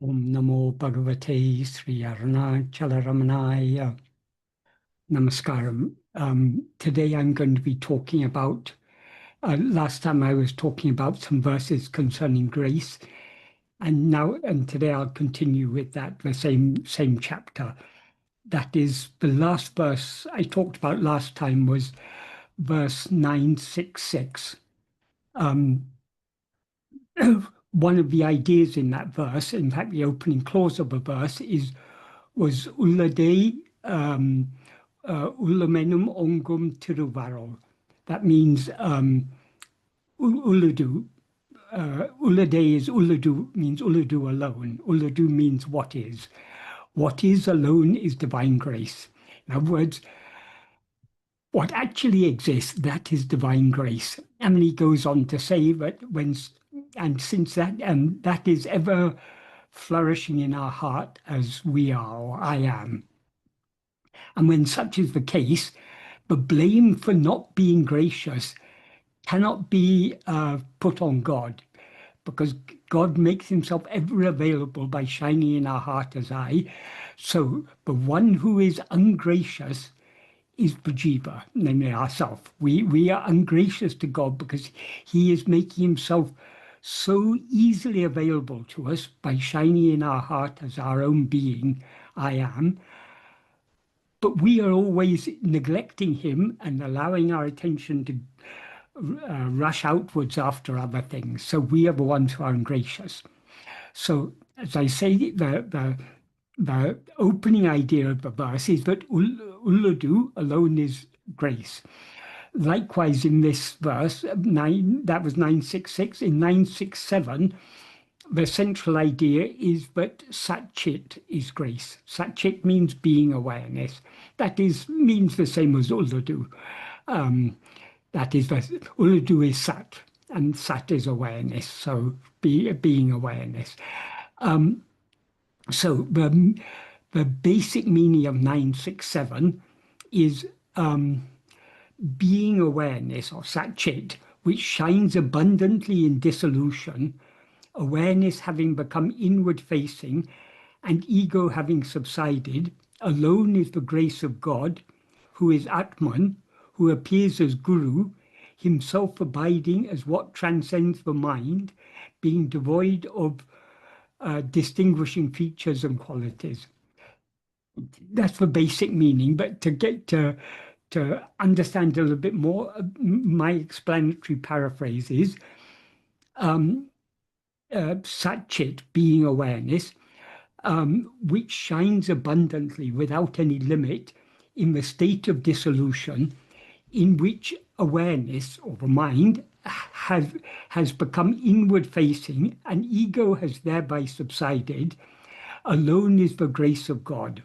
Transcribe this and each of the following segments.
Om Namo Bhagavate Sri Ramanaya Namaskaram. Today I'm going to be talking about, last time I was talking about some verses concerning grace, and today I'll continue with that, the same chapter. That is, the last verse I talked about last time was verse 966. One of the ideas in that verse, in fact, the opening clause of the verse was Ullade Ullamenum Ongum Tiruvaro. That means Ulladu. Ullade is Ulladu, means Ulladu alone. Ulladu means what is. What is alone is divine grace. In other words, what actually exists, that is divine grace. And he goes on to say that since that is ever flourishing in our heart as we are, or I am. And when such is the case, the blame for not being gracious cannot be put on God, because God makes himself ever available by shining in our heart as I. So the one who is ungracious is the jiva, namely ourselves. We are ungracious to God because he is making himself so easily available to us by shining in our heart as our own being, I am. But we are always neglecting him and allowing our attention to rush outwards after other things. So we are the ones who are ungracious. So as I say, the opening idea of the verse is that Ulladu alone is grace. Likewise, in this verse, that was 966. In 967, the central idea is that Sat-Chit is grace. Sat-Chit means being awareness. That means the same as Ulladu. That is, Ulladu is Sat, and Sat is awareness, so being awareness. So the basic meaning of 967 is being awareness, or Sat-Chit, which shines abundantly in dissolution, awareness having become inward-facing, and ego having subsided, alone is the grace of God, who is Atman, who appears as Guru, himself abiding as what transcends the mind, being devoid of distinguishing features and qualities. That's the basic meaning, but to get to understand a little bit more, my explanatory paraphrase is Sat-Chit, being awareness, which shines abundantly without any limit in the state of dissolution in which awareness, or the mind, has become inward-facing and ego has thereby subsided, alone is the grace of God.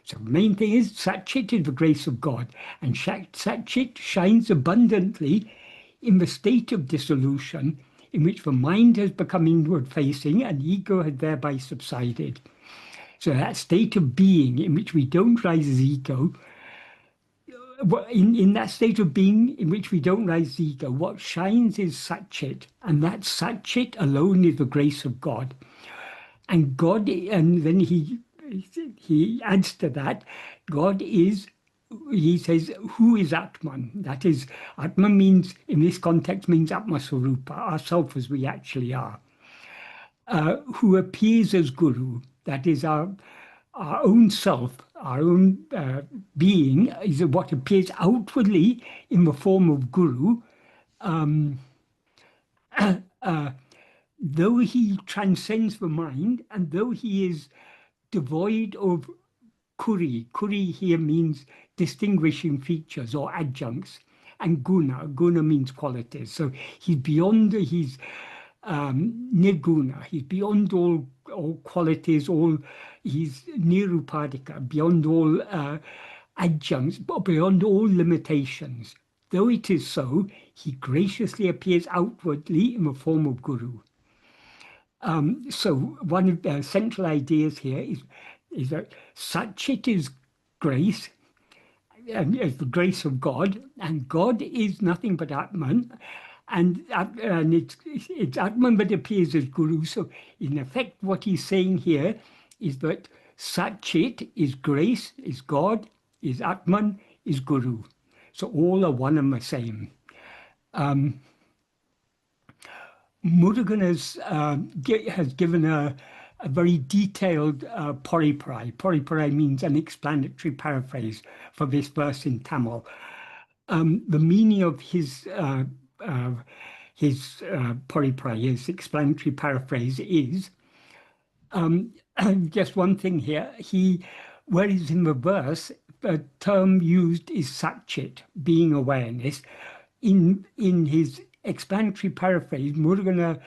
So the main thing is Sat-Chit is the grace of God, and Sat-Chit shines abundantly in the state of dissolution in which the mind has become inward-facing and ego has thereby subsided. So that state of being in which we don't rise as ego, in that state of being in which we don't rise as ego, what shines is Sat-Chit, and that Sat-Chit alone is the grace of God. And God, and then he adds to that, God is, he says, who is Atman? That is, Atman means, in this context, means Atma-swarupa, ourself as we actually are. Who appears as Guru, that is our own self, our own being, is what appears outwardly in the form of Guru. Though he transcends the mind, and though he is devoid of kuri here means distinguishing features or adjuncts, and guna means qualities. So he's beyond, he's nirguna, he's beyond all qualities, he's nirupadika, beyond all adjuncts, but beyond all limitations. Though it is so, he graciously appears outwardly in the form of Guru. So one of the central ideas here is that Sat-Chit is grace, and is the grace of God, and God is nothing but Atman, and it's Atman but appears as Guru. So in effect, what he's saying here is that Sat Chit is grace, is God, is Atman, is Guru. So all are one and the same. Murugan has given a very detailed poriparai. Poriparai means an explanatory paraphrase for this verse in Tamil. The meaning of his poriparai, his explanatory paraphrase, is just one thing here. Whereas in the verse, the term used is Satchit, being awareness. In his explanatory paraphrase, Murugan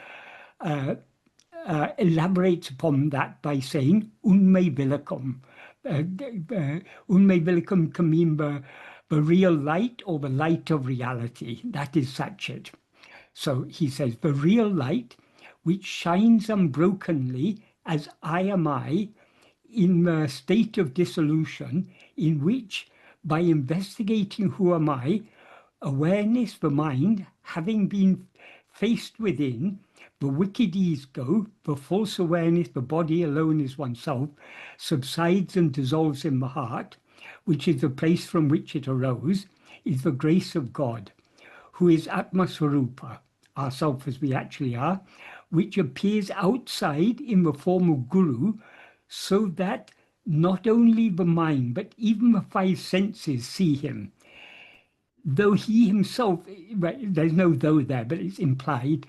elaborates upon that by saying Unmai Vilakam. Unmai Vilakam can mean the real light or the light of reality. That is Satchit. So he says, the real light which shines unbrokenly as I am I in the state of dissolution, in which, by investigating who am I, awareness, the mind, having been faced within, the wicked ease go, the false awareness, the body alone is oneself, subsides and dissolves in the heart, which is the place from which it arose, is the grace of God, who is Atma Swarupa, ourself as we actually are, which appears outside in the form of Guru, so that not only the mind, but even the five senses see him. Though he himself, there's no though there, but it's implied,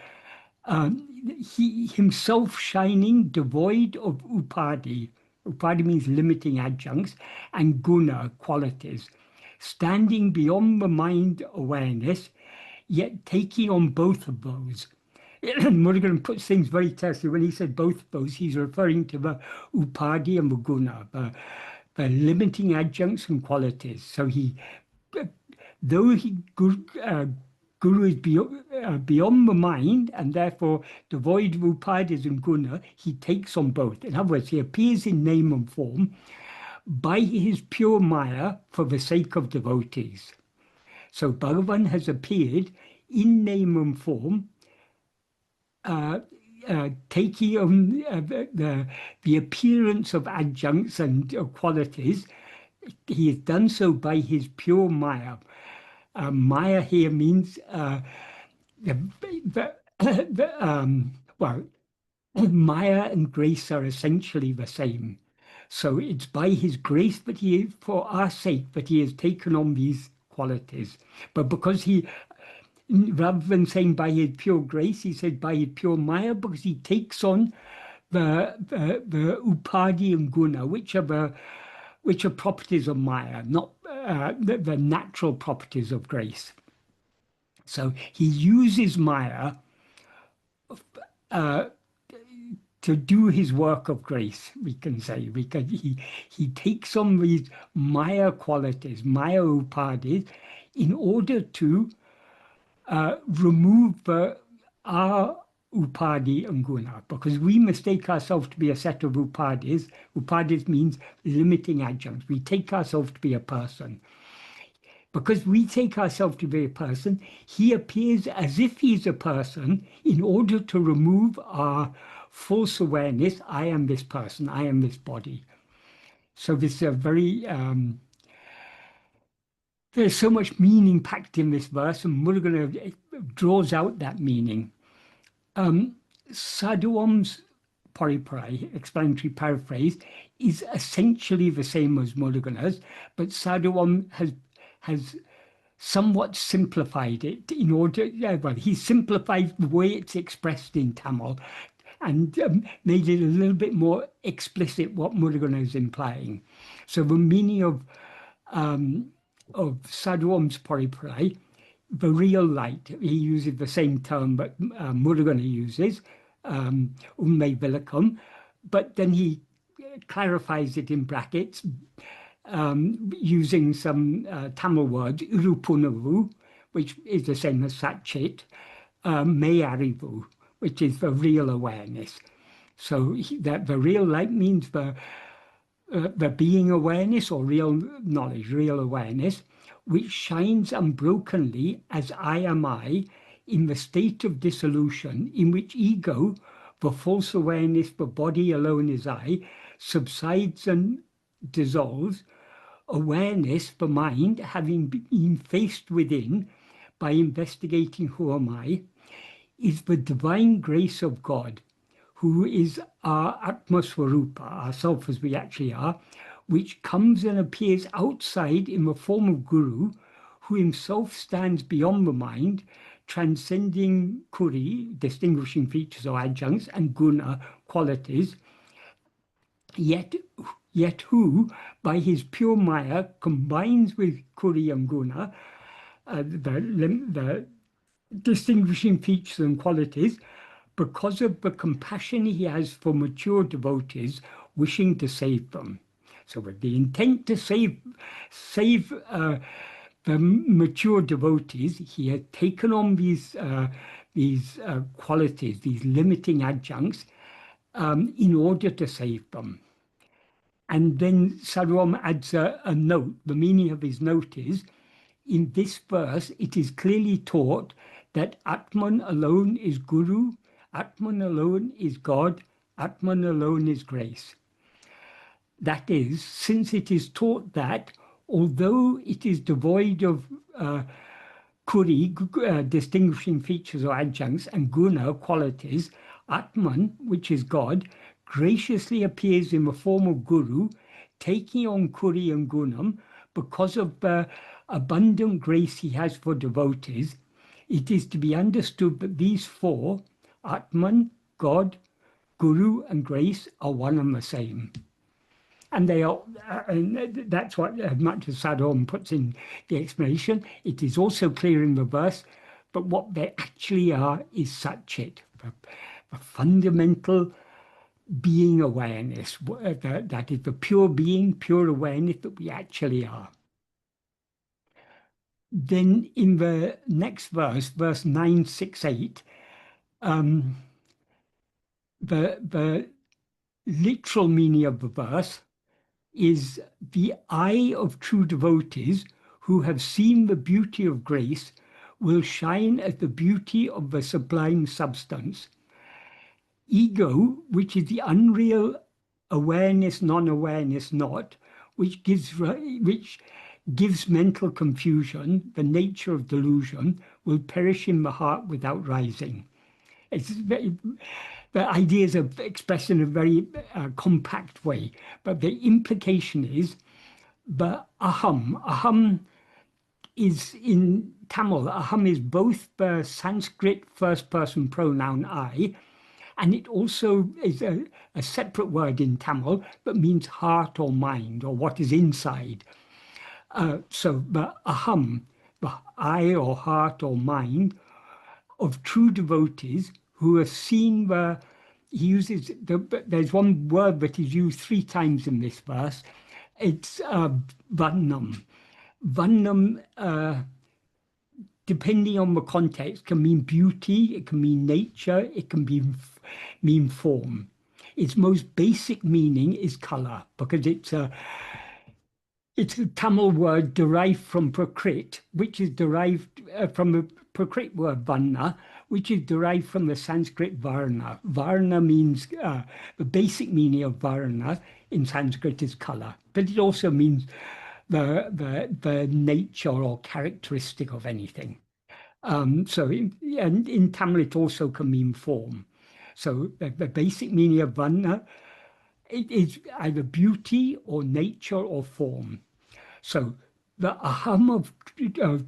he himself shining, devoid of upadhi. Upadhi means limiting adjuncts, and guna, qualities, standing beyond the mind awareness, yet taking on both of those. Murugan puts things very tersely. When he said both of those, he's referring to the upadhi and the guna, the limiting adjuncts and qualities. So though Guru is beyond the mind and therefore devoid of upadhis and guna, he takes on both. In other words, he appears in name and form by his pure maya for the sake of devotees. So Bhagavan has appeared in name and form, taking on the appearance of adjuncts and qualities. He has done so by his pure maya. Maya here means Maya and grace are essentially the same. So it's by his grace that for our sake, that he has taken on these qualities. But because rather than saying by his pure grace, he said by his pure maya, because he takes on the upadhi and guna, which are properties of maya, not the natural properties of grace. So he uses maya to do his work of grace, we can say, because he takes on these maya qualities, maya upadhis, in order to remove our upadhi and guna, because we mistake ourselves to be a set of upadhis. Upadhis means limiting adjuncts. We take ourselves to be a person. Because we take ourselves to be a person, he appears as if he's a person in order to remove our false awareness, I am this person, I am this body. So this is a very, there's so much meaning packed in this verse, and Murugan draws out that meaning. Sadhu Om's poriparai, explanatory paraphrase, is essentially the same as Murugan's, but Sadhu Om has somewhat simplified it in order, he simplified the way it's expressed in Tamil and made it a little bit more explicit what Murugan is implying. So the meaning of Sadhu Om's poriparai, the real light, he uses the same term, but Murugan uses, Unmai Vilakam, but then he clarifies it in brackets, using some Tamil words, Urupunavu, which is the same as Satchit, Mayarivu, which is the real awareness. So that the real light means the being awareness or real knowledge, real awareness, which shines unbrokenly as I am I in the state of dissolution in which ego, the false awareness, the body alone is I, subsides and dissolves, awareness, the mind, having been faced within by investigating who am I, is the divine grace of God, who is our Atma-swarupa, ourself as we actually are, which comes and appears outside in the form of Guru, who himself stands beyond the mind, transcending kuri, distinguishing features or adjuncts, and guna, qualities, yet who, by his pure maya, combines with kuri and guna, the distinguishing features and qualities, because of the compassion he has for mature devotees wishing to save them. So with the intent to save the mature devotees, he had taken on these qualities, these limiting adjuncts, in order to save them. And then Sadhu Om adds a note. The meaning of his note is, in this verse, it is clearly taught that Atman alone is Guru, Atman alone is God, Atman alone is grace. That is, since it is taught that, although it is devoid of kuri, distinguishing features or adjuncts, and guna, qualities, Atman, which is God, graciously appears in the form of Guru, taking on kuri and gunam because of the abundant grace he has for devotees. It is to be understood that these four, Atman, God, Guru, and grace, are one and the same. And they are, and that's what, much as Sadhu Om puts in the explanation, it is also clear in the verse, but what they actually are is Satchit, the fundamental being awareness, that is the pure being, pure awareness that we actually are. Then in the next verse, verse 968, the literal meaning of the verse is the eye of true devotees who have seen the beauty of grace will shine as the beauty of the sublime substance. Ego, which is the unreal awareness, non-awareness not, which gives mental confusion, the nature of delusion, will perish in the heart without rising. It's very, the ideas are expressed in a very compact way, but the implication is the aham. Aham is in Tamil. Aham is both the Sanskrit first-person pronoun I, and it also is a separate word in Tamil that means heart or mind or what is inside. So the aham, the I or heart or mind of true devotees who have seen he uses, there's one word that is used 3 times in this verse. It's vannam. Vannam, depending on the context, can mean beauty, it can mean nature, it can mean form. Its most basic meaning is color, because it's a Tamil word derived from Prakrit, which is derived from the Prakrit word Vanna, which is derived from the Sanskrit Varna. Varna means, the basic meaning of Varna in Sanskrit is color, but it also means the nature or characteristic of anything. So in Tamil it also can mean form. So the basic meaning of Varna, it is either beauty or nature or form. So the aham of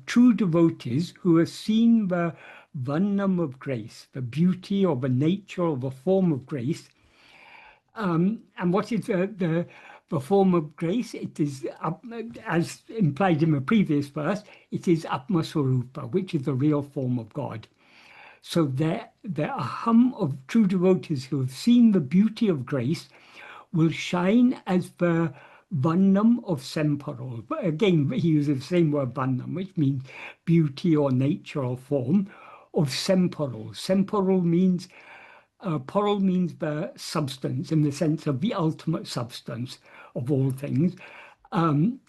true devotees who have seen the vannam of grace, the beauty or the nature or the form of grace. And what is the form of grace? It is, as implied in the previous verse, it is Atma-swarupa, which is the real form of God. So the aham of true devotees who have seen the beauty of grace will shine as the vannam of semparol. But again, he uses the same word vannam, which means beauty or nature or form, of semparol. Semparol means, parol means the substance in the sense of the ultimate substance of all things. And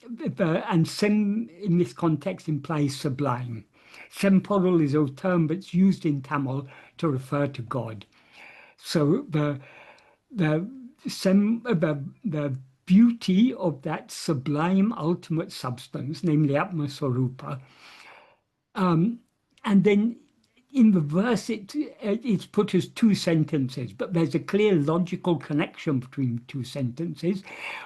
sem in this context implies sublime. Semporal is a term that's used in Tamil to refer to God. So the the beauty of that sublime ultimate substance, namely Atma-swarupa, and then in the verse it's put as two sentences, but there's a clear logical connection between two sentences.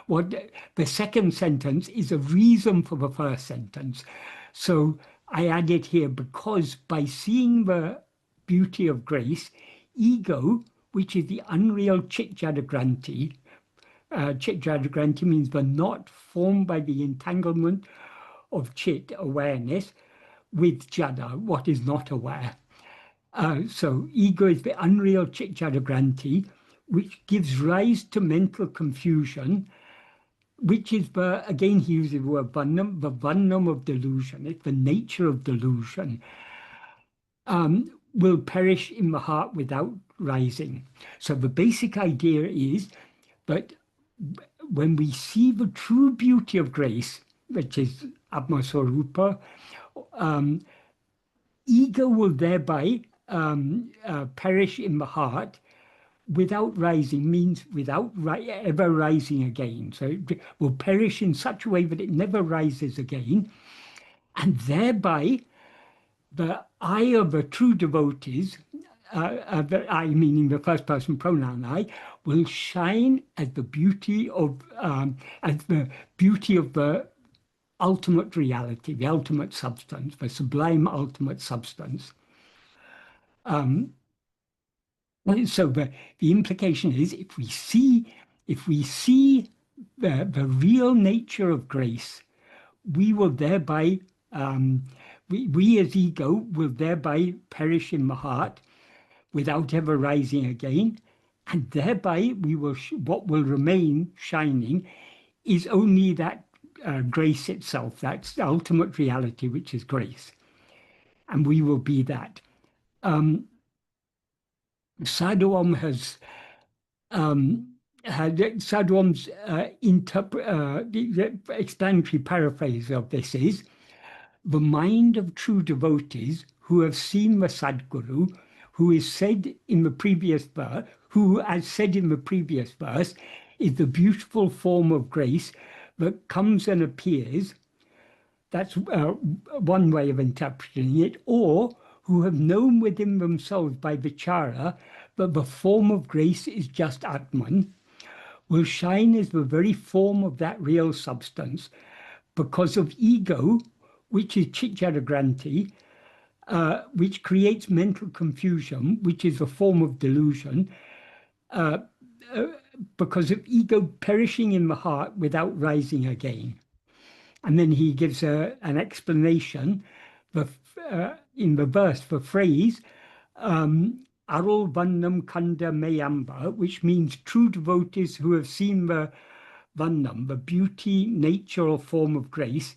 What the second sentence is a reason for the first sentence. So I add it here because by seeing the beauty of grace, ego, which is the unreal Chit Jadagranti, Chit Jadagranti means the knot formed by the entanglement of Chit, awareness, with Jada, what is not aware. So ego is the unreal Chit Jadagranti, which gives rise to mental confusion, which is the, again he uses the word varnam, the varnam of delusion. It's the nature of delusion. Will perish in the heart without rising. So the basic idea is that when we see the true beauty of grace, which is Atma-swarupa, ego will thereby perish in the heart without rising, means without ever rising again. So it will perish in such a way that it never rises again. And thereby, the I of the true devotees, the I meaning the first person pronoun I, will shine as the beauty of the ultimate reality, the ultimate substance, the sublime ultimate substance. So the implication is if we see the real nature of grace, we will thereby we as ego will thereby perish in the heart without ever rising again, and thereby we will what will remain shining is only that grace itself. That's the ultimate reality, which is grace, and we will be that. Sadhu Om has Sadhu Om's the explanatory paraphrase of this is the mind of true devotees who have seen the Sadguru, who is said in the previous verse, who, as said in the previous verse, is the beautiful form of grace that comes and appears. That's one way of interpreting it, or who have known within themselves by vichara that the form of grace is just Atman, will shine as the very form of that real substance because of ego, which is Chitjadagranti, which creates mental confusion, which is a form of delusion, because of ego perishing in the heart without rising again. And then he gives an explanation in the verse, the phrase, Arul Vannam Kanda Mayamba, which means true devotees who have seen the Vannam, the beauty, nature, or form of grace,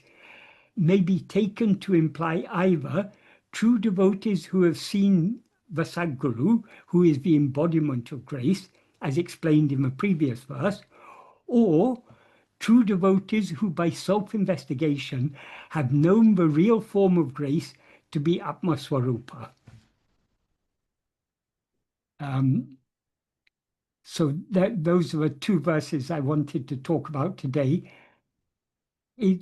may be taken to imply either true devotees who have seen the Sadguru, who is the embodiment of grace, as explained in the previous verse, or true devotees who by self-investigation have known the real form of grace to be Atma-swarupa. So those are the two verses I wanted to talk about today. My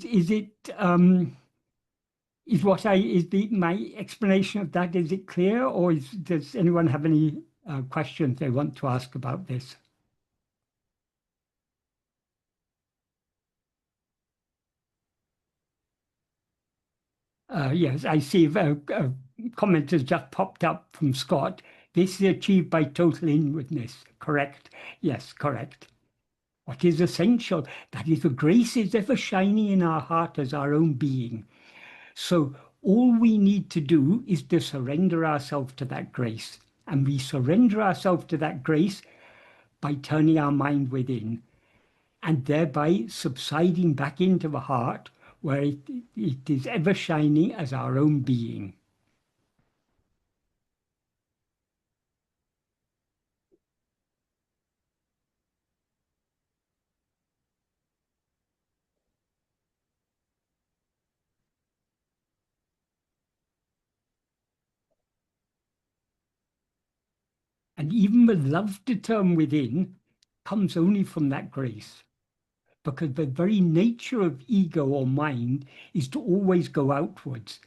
explanation of that, is it clear, or does anyone have any questions they want to ask about this? Yes, I see a comment has just popped up from Scott. This is achieved by total inwardness. Correct? Yes, correct. What is essential? That is, the grace is ever shining in our heart as our own being. So all we need to do is to surrender ourselves to that grace. And we surrender ourselves to that grace by turning our mind within and thereby subsiding back into the heart where it is ever shining as our own being. And even the love to turn within comes only from that grace. Because the very nature of ego or mind is to always go outwards.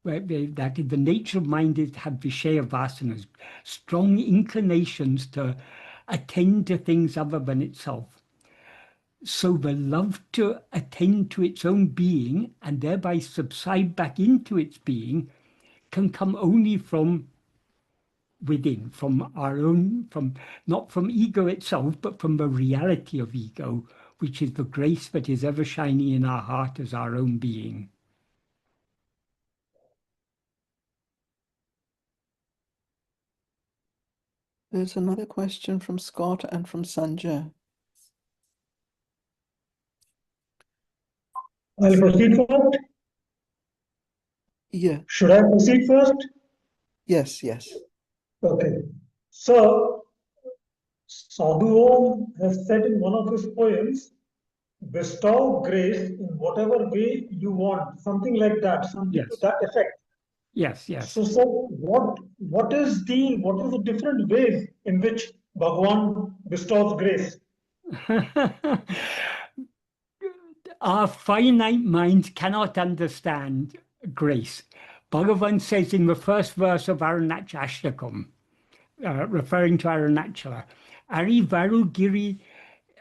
That the nature of mind is to have Vishaya vasanas, strong inclinations to attend to things other than itself. So the love to attend to its own being and thereby subside back into its being can come only from within, from our own, not from ego itself, but from the reality of ego, which is the grace that is ever shining in our heart as our own being. There's another question from Scott and from Sanjay. I'll proceed first. Yeah. Should I proceed first? Yes, yes. Okay. So, Sadhu Om has said in one of his poems, bestow grace in whatever way you want, something like that, something to that effect. Yes, yes. So what is the different ways in which Bhagavan bestows grace? Our finite minds cannot understand grace. Bhagavan says in the first verse of Arunachashtakam, referring to Arunachala, Ari Varu Giri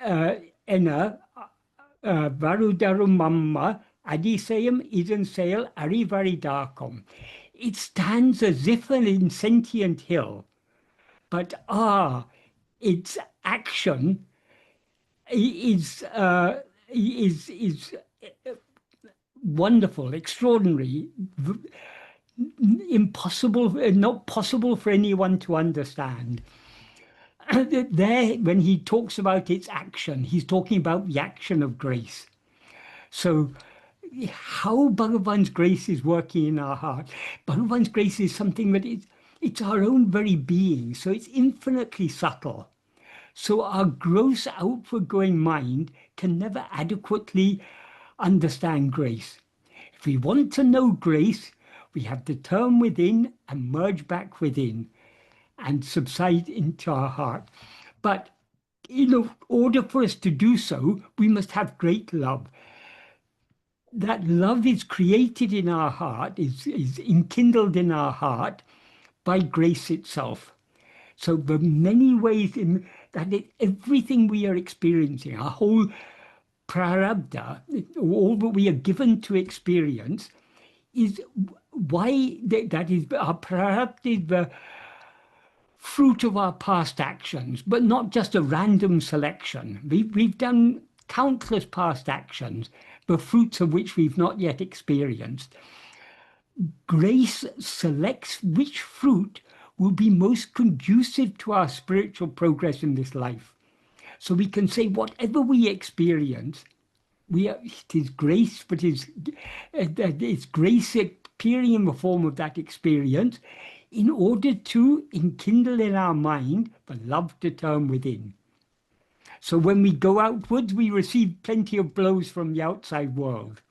Ena Varudaru Mamma Adisayam Idansayal Ari Varidakom. It stands as if an insentient hill, but its action is wonderful, extraordinary, impossible, not possible for anyone to understand. There, when he talks about its action, he's talking about the action of grace. So how Bhagavan's grace is working in our heart. Bhagavan's grace is something that it's our own very being, so it's infinitely subtle. So our gross outward going mind can never adequately understand grace. If we want to know grace, we have to turn within and merge back within and subside into our heart. But in order for us to do so, we must have great love. That love is created in our heart, is enkindled in our heart by grace itself. So the many ways in that everything we are experiencing, our whole prarabdha, all that we are given to experience, is why that is our prarabdha is the fruit of our past actions, but not just a random selection. We've done countless past actions, the fruits of which we've not yet experienced. Grace selects which fruit will be most conducive to our spiritual progress in this life. So we can say whatever we experience, it is grace, but it's grace appearing in the form of that experience in order to enkindle in our mind the love to turn within. So when we go outwards, we receive plenty of blows from the outside world.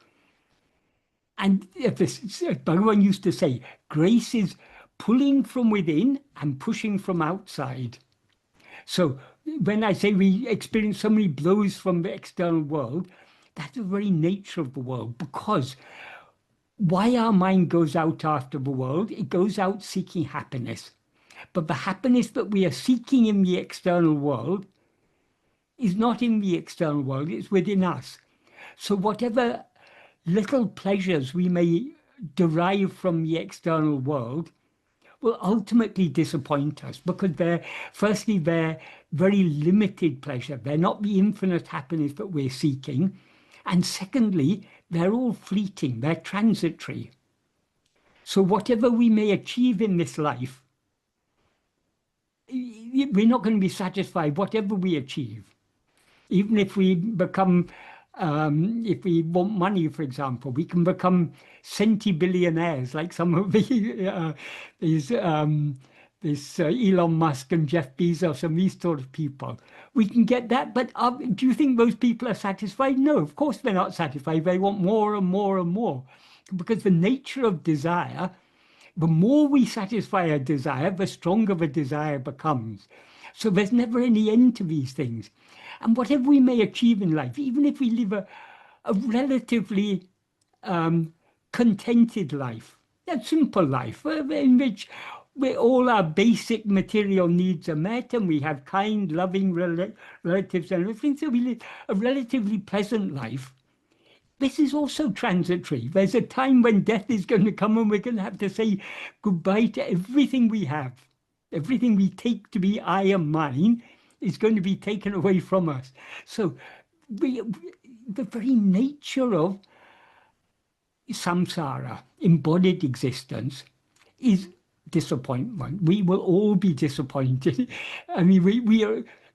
And Bhagavan used to say, grace is pulling from within and pushing from outside. So when I say we experience so many blows from the external world, that's the very nature of the world. Because why our mind goes out after the world, it goes out seeking happiness. But the happiness that we are seeking in the external world is not in the external world, it's within us. So whatever little pleasures we may derive from the external world will ultimately disappoint us because they're very limited pleasure. They're not the infinite happiness that we're seeking. And secondly, they're all fleeting, they're transitory. So whatever we may achieve in this life, we're not going to be satisfied whatever we achieve. Even if we become, if we want money, for example, we can become centibillionaires like some of these Elon Musk and Jeff Bezos and these sort of people. We can get that, but do you think those people are satisfied? No, of course they're not satisfied. They want more and more and more. Because the nature of desire The more we satisfy a desire, the stronger the desire becomes. So there's never any end to these things. And whatever we may achieve in life, even if we live a relatively contented life, a simple life, in which all our basic material needs are met and we have kind, loving relatives and everything, so we live a relatively pleasant life. This is also transitory. There's a time when death is going to come and we're going to have to say goodbye to everything we have. Everything we take to be I and mine is going to be taken away from us. So the very nature of samsara, embodied existence, is disappointment. We will all be disappointed. I mean,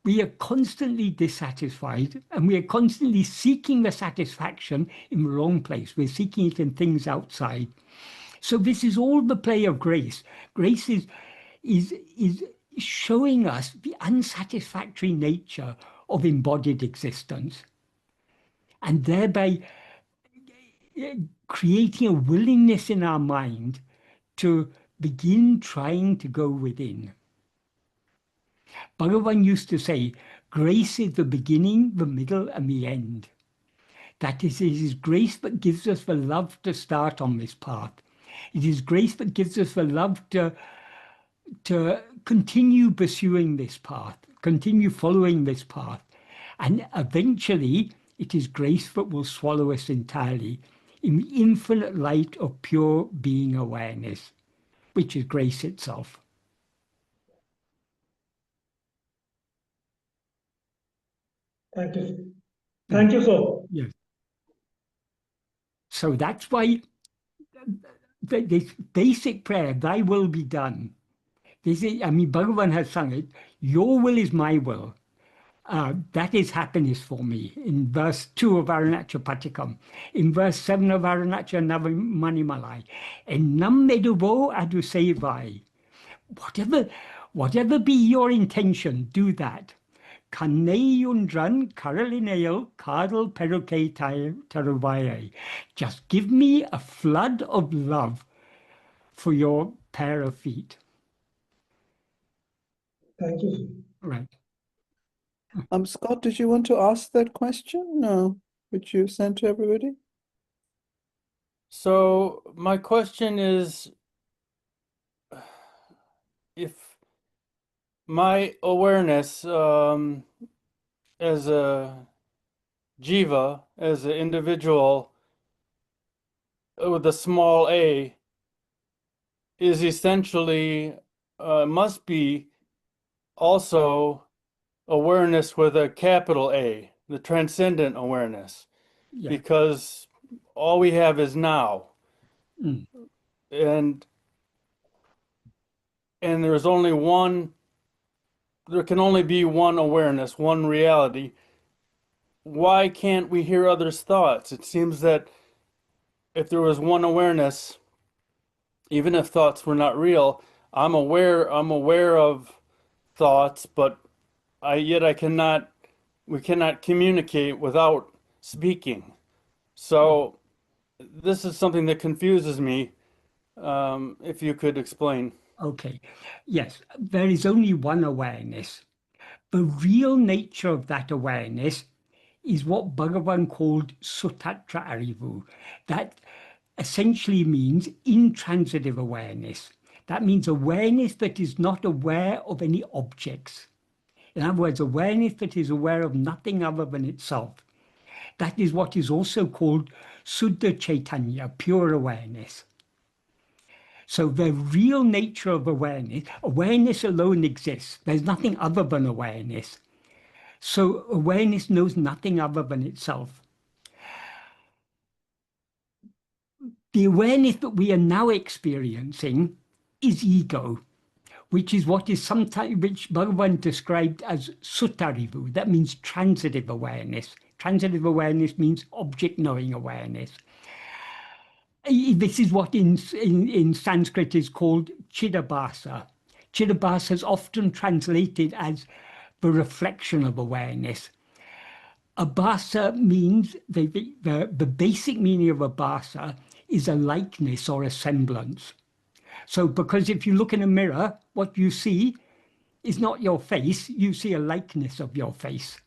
we are constantly dissatisfied, and we are constantly seeking the satisfaction in the wrong place. We're seeking it in things outside. So this is all the play of grace. Grace is showing us the unsatisfactory nature of embodied existence, and thereby creating a willingness in our mind to begin trying to go within. Bhagavan used to say, grace is the beginning, the middle, and the end. That is, it is grace that gives us the love to start on this path. It is grace that gives us the love to continue pursuing this path, continue following this path. And eventually, it is grace that will swallow us entirely in the infinite light of pure being awareness, which is grace itself. Thank you. Thank you, sir. Yes. So that's why this basic prayer, thy will be done. This is, I mean, Bhagavan has sung it, your will is my will. That is happiness for me, in verse 2 of Arunachal Patikam. In verse 7 of Arunachal Navamanimalai, Ennam meduvo adu sevai. Whatever be your intention, do that. Kanneyundran Karalineo Kadal Peruke Taruvaye. Just give me a flood of love for your pair of feet. Thank you, sir. Right. Scott, did you want to ask that question? No, which you sent to everybody? So my question is, if my awareness as a jiva, as an individual with a small a, is essentially, must be also awareness with a capital A, the transcendent awareness, Yeah. because all we have is now. Mm. And there's only one, there can only be one awareness, one reality. Why can't we hear others' thoughts? It seems that if there was one awareness, even if thoughts were not real, I'm aware of thoughts, but we cannot communicate without speaking. So this is something that confuses me. If you could explain. Okay. Yes, there is only one awareness. The real nature of that awareness is what Bhagavan called Sutatra Arivu. That essentially means intransitive awareness. That means awareness that is not aware of any objects. In other words, awareness that is aware of nothing other than itself. That is what is also called Suddha Chaitanya, pure awareness. So the real nature of awareness alone exists. There's nothing other than awareness. So awareness knows nothing other than itself. The awareness that we are now experiencing is ego, which is which Bhagavan described as Sutarivu. That means transitive awareness. Transitive awareness means object knowing awareness. This is what in Sanskrit is called Chidabhasa. Chidabhasa is often translated as the reflection of awareness. Abhasa means, the basic meaning of abhasa is a likeness or a semblance. So because if you look in a mirror, what you see is not your face, you see a likeness of your face.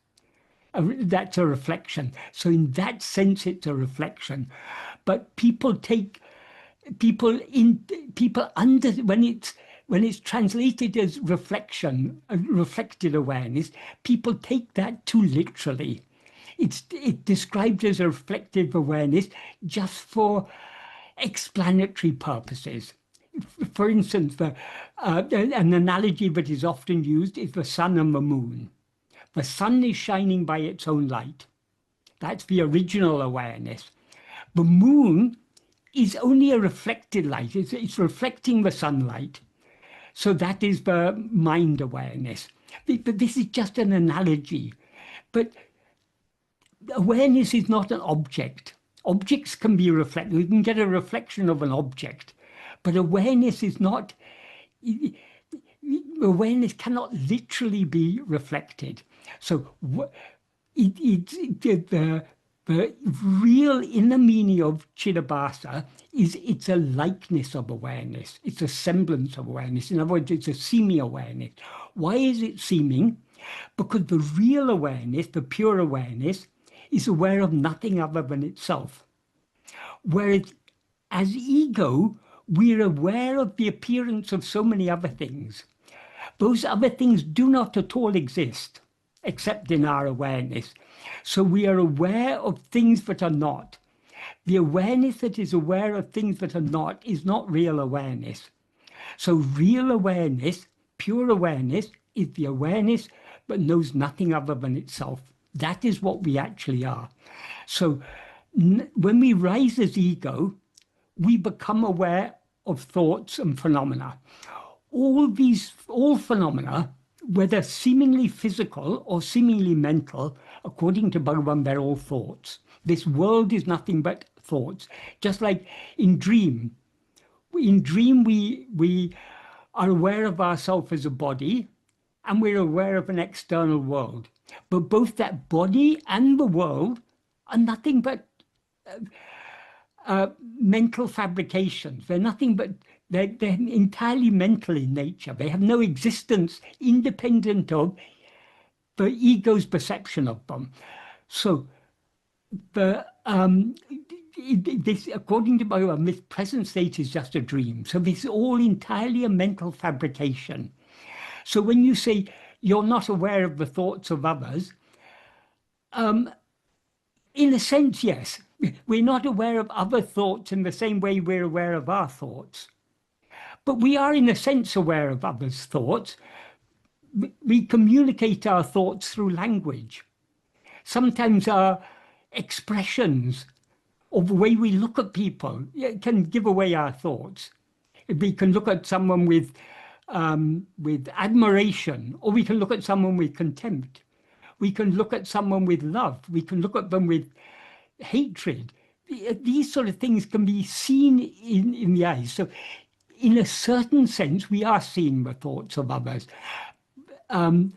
That's a reflection. So in that sense, it's a reflection. But people when it's translated as reflection, reflected awareness, people take that too literally. It's described as a reflective awareness just for explanatory purposes. For instance, an analogy that is often used is the sun and the moon. The sun is shining by its own light. That's the original awareness. The moon is only a reflected light. It's reflecting the sunlight. So that is the mind awareness. But this is just an analogy. But awareness is not an object. Objects can be reflected. We can get a reflection of an object. But awareness is not, awareness cannot literally be reflected. So the real inner meaning of Chidabhasa is it's a likeness of awareness. It's a semblance of awareness. In other words, it's a seeming awareness. Why is it seeming? Because the real awareness, the pure awareness, is aware of nothing other than itself. Whereas as ego, we're aware of the appearance of so many other things. Those other things do not at all exist, except in our awareness. So we are aware of things that are not. The awareness that is aware of things that are not is not real awareness. So real awareness, pure awareness, is the awareness but knows nothing other than itself. That is what we actually are. So when we rise as ego, we become aware of thoughts and phenomena. All phenomena, whether seemingly physical or seemingly mental, according to Bhagavan, they're all thoughts. This world is nothing but thoughts. Just like in dream. In dream, we are aware of ourselves as a body, and we're aware of an external world. But both that body and the world are nothing but mental fabrications. They're nothing but, they're entirely mental in nature. They have no existence independent of the ego's perception of them. So this, according to Bhagavan, this present state is just a dream. So this is all entirely a mental fabrication. So when you say you're not aware of the thoughts of others, in a sense, yes. We're not aware of other thoughts in the same way we're aware of our thoughts. But we are, in a sense, aware of others' thoughts. We communicate our thoughts through language. Sometimes our expressions of the way we look at people can give away our thoughts. We can look at someone with admiration, or we can look at someone with contempt. We can look at someone with love. We can look at them with hatred. These sort of things can be seen in the eyes. So in a certain sense, we are seeing the thoughts of others. But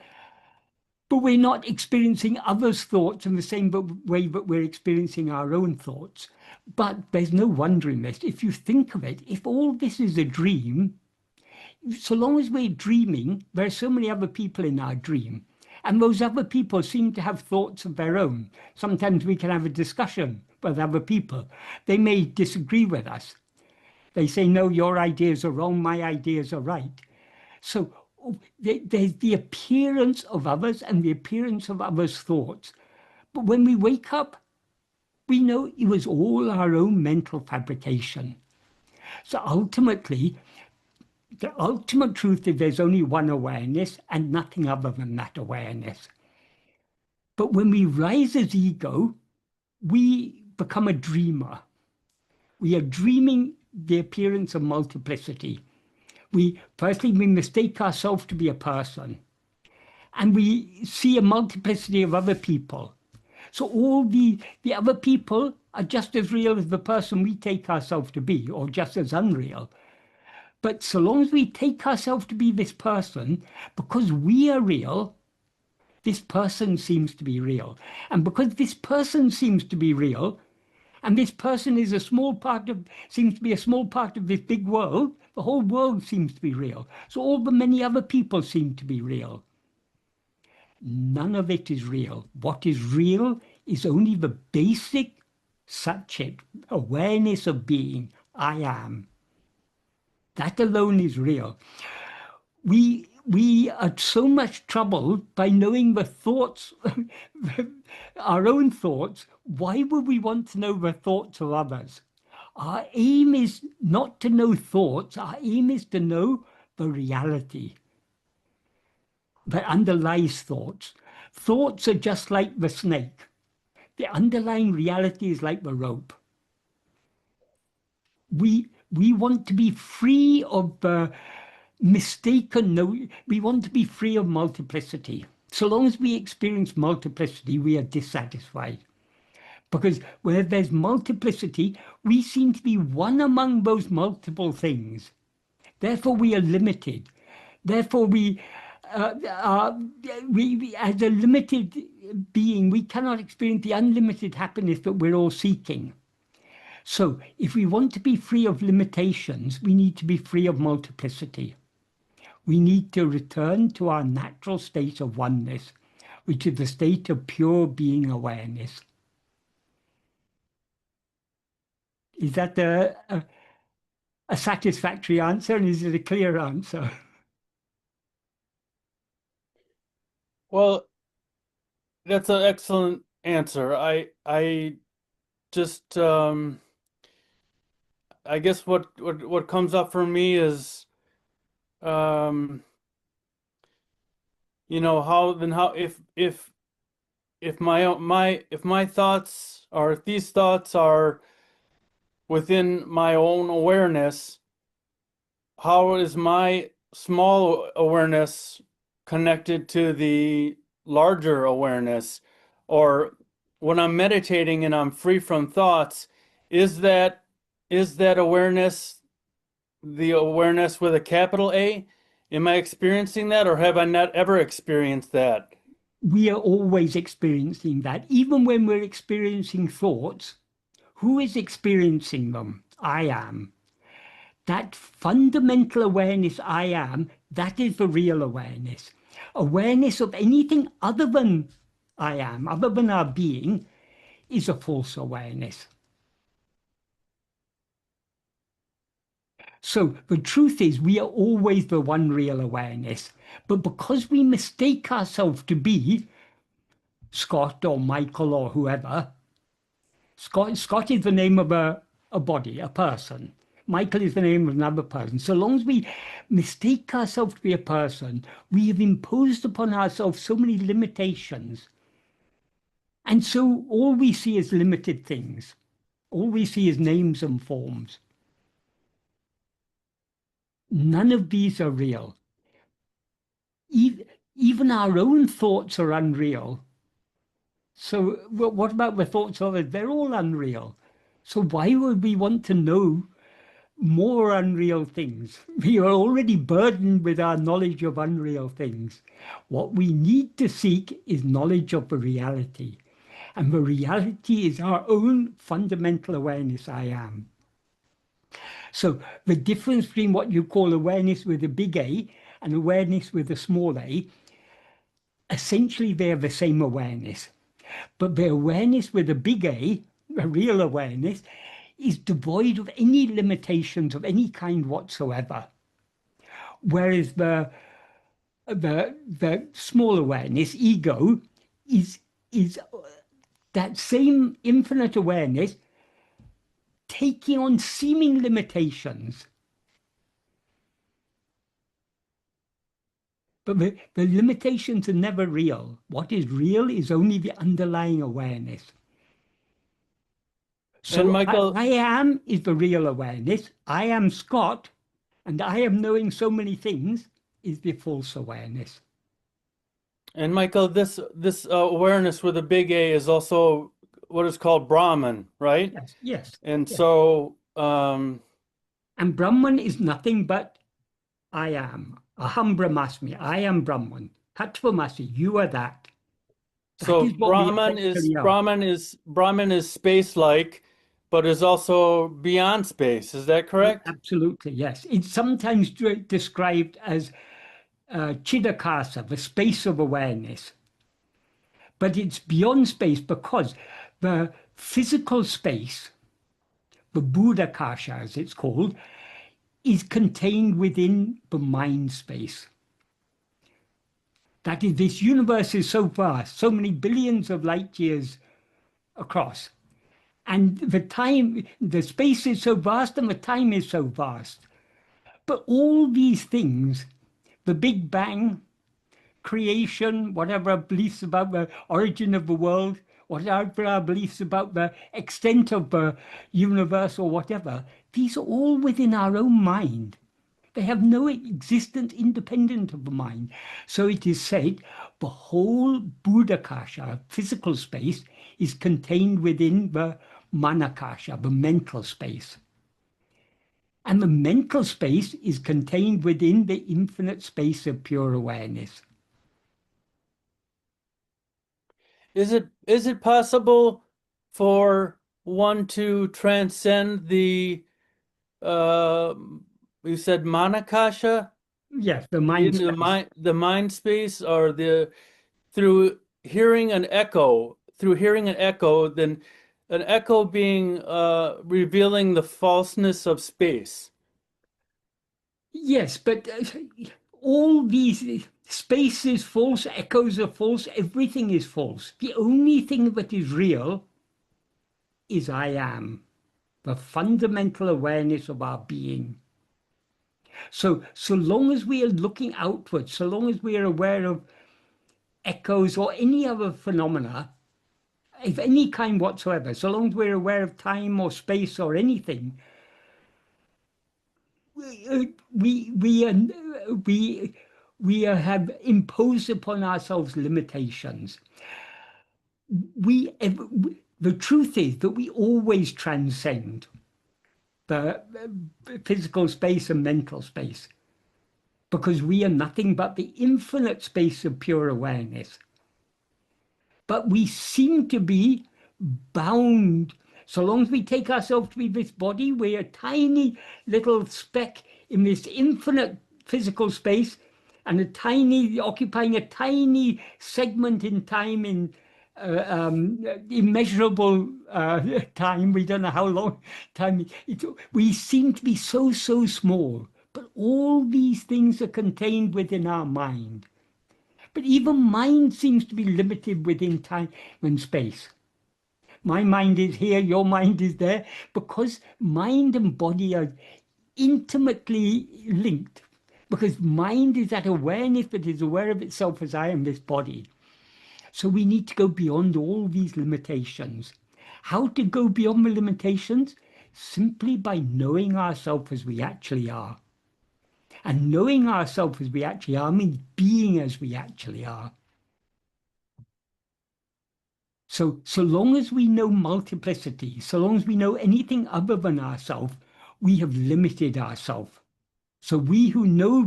we're not experiencing others' thoughts in the same way that we're experiencing our own thoughts. But there's no wonder in this. If you think of it, if all this is a dream, so long as we're dreaming, there are so many other people in our dream. And those other people seem to have thoughts of their own. Sometimes we can have a discussion with other people. They may disagree with us. They say, no, your ideas are wrong, my ideas are right. So there's the appearance of others and the appearance of others' thoughts. But when we wake up, we know it was all our own mental fabrication. So ultimately, the ultimate truth is there's only one awareness and nothing other than that awareness. But when we rise as ego, we become a dreamer. We are dreaming the appearance of multiplicity. Firstly, we mistake ourselves to be a person. And we see a multiplicity of other people. So all the other people are just as real as the person we take ourselves to be, or just as unreal. But so long as we take ourselves to be this person, because we are real, this person seems to be real. And because this person seems to be real, and this person is seems to be a small part of this big world, The whole world seems to be real. So all the many other people seem to be real. None of it is real. What is real is only the basic Satchit, awareness of being, I am. That alone is real. We are so much trouble by knowing the thoughts, our own thoughts. Why would we want to know the thoughts of others? Our aim is not to know thoughts. Our aim is to know the reality that underlies thoughts. Thoughts are just like the snake. The underlying reality is like the rope. We want to be free of mistaken. We want to be free of multiplicity. So long as we experience multiplicity, we are dissatisfied. Because where there's multiplicity, we seem to be one among those multiple things. Therefore, we are limited. Therefore, we as a limited being, we cannot experience the unlimited happiness that we're all seeking. So if we want to be free of limitations, we need to be free of multiplicity. We need to return to our natural state of oneness, which is the state of pure being awareness. Is that a satisfactory answer, and is it a clear answer? Well, that's an excellent answer. I just I guess what comes up for me is you know, how if my thoughts, or if these thoughts are within my own awareness, how is my small awareness connected to the larger awareness? Or when I'm meditating and I'm free from thoughts, is that awareness the awareness with a capital A? Am I experiencing that, or have I not ever experienced that? We are always experiencing that. Even when we're experiencing thoughts, who is experiencing them? I am. That fundamental awareness, I am, that is the real awareness. Awareness of anything other than I am, other than our being, is a false awareness. So the truth is, we are always the one real awareness. But because we mistake ourselves to be Scott or Michael or whoever, Scott is the name of a body, a person. Michael is the name of another person. So long as we mistake ourselves to be a person, we have imposed upon ourselves so many limitations. And so all we see is limited things. All we see is names and forms. None of these are real. Even our own thoughts are unreal. So what about the thoughts of others? They're all unreal. So why would we want to know more unreal things? We are already burdened with our knowledge of unreal things. What we need to seek is knowledge of the reality. And the reality is our own fundamental awareness, I am. So the difference between what you call awareness with a big A and awareness with a small a, essentially they're the same awareness. But the awareness with a big A, a real awareness, is devoid of any limitations of any kind whatsoever. Whereas the small awareness, ego, is that same infinite awareness taking on seeming limitations. But the limitations are never real. What is real is only the underlying awareness. So And Michael, I am is the real awareness. I am Scott, and I am knowing so many things is the false awareness. And Michael, this awareness with a big A is also what is called Brahman, right? Yes, yes. And yes. so, and Brahman is nothing but I am. Aham Brahmasmi. I am Brahman. Tattvamasi. You are that. so That is what we actually are. Brahman is space-like, but is also beyond space. Is that correct? Absolutely, yes. It's sometimes described as Chidakasa, the space of awareness. But it's beyond space because the physical space, the Buddhakasha as it's called, is contained within the mind space. That is, this universe is so vast, so many billions of light years across. And the space is so vast and the time is so vast. But all these things, the Big Bang, creation, whatever our beliefs about the origin of the world, whatever our beliefs about the extent of the universe or whatever, these are all within our own mind. They have no existence independent of the mind. So it is said the whole Buddhakasha, physical space, is contained within the Manakasha, the mental space. And the mental space is contained within the infinite space of pure awareness. Is it possible for one to transcend the you said Manakasha? Yes, the mind In space. the mind space, or through hearing an echo, then an echo being revealing the falseness of space. Yes, but all these space is false, echoes are false, everything is false. The only thing that is real is I am, the fundamental awareness of our being. So long as we are looking outwards, so long as we are aware of echoes or any other phenomena, of any kind whatsoever, so long as we're aware of time or space or anything, we have imposed upon ourselves limitations. The truth is that we always transcend the physical space and mental space, because we are nothing but the infinite space of pure awareness. But we seem to be bound. So long as we take ourselves to be this body, we're a tiny little speck in this infinite physical space, and occupying a tiny segment in time, in immeasurable time. We don't know how long time. We seem to be so small, but all these things are contained within our mind. But even mind seems to be limited within time and space. My mind is here, your mind is there, because mind and body are intimately linked. Because mind is that awareness that is aware of itself as I am this body. So we need to go beyond all these limitations. How to go beyond the limitations? Simply by knowing ourselves as we actually are. And knowing ourselves as we actually are means being as we actually are. So long as we know multiplicity, so long as we know anything other than ourselves, we have limited ourselves. So we who know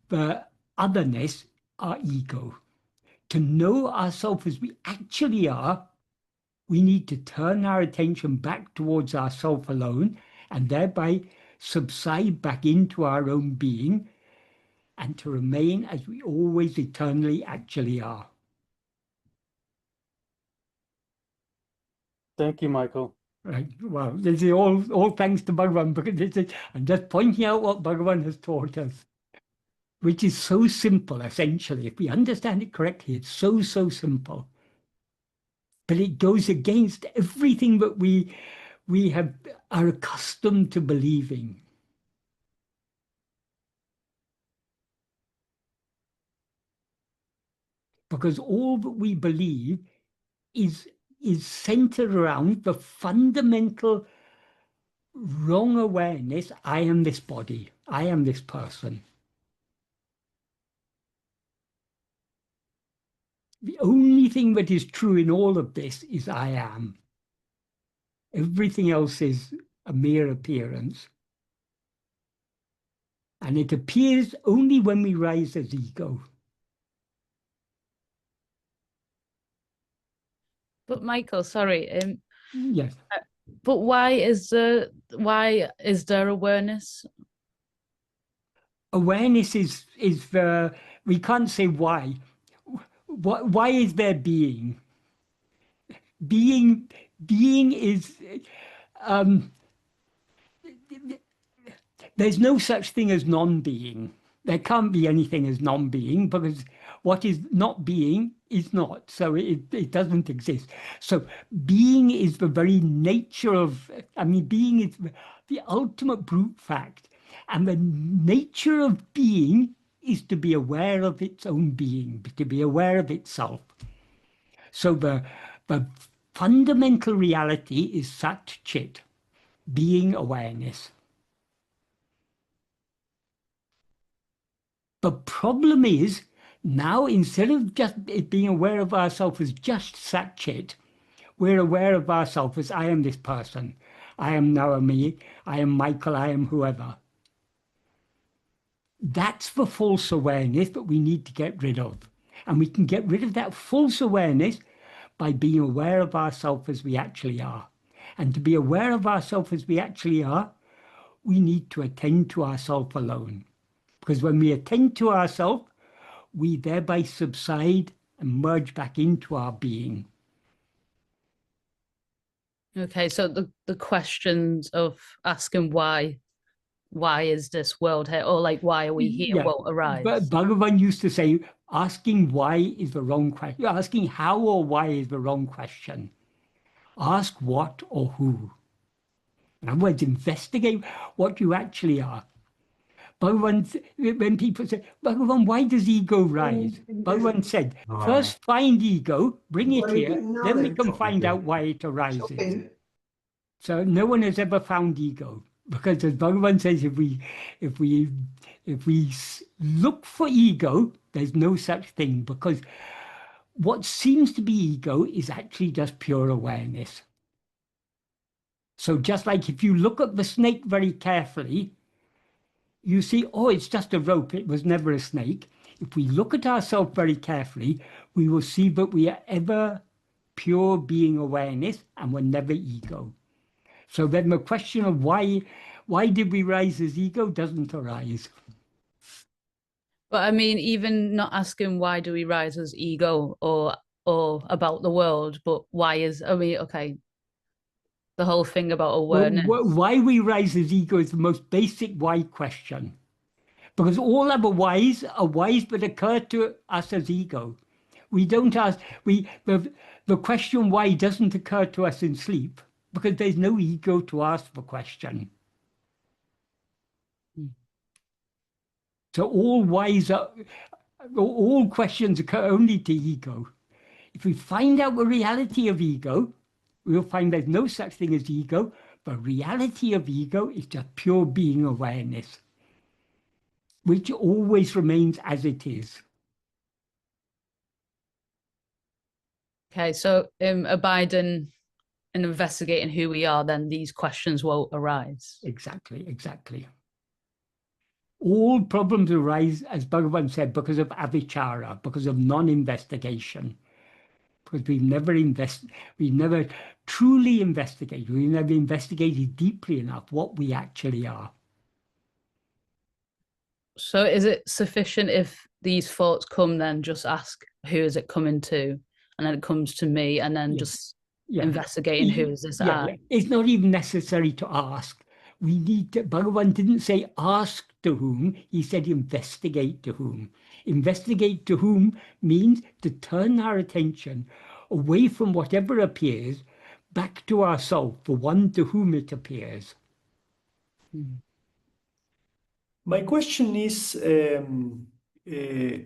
the otherness are ego. To know ourselves as we actually are, we need to turn our attention back towards ourself alone, and thereby subside back into our own being, and to remain as we always eternally actually are. Thank you, Michael. Right. Well, this is all thanks to Bhagavan, because I'm just pointing out what Bhagavan has taught us, which is so simple, essentially. If we understand it correctly, it's so simple. But it goes against everything that we are accustomed to believing. Because all that we believe is centered around the fundamental wrong awareness, I am this body, I am this person. The only thing that is true in all of this is I am. Everything else is a mere appearance. And it appears only when we rise as ego. But Michael, sorry, Yes. But why is there awareness? Awareness is we can't say why. Why is there being? Being is there's no such thing as non-being. There can't be anything as non-being, because what is not being is not. So it doesn't exist. So being is the very nature of, being is the ultimate brute fact. And the nature of being is to be aware of its own being, to be aware of itself. So the fundamental reality is Sat Chit, being awareness. The problem is, now instead of just being aware of ourselves as just Sat Chit, we're aware of ourselves as I am this person. I am Naomi, I am Michael, I am whoever. That's the false awareness that we need to get rid of. And we can get rid of that false awareness by being aware of ourselves as we actually are. And to be aware of ourselves as we actually are, we need to attend to ourselves alone. Because when we attend to ourselves, we thereby subside and merge back into our being. Okay, so the questions of asking why is this world here, or like why are we here, Yeah. won't arise. But Bhagavan used to say, asking why is the wrong question. Asking how or why is the wrong question. Ask what or who. In other words, investigate what you actually are. Bhagavan, when people say, Bhagavan, why does ego rise? Bhagavan said, first find ego, bring it here, then we can find out why it arises. So no one has ever found ego, because as Bhagavan says, if we look for ego, there's no such thing, because what seems to be ego is actually just pure awareness. So just like if you look at the snake very carefully, you see, oh, it's just a rope, it was never a snake. If we look at ourselves very carefully, we will see that we are ever pure being awareness and we're never ego. So then the question of why did we rise as ego doesn't arise. But I mean, even not asking why do we rise as ego or about the world, but why is, okay, the whole thing about awareness. Why we rise as ego is the most basic why question. Because all other whys are whys that occur to us as ego. We don't ask, the question why doesn't occur to us in sleep, because there's no ego to ask the question. So all questions occur only to ego. If we find out the reality of ego, we'll find there's no such thing as ego. The reality of ego is just pure being awareness, which always remains as it is. Okay, so abiding and investigating who we are, then these questions won't arise. Exactly. All problems arise, as Bhagavan said, because of avichara, because of non-investigation. Because we've never truly investigated, we've never investigated deeply enough what we actually are. So is it sufficient if these thoughts come, then just ask, who is it coming to? And then it comes to me, and then just investigating who is this I? It's not even necessary to ask. We need to, Bhagavan didn't say ask to whom, he said investigate to whom. Investigate to whom means to turn our attention away from whatever appears back to ourself, the one to whom it appears. My question is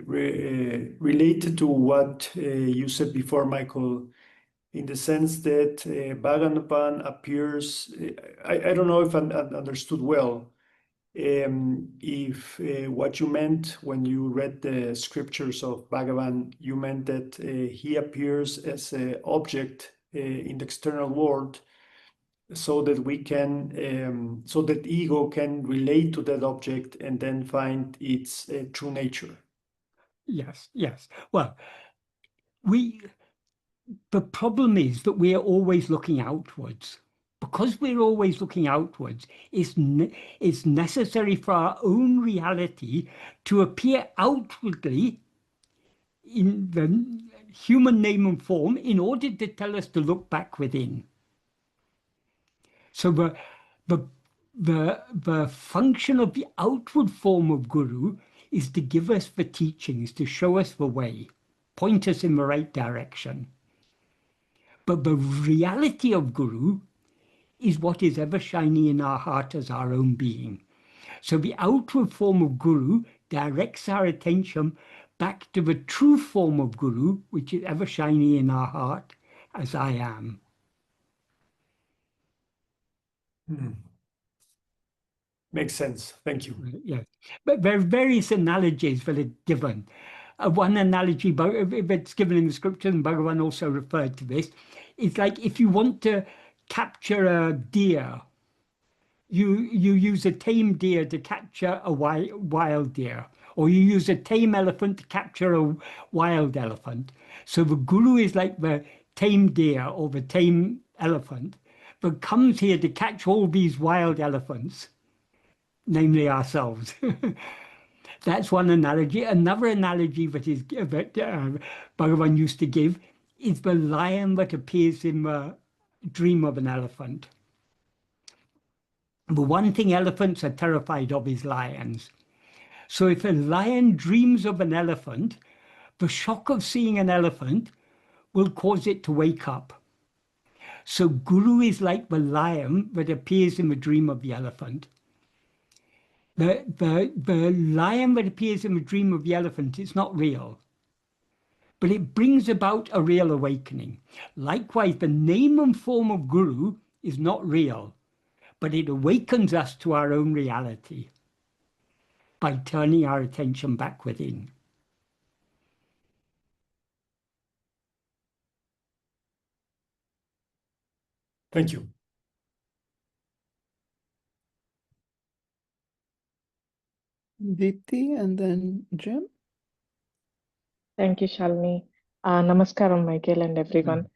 related to what you said before, Michael, in the sense that Bhagavan appears, I don't know if I understood well, if what you meant when you read the scriptures of Bhagavan, you meant that he appears as an object in the external world, so that we can, so that ego can relate to that object and then find its true nature. Yes. Well, the problem is that we are always looking outwards, because we're always looking outwards, it's necessary for our own reality to appear outwardly in the human name and form in order to tell us to look back within. So the function of the outward form of Guru is to give us the teachings, to show us the way, point us in the right direction. But the reality of Guru is what is ever shining in our heart as our own being. So the outward form of Guru directs our attention back to the true form of Guru, which is ever shining in our heart as I am. Makes sense. Thank you. Yes, but there are various analogies that are given. One analogy that's given in the scripture, and Bhagavan also referred to this, is like if you want to capture a deer, you use a tame deer to capture a wild deer, or you use a tame elephant to capture a wild elephant. So the Guru is like the tame deer or the tame elephant, but comes here to catch all these wild elephants, namely ourselves. That's one analogy. Another analogy that Bhagavan used to give is the lion that appears in the dream of an elephant. The one thing elephants are terrified of is lions. So if a lion dreams of an elephant, the shock of seeing an elephant will cause it to wake up. So Guru is like the lion that appears in the dream of the elephant. The lion that appears in the dream of the elephant is not real, but it brings about a real awakening. Likewise, the name and form of Guru is not real, but it awakens us to our own reality by turning our attention back within. Thank you. Deepthi and then Jim. Thank you, Shalini. Namaskaram, Michael and everyone.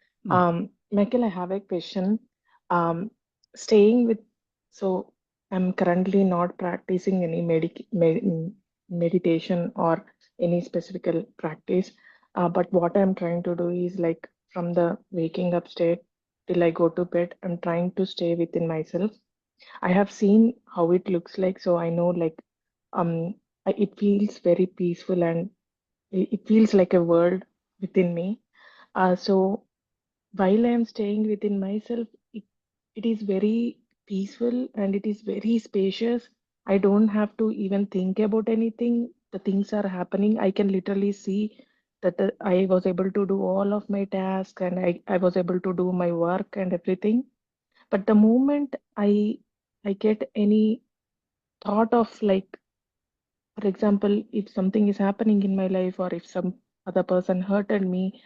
Michael, I have a question. Staying with, so I'm currently not practicing any meditation or any specific practice. But what I'm trying to do is like from the waking up state till I go to bed, I'm trying to stay within myself. I have seen how it looks like, so I know like it feels very peaceful and it feels like a world within me. So while I am staying within myself, it is very peaceful and it is very spacious. I don't have to even think about anything. The things are happening. I can literally see that I was able to do all of my tasks and I was able to do my work and everything. But the moment I get any thought of like, for example, if something is happening in my life or if some other person hurted me,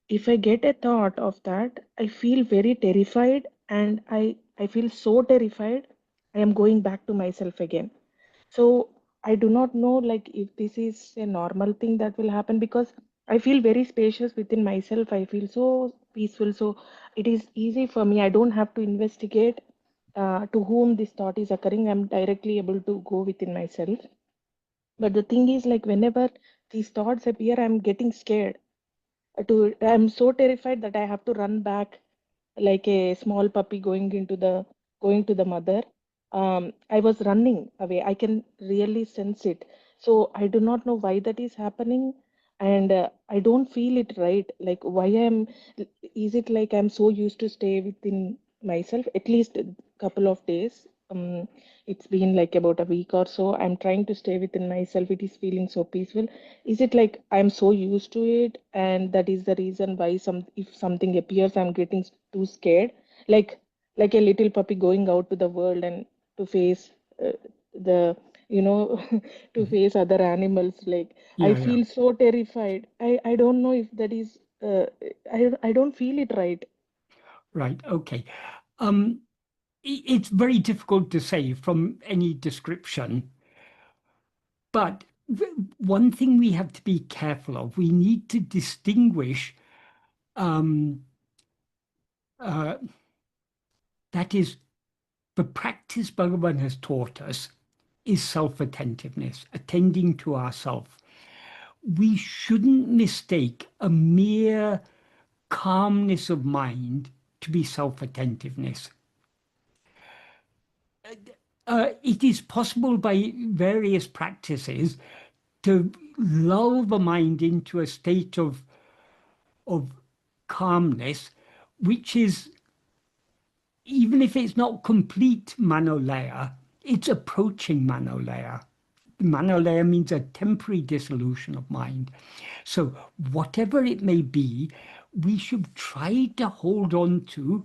if I get a thought of that, I feel very terrified and I feel so terrified, I am going back to myself again. So I do not know like if this is a normal thing that will happen because I feel very spacious within myself. I feel so peaceful. So it is easy for me. I don't have to investigate to whom this thought is occurring. I'm directly able to go within myself. But the thing is like whenever these thoughts appear, I'm getting scared. I'm so terrified that I have to run back like a small puppy going to the mother. I was running away. I can really sense it. So I do not know why that is happening, and I don't feel it right. Like why is it like I'm so used to stay within myself? At least a couple of days. It's been like about a week or so. I'm trying to stay within myself. It is feeling so peaceful. Is it like I'm so used to it, and that is the reason why if something appears, I'm getting too scared, like like a little puppy going out to the world and to face the to face other animals. Like I Yeah. feel so terrified. I don't know if that is I don't feel it right. Right. Okay. It's very difficult to say from any description, but one thing we have to be careful of, we need to distinguish um, That is, the practice Bhagavan has taught us is self-attentiveness, attending to ourself. We shouldn't mistake a mere calmness of mind to be self-attentiveness. It is possible by various practices to lull the mind into a state of calmness, which is, even if it's not complete manolaya, it's approaching manolaya. Manolaya means a temporary dissolution of mind. So whatever it may be, we should try to hold on to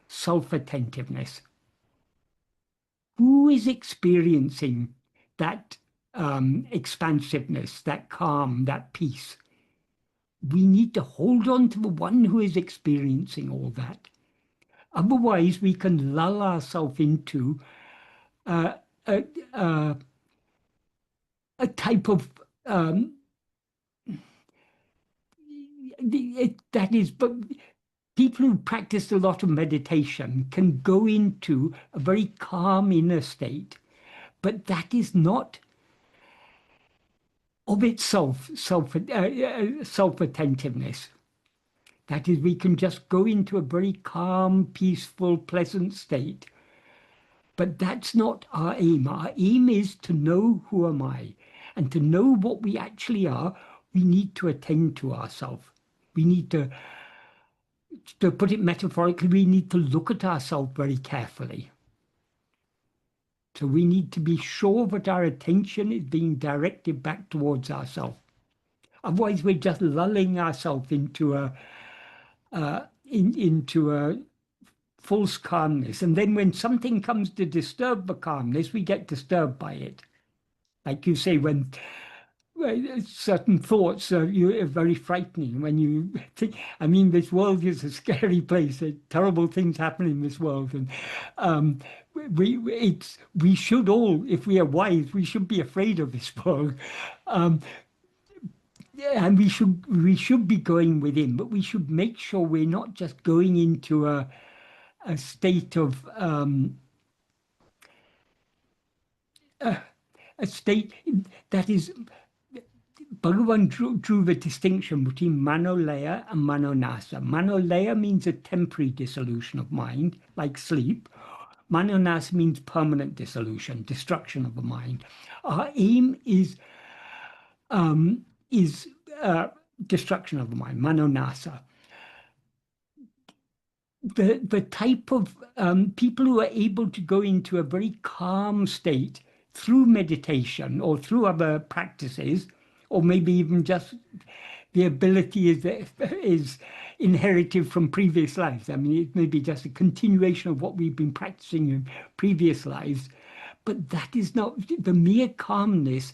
self-attentiveness. Who is experiencing that expansiveness, that calm, that peace? We need to hold on to the one who is experiencing all that. Otherwise, we can lull ourselves into a type of that is, but people who practice a lot of meditation can go into a very calm inner state, but that is not of itself self-attentiveness. That is, we can just go into a very calm, peaceful, pleasant state. But that's not our aim. Our aim is to know who am I. And to know what we actually are, we need to attend to ourselves. We need to put it metaphorically, we need to look at ourselves very carefully. So we need to be sure that our attention is being directed back towards ourselves. Otherwise, we're just lulling ourselves into a false calmness. And then when something comes to disturb the calmness, we get disturbed by it. Like you say, when certain thoughts are very frightening, when you think, I mean, this world is a scary place. Terrible things happen in this world. And we should all, if we are wise, we should be afraid of this world. And we should be going within, but we should make sure we're not just going into a state of a state that is. Bhagavan drew the distinction between manolaya and manonasa. Manolaya means a temporary dissolution of mind, like sleep. Manonasa means permanent dissolution, destruction of the mind. Our aim is destruction of the mind, manonasa. The type of people who are able to go into a very calm state through meditation or through other practices, or maybe even just the ability is inherited from previous lives. I mean, it may be just a continuation of what we've been practicing in previous lives, but that is not the mere calmness.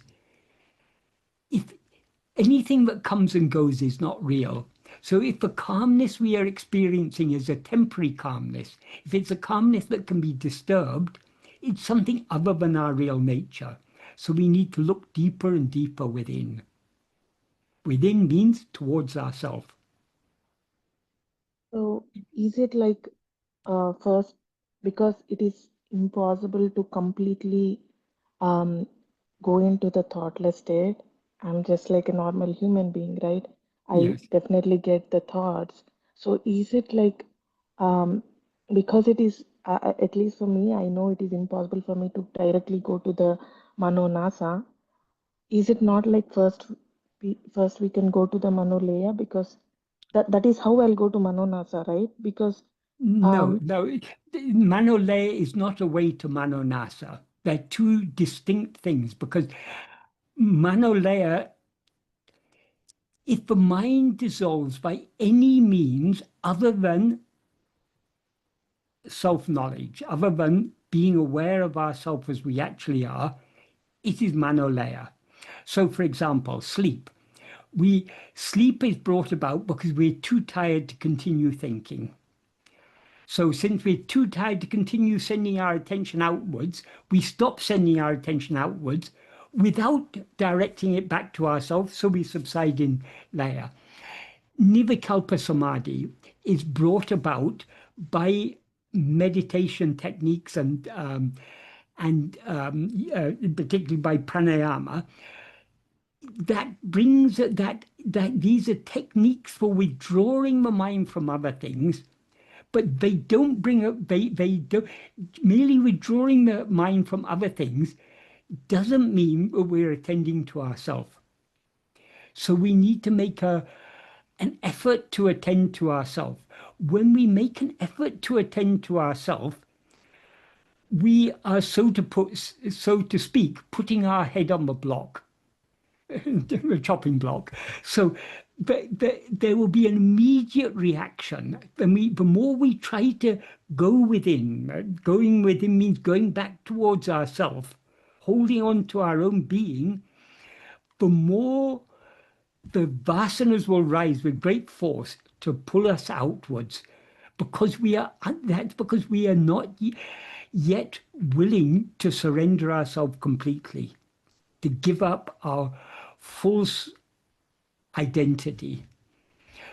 If anything that comes and goes is not real. So if the calmness we are experiencing is a temporary calmness, if it's a calmness that can be disturbed, it's something other than our real nature. So we need to look deeper and deeper within. Within means towards ourselves. So is it like first, because it is impossible to completely go into the thoughtless state? I'm just like a normal human being, right? I Yes. definitely get the thoughts. So is it like because it is at least for me, I know it is impossible for me to directly go to the manonasa. Is it not like first we can go to the manolaya, because that is how I'll go to manonasa, right? Because No, manolaya is not a way to manonasa. They're two distinct things, because manolaya, if the mind dissolves by any means other than self-knowledge, other than being aware of ourselves as we actually are, it is manolaya. So, for example, sleep. Sleep is brought about because we're too tired to continue thinking. So since we're too tired to continue sending our attention outwards, we stop sending our attention outwards without directing it back to ourselves, so we subside in laya. Nirvikalpa samadhi is brought about by meditation techniques and particularly by pranayama, that brings that these are techniques for withdrawing the mind from other things, but they don't bring up, they don't, merely withdrawing the mind from other things doesn't mean we're attending to ourselves. So we need to make an effort to attend to ourselves. When we make an effort to attend to ourselves, we are, so to speak, putting our head on the block, the chopping block. So there will be an immediate reaction. The more we try to go within, going within means going back towards ourselves, holding on to our own being, the more the vasanas will rise with great force to pull us outwards, because that's because we are not yet willing to surrender ourselves completely, to give up our false identity.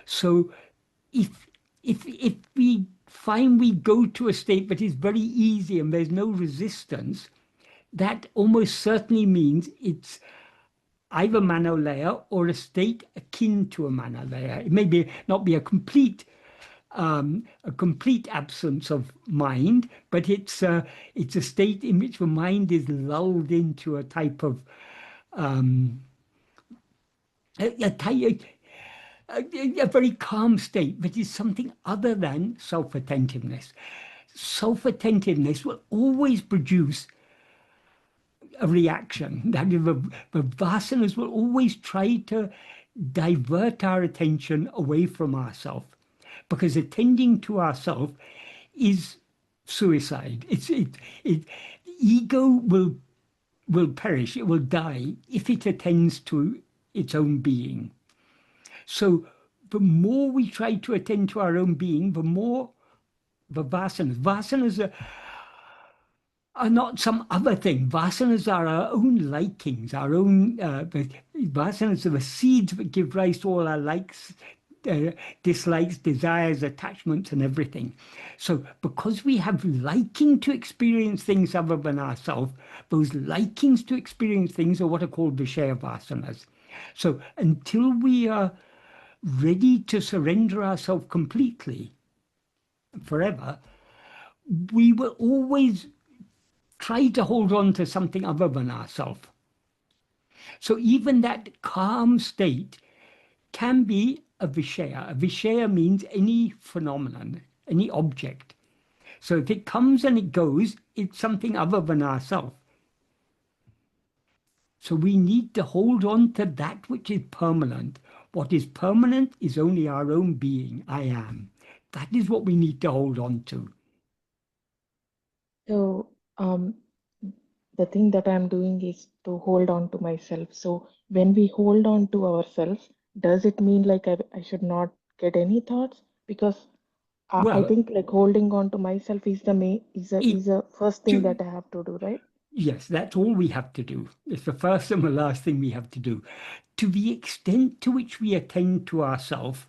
So if we find we go to a state that is very easy and there's no resistance, that almost certainly means it's either Manolaya or a state akin to a Manolaya. It may not be a complete absence of mind, but it's a state in which the mind is lulled into a type of a very calm state that is something other than self-attentiveness. Self-attentiveness will always produce a reaction. That the vasanas will always try to divert our attention away from ourselves, because attending to ourselves is suicide. Ego will perish, it will die if it attends to its own being. So the more we try to attend to our own being, the more the vasanas are not some other thing. Vasanas are our own likings, our own vasanas are the seeds that give rise to all our likes, dislikes, desires, attachments, and everything. So because we have liking to experience things other than ourselves, those likings to experience things are what are called Vishaya vasanas. So until we are ready to surrender ourselves completely, forever, we will always try to hold on to something other than ourselves. So even that calm state can be a Vishaya. A Vishaya means any phenomenon, any object. So if it comes and it goes, it's something other than ourselves. So we need to hold on to that which is permanent. What is permanent is only our own being, I am. That is what we need to hold on to. So the thing that I'm doing is to hold on to myself. So when we hold on to ourselves, does it mean like I should not get any thoughts? Because I Well, think like holding on to myself is the first thing that I have to do, right? Yes, that's all we have to do. It's the first and the last thing we have to do. To the extent to which we attend to ourselves,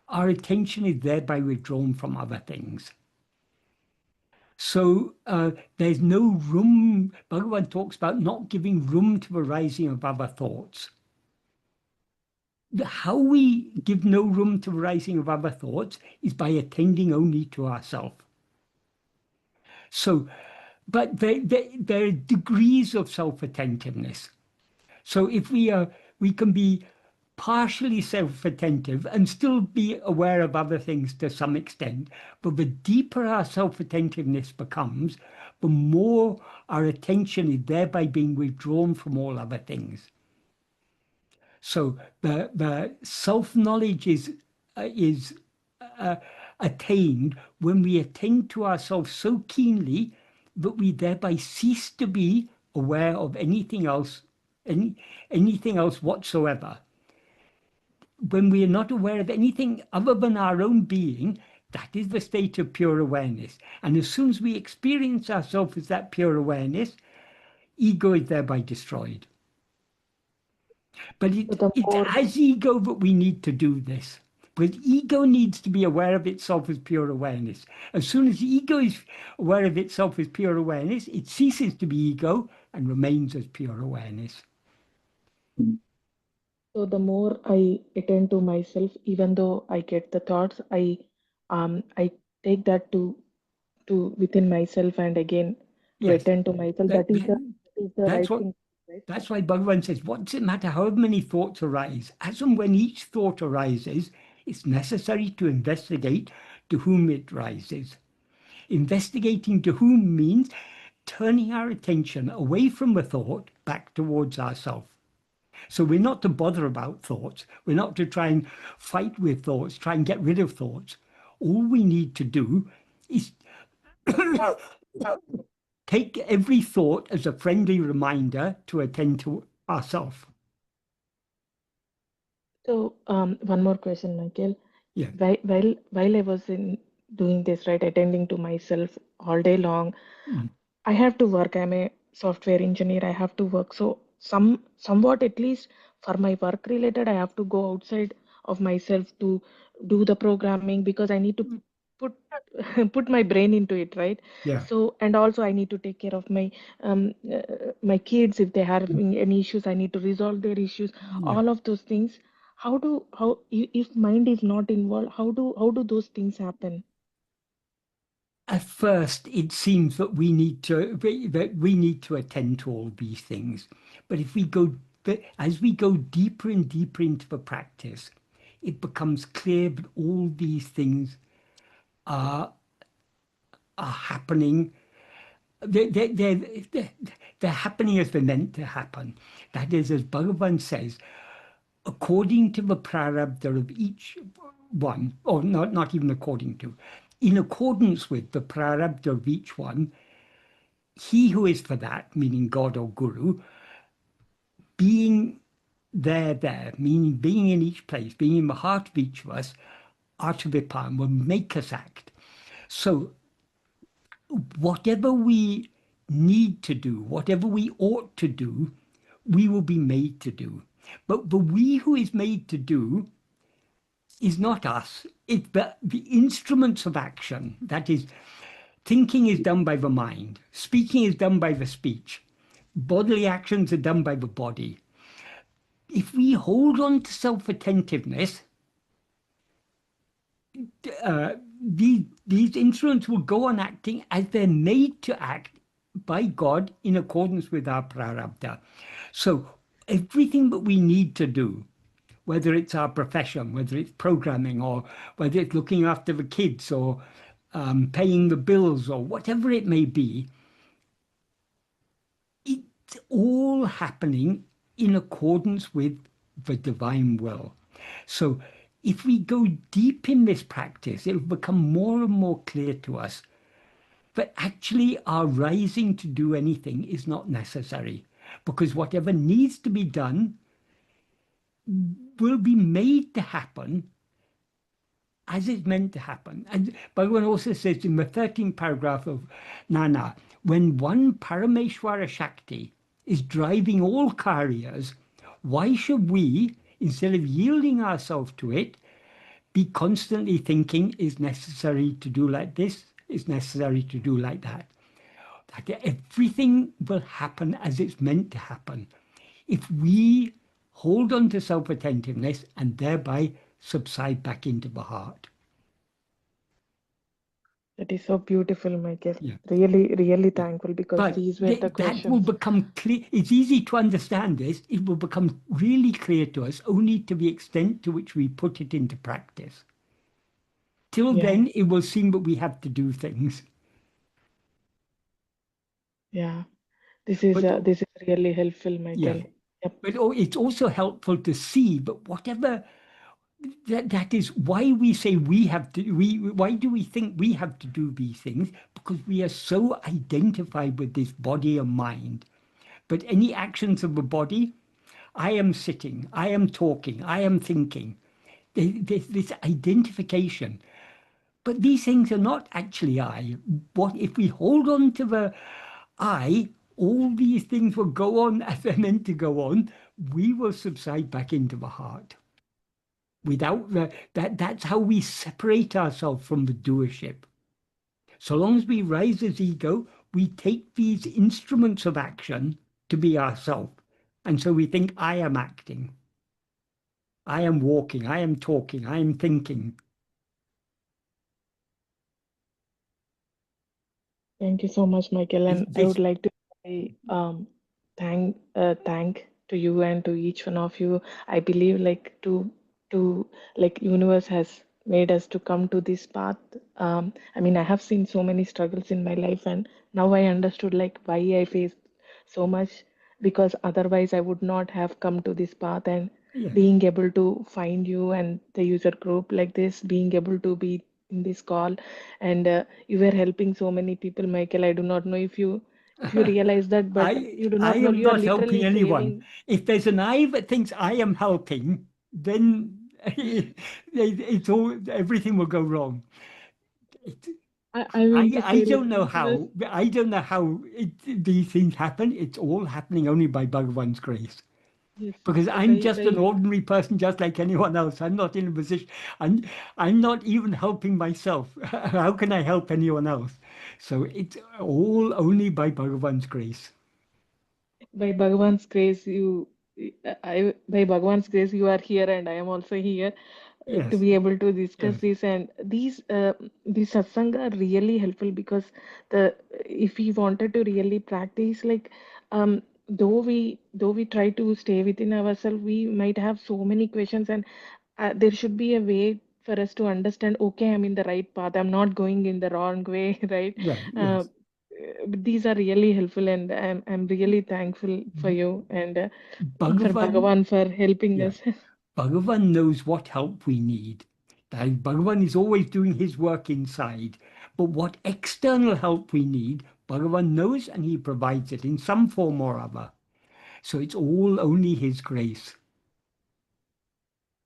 our attention is thereby withdrawn from other things. So there's no room. Bhagavan talks about not giving room to the rising of other thoughts. How we give no room to the rising of other thoughts is by attending only to ourselves. So, but there are degrees of self-attentiveness. So if we can be partially self-attentive and still be aware of other things to some extent, but the deeper our self-attentiveness becomes, the more our attention is thereby being withdrawn from all other things. So the self-knowledge is attained when we attend to ourselves so keenly that we thereby cease to be aware of anything else whatsoever. When we are not aware of anything other than our own being, that is the state of pure awareness. And as soon as we experience ourselves as that pure awareness, ego is thereby destroyed. But it's as ego that we need to do this. But ego needs to be aware of itself as pure awareness. As soon as the ego is aware of itself as pure awareness, it ceases to be ego and remains as pure awareness. So the more I attend to myself, even though I get the thoughts, I take that to within myself and again to Yes, attend to myself. that, That is the that's right what. thing, right? That's why Bhagavan says, what does it matter how many thoughts arise? As and when each thought arises, it's necessary to investigate to whom it rises. Investigating to whom means turning our attention away from the thought back towards ourselves. So we're not to bother about thoughts. We're not to try and fight with thoughts, try and get rid of thoughts. All we need to do is take every thought as a friendly reminder to attend to ourselves. So one more question, Michael. Yeah. While I was doing this, right, attending to myself all day long, Mm. I have to work. I'm a software engineer. I have to work. So somewhat at least for my work related, I have to go outside of myself to do the programming because I need to put put my brain into it, right? Yeah. So and also I need to take care of my kids if they have any issues. I need to resolve their issues. Yeah. All of those things. If mind is not involved, how do those things happen? At first, it seems that we need to attend to all these things. But as we go deeper and deeper into the practice, it becomes clear that all these things are happening. They're happening as they're meant to happen. That is, as Bhagavan says, according to the prarabdha of each one, or not even according to, in accordance with the prarabdha of each one, he who is for that, meaning God or Guru, being there, meaning being in each place, being in the heart of each of us, Atma-vichara, will make us act. So whatever we need to do, whatever we ought to do, we will be made to do. But the we who is made to do is not us. It's the instruments of action. That is, thinking is done by the mind. Speaking is done by the speech. Bodily actions are done by the body. If we hold on to self-attentiveness, these instruments will go on acting as they're made to act by God in accordance with our prarabdha. So everything that we need to do, whether it's our profession, whether it's programming, or whether it's looking after the kids, or paying the bills, or whatever it may be, it's all happening in accordance with the divine will. So if we go deep in this practice, it will become more and more clear to us that actually our rising to do anything is not necessary, because whatever needs to be done will be made to happen as it's meant to happen. And Bhagavan also says in the 13th paragraph of Nana, when one Parameshwara Shakti is driving all karyas, why should we, instead of yielding ourselves to it, be constantly thinking is necessary to do like this, is necessary to do like that? That everything will happen as it's meant to happen if we hold on to self-attentiveness and thereby subside back into the heart. That is so beautiful, Michael. Yeah. Really, really Yeah. thankful because But these were the that will questions. become clear. It's easy to understand this. It will become really clear to us only to the extent to which we put it into practice. Till Yeah. then, it will seem that we have to do things. Yeah, this is But really helpful, yeah, Michael. Yep. but it's also helpful to see. But whatever that is, why we say we have to. Why do we think we have to do these things? Because we are so identified with this body and mind. But any actions of the body, I am sitting, I am talking, I am thinking. This identification. But these things are not actually I. What if we hold on to the I, all these things will go on as they're meant to go on. We will subside back into the heart. Without that's how we separate ourselves from the doership. So long as we rise as ego, we take these instruments of action to be ourself. And so we think, I am acting, I am walking, I am talking, I am thinking. Thank you so much, Michael. And I This, would like to say, thank to you and to each one of you. I believe to like universe has made us to come to this path. I mean, I have seen so many struggles in my life, and now I understood like why I faced so much, because otherwise I would not have come to this path. And yes. being able to find you and the user group like this, being able to be in this call, and you were helping so many people, Michael. I do not know if you realize that, but you do I not know am you are not helping literally anyone. saving. If there's an I that thinks I am helping, then it's all, everything will go wrong. I mean to I say like don't know universe. how. I don't know how these things happen. It's all happening only by Bhagavan's grace. Yes, Because I'm just an ordinary person, just like anyone else. I'm not in a position. I'm not even helping myself. How can I help anyone else? So it's all only by Bhagavan's grace. By Bhagavan's grace, by Bhagavan's grace, you are here, and I am also here to Yes. be able to discuss Yes. this. And these satsang are really helpful, because the if we wanted to really practice, like though we try to stay within ourselves, we might have so many questions, and there should be a way for us to understand. Okay, I'm in the right path. I'm not going in the wrong way, right? Yeah. Uh, Yes. these are really helpful, and I'm really thankful for you and for Bhagavan. Bhagavan for helping Yeah. us. Bhagavan knows what help we need. Bhagavan is always doing his work inside. But what external help we need, Bhagavan knows and he provides it in some form or other. So it's all only his grace.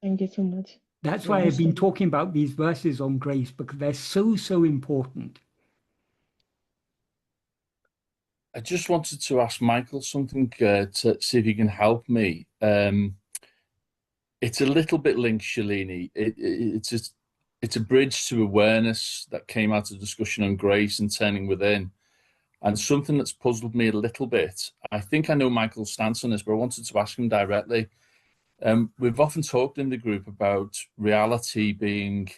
Thank you so much. That's why Thank you I've so been much. talking about these verses on grace, because they're so, so important. I just wanted to ask Michael something to see if he can help me. It's a little bit linked, Shalini. It's a bridge to awareness that came out of discussion on grace and turning within, and something that's puzzled me a little bit. I think I know Michael's stance on this, but I wanted to ask him directly. We've often talked in the group about reality being,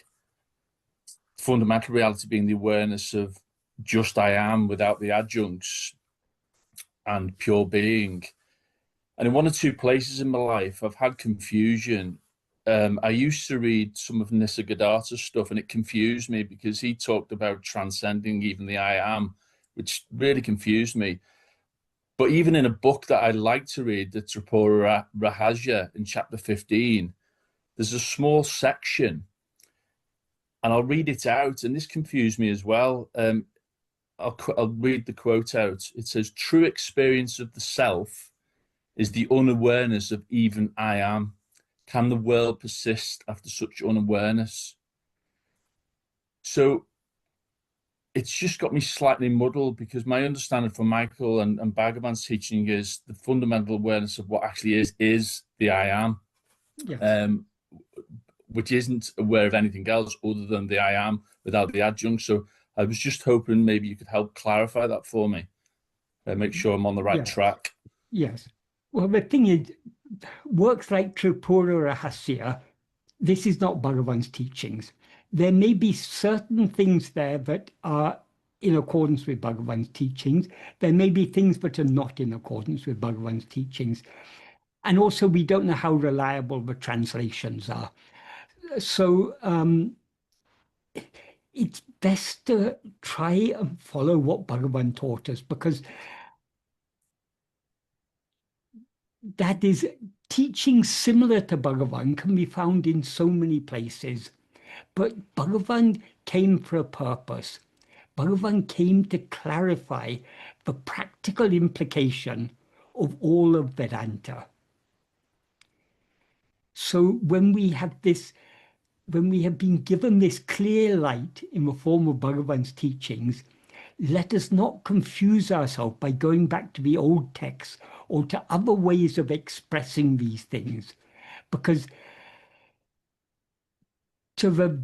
fundamental reality being the awareness of just I am without the adjuncts and pure being. And in one or two places in my life, I've had confusion. I used to read some of Nisargadatta's stuff, and it confused me because he talked about transcending even the I am, which really confused me. But even in a book that I like to read, the Tripura Rahasya, in chapter 15, there's a small section, and I'll read it out, and this confused me as well. I'll read the quote out. It says, "True experience of the self is the unawareness of even I am. Can the world persist after such unawareness?" So it's just got me slightly muddled, because my understanding from Michael and Bhagavan's teaching is the fundamental awareness of what actually is the I am, Yes. which isn't aware of anything else other than the I am without the adjunct. So I was just hoping maybe you could help clarify that for me, make sure I'm on the right track. Yes. Well, the thing is, works like Tripura Rahasya, this is not Bhagavan's teachings. There may be certain things there that are in accordance with Bhagavan's teachings. There may be things that are not in accordance with Bhagavan's teachings. And also, we don't know how reliable the translations are. So it's best to try and follow what Bhagavan taught us, because that is, teaching similar to Bhagavan can be found in so many places. But Bhagavan came for a purpose. Bhagavan came to clarify the practical implication of all of Vedanta. So when we have been given this clear light in the form of Bhagavan's teachings, let us not confuse ourselves by going back to the old texts or to other ways of expressing these things, because to the,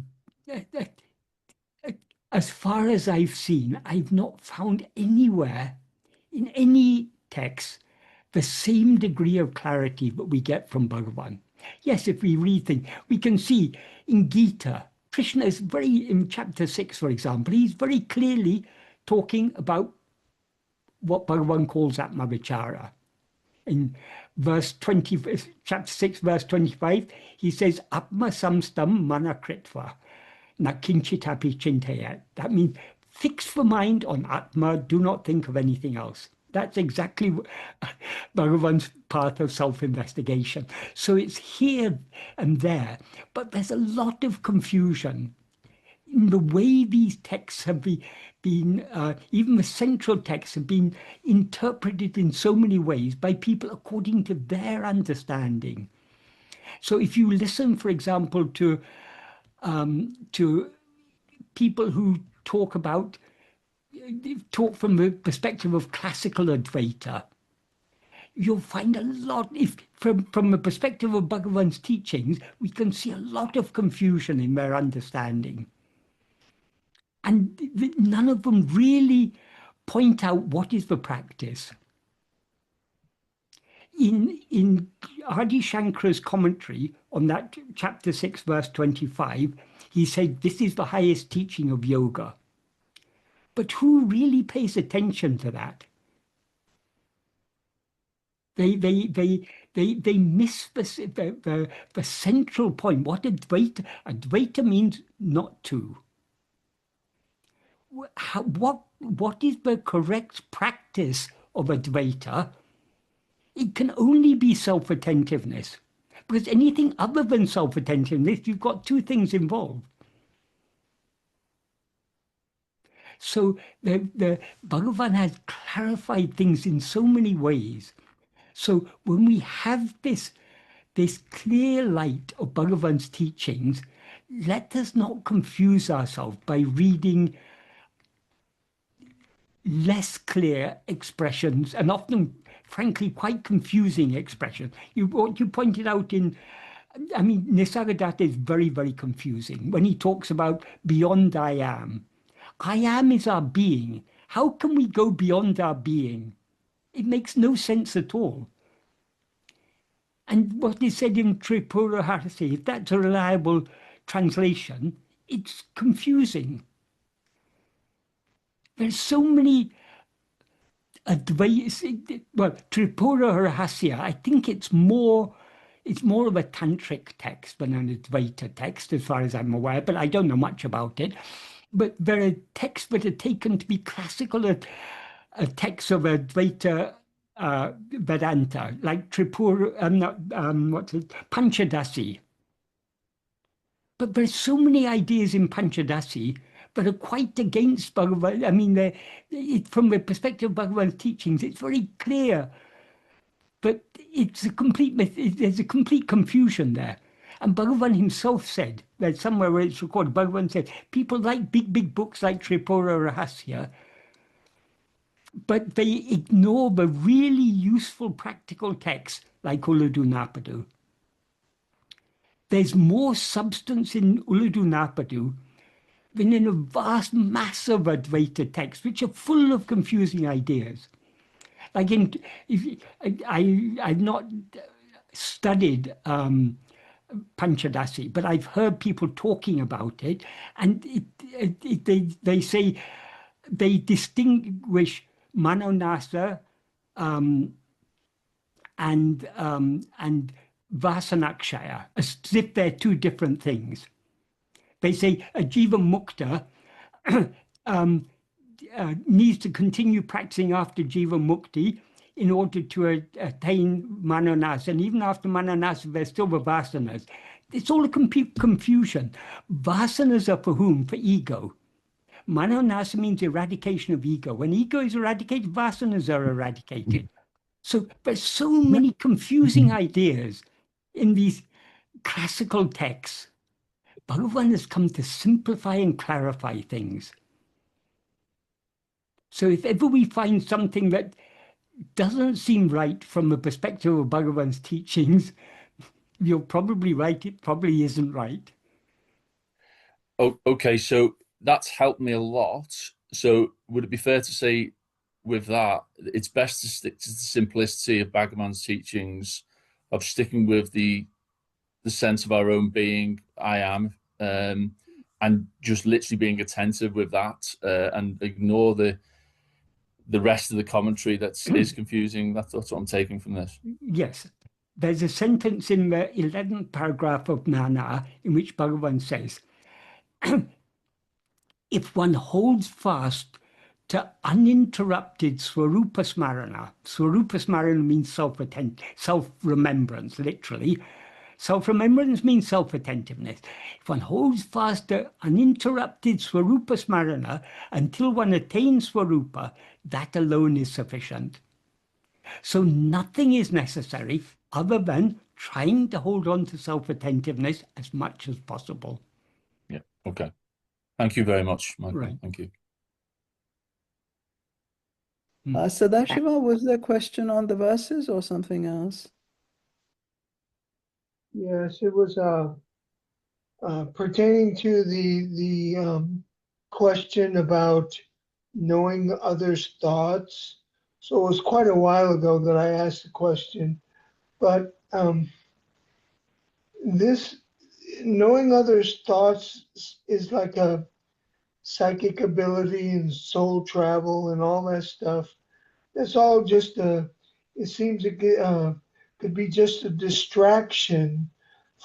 as far as I've seen, I've not found anywhere in any text the same degree of clarity that we get from Bhagavan. Yes, if we read things, we can see in Gita, Krishna is in chapter 6, for example, he's very clearly talking about what Bhagavan calls Atma-vichara. In verse 20, chapter 6, verse 25, he says, Atma samstam mana kritva, na kinchitapi chintayat. That means fix the mind on Atma, do not think of anything else. That's exactly Bhagavan's path of self-investigation. So it's here and there, but there's a lot of confusion in the way these texts have been even the central texts have been interpreted in so many ways by people according to their understanding. So if you listen, for example, to people who talk from the perspective of classical Advaita, you'll find a lot, from the perspective of Bhagavan's teachings, we can see a lot of confusion in their understanding. And none of them really point out what is the practice. In Adi Shankara's commentary on that chapter 6, verse 25, he said, this is the highest teaching of yoga. But who really pays attention to that? They miss the central point. What Advaita means not to. What is the correct practice of Advaita? It can only be self-attentiveness. Because anything other than self-attentiveness, you've got two things involved. So the Bhagavan has clarified things in so many ways. So when we have this clear light of Bhagavan's teachings, let us not confuse ourselves by reading less clear expressions and often, frankly, quite confusing expressions. What you pointed out Nisargadatta is very, very confusing. When he talks about beyond I am is our being. How can we go beyond our being? It makes no sense at all. And what is said in Tripura Harasi, if that's a reliable translation, it's confusing. There's so many Tripura Rahasya, I think it's more of a tantric text than an Advaita text, as far as I'm aware, but I don't know much about it. But there are texts that are taken to be classical texts of Advaita Vedanta, like Panchadasi. But there's so many ideas in Panchadasi that are quite against Bhagavan. From the perspective of Bhagavan's teachings, it's very clear, but there's a complete confusion there. And Bhagavan himself said, there's somewhere where it's recorded, Bhagavan said, people like big books like Tripura Rahasya, but they ignore the really useful practical texts like Ulladu Narpadu. There's more substance in Ulladu Narpadu than in a vast mass of Advaita texts, which are full of confusing ideas. Like I've not studied Panchadasi, but I've heard people talking about it, and they say they distinguish Manonasa and Vasanakshaya as if they're two different things. They say a Jiva Mukta needs to continue practicing after Jiva Mukti in order to attain Manonasa. And even after Manonasa, there's still the Vasanas. It's all a confusion. Vasanas are for whom? For ego. Manonasa means eradication of ego. When ego is eradicated, Vasanas are eradicated. So there's so many confusing ideas in these classical texts. Bhagavan has come to simplify and clarify things. So if ever we find something that doesn't seem right from the perspective of Bhagavan's teachings, you're probably right, it probably isn't right. Oh, okay, so that's helped me a lot. So would it be fair to say with that, it's best to stick to the simplicity of Bhagavan's teachings, of sticking with the sense of our own being, I am, and just literally being attentive with that, and ignore the rest of the commentary that is confusing. That's what I'm taking from this. Yes. There's a sentence in the 11th paragraph of Nana in which Bhagavan says, if one holds fast to uninterrupted Swarupa Smarana means self-remembrance, literally. Self-remembrance means self-attentiveness. If one holds fast to uninterrupted Swarupa Smarana until one attains Swarupa, that alone is sufficient. So nothing is necessary other than trying to hold on to self-attentiveness as much as possible. Yeah, okay. Thank you very much, Michael. Right. Thank you. Sadashiva, was there a question on the verses or something else? Yes, it was pertaining to the question about knowing others' thoughts. So it was quite a while ago that I asked the question, but this knowing others' thoughts is like a psychic ability and soul travel and all that stuff. It's all just it seems it could be just a distraction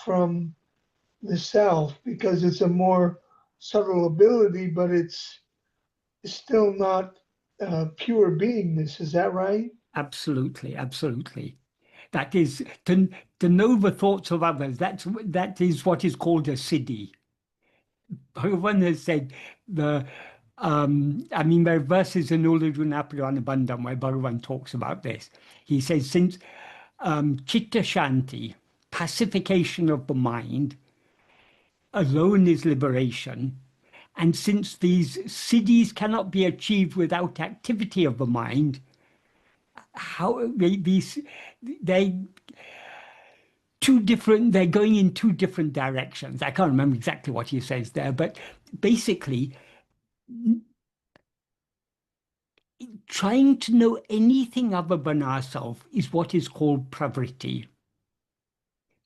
from the self because it's a more subtle ability, but it's still not pure beingness. Is that right? Absolutely, absolutely. That is to know the thoughts of others. That is what is called a siddhi. Bhagavan has said there are verses in Ulladunapadana where Bhagavan talks about this. He says, since chitta shanti, pacification of the mind, alone is liberation, and since these siddhis cannot be achieved without activity of the mind, they're going in two different directions. I can't remember exactly what he says there, but basically trying to know anything other than ourselves is what is called pravritti.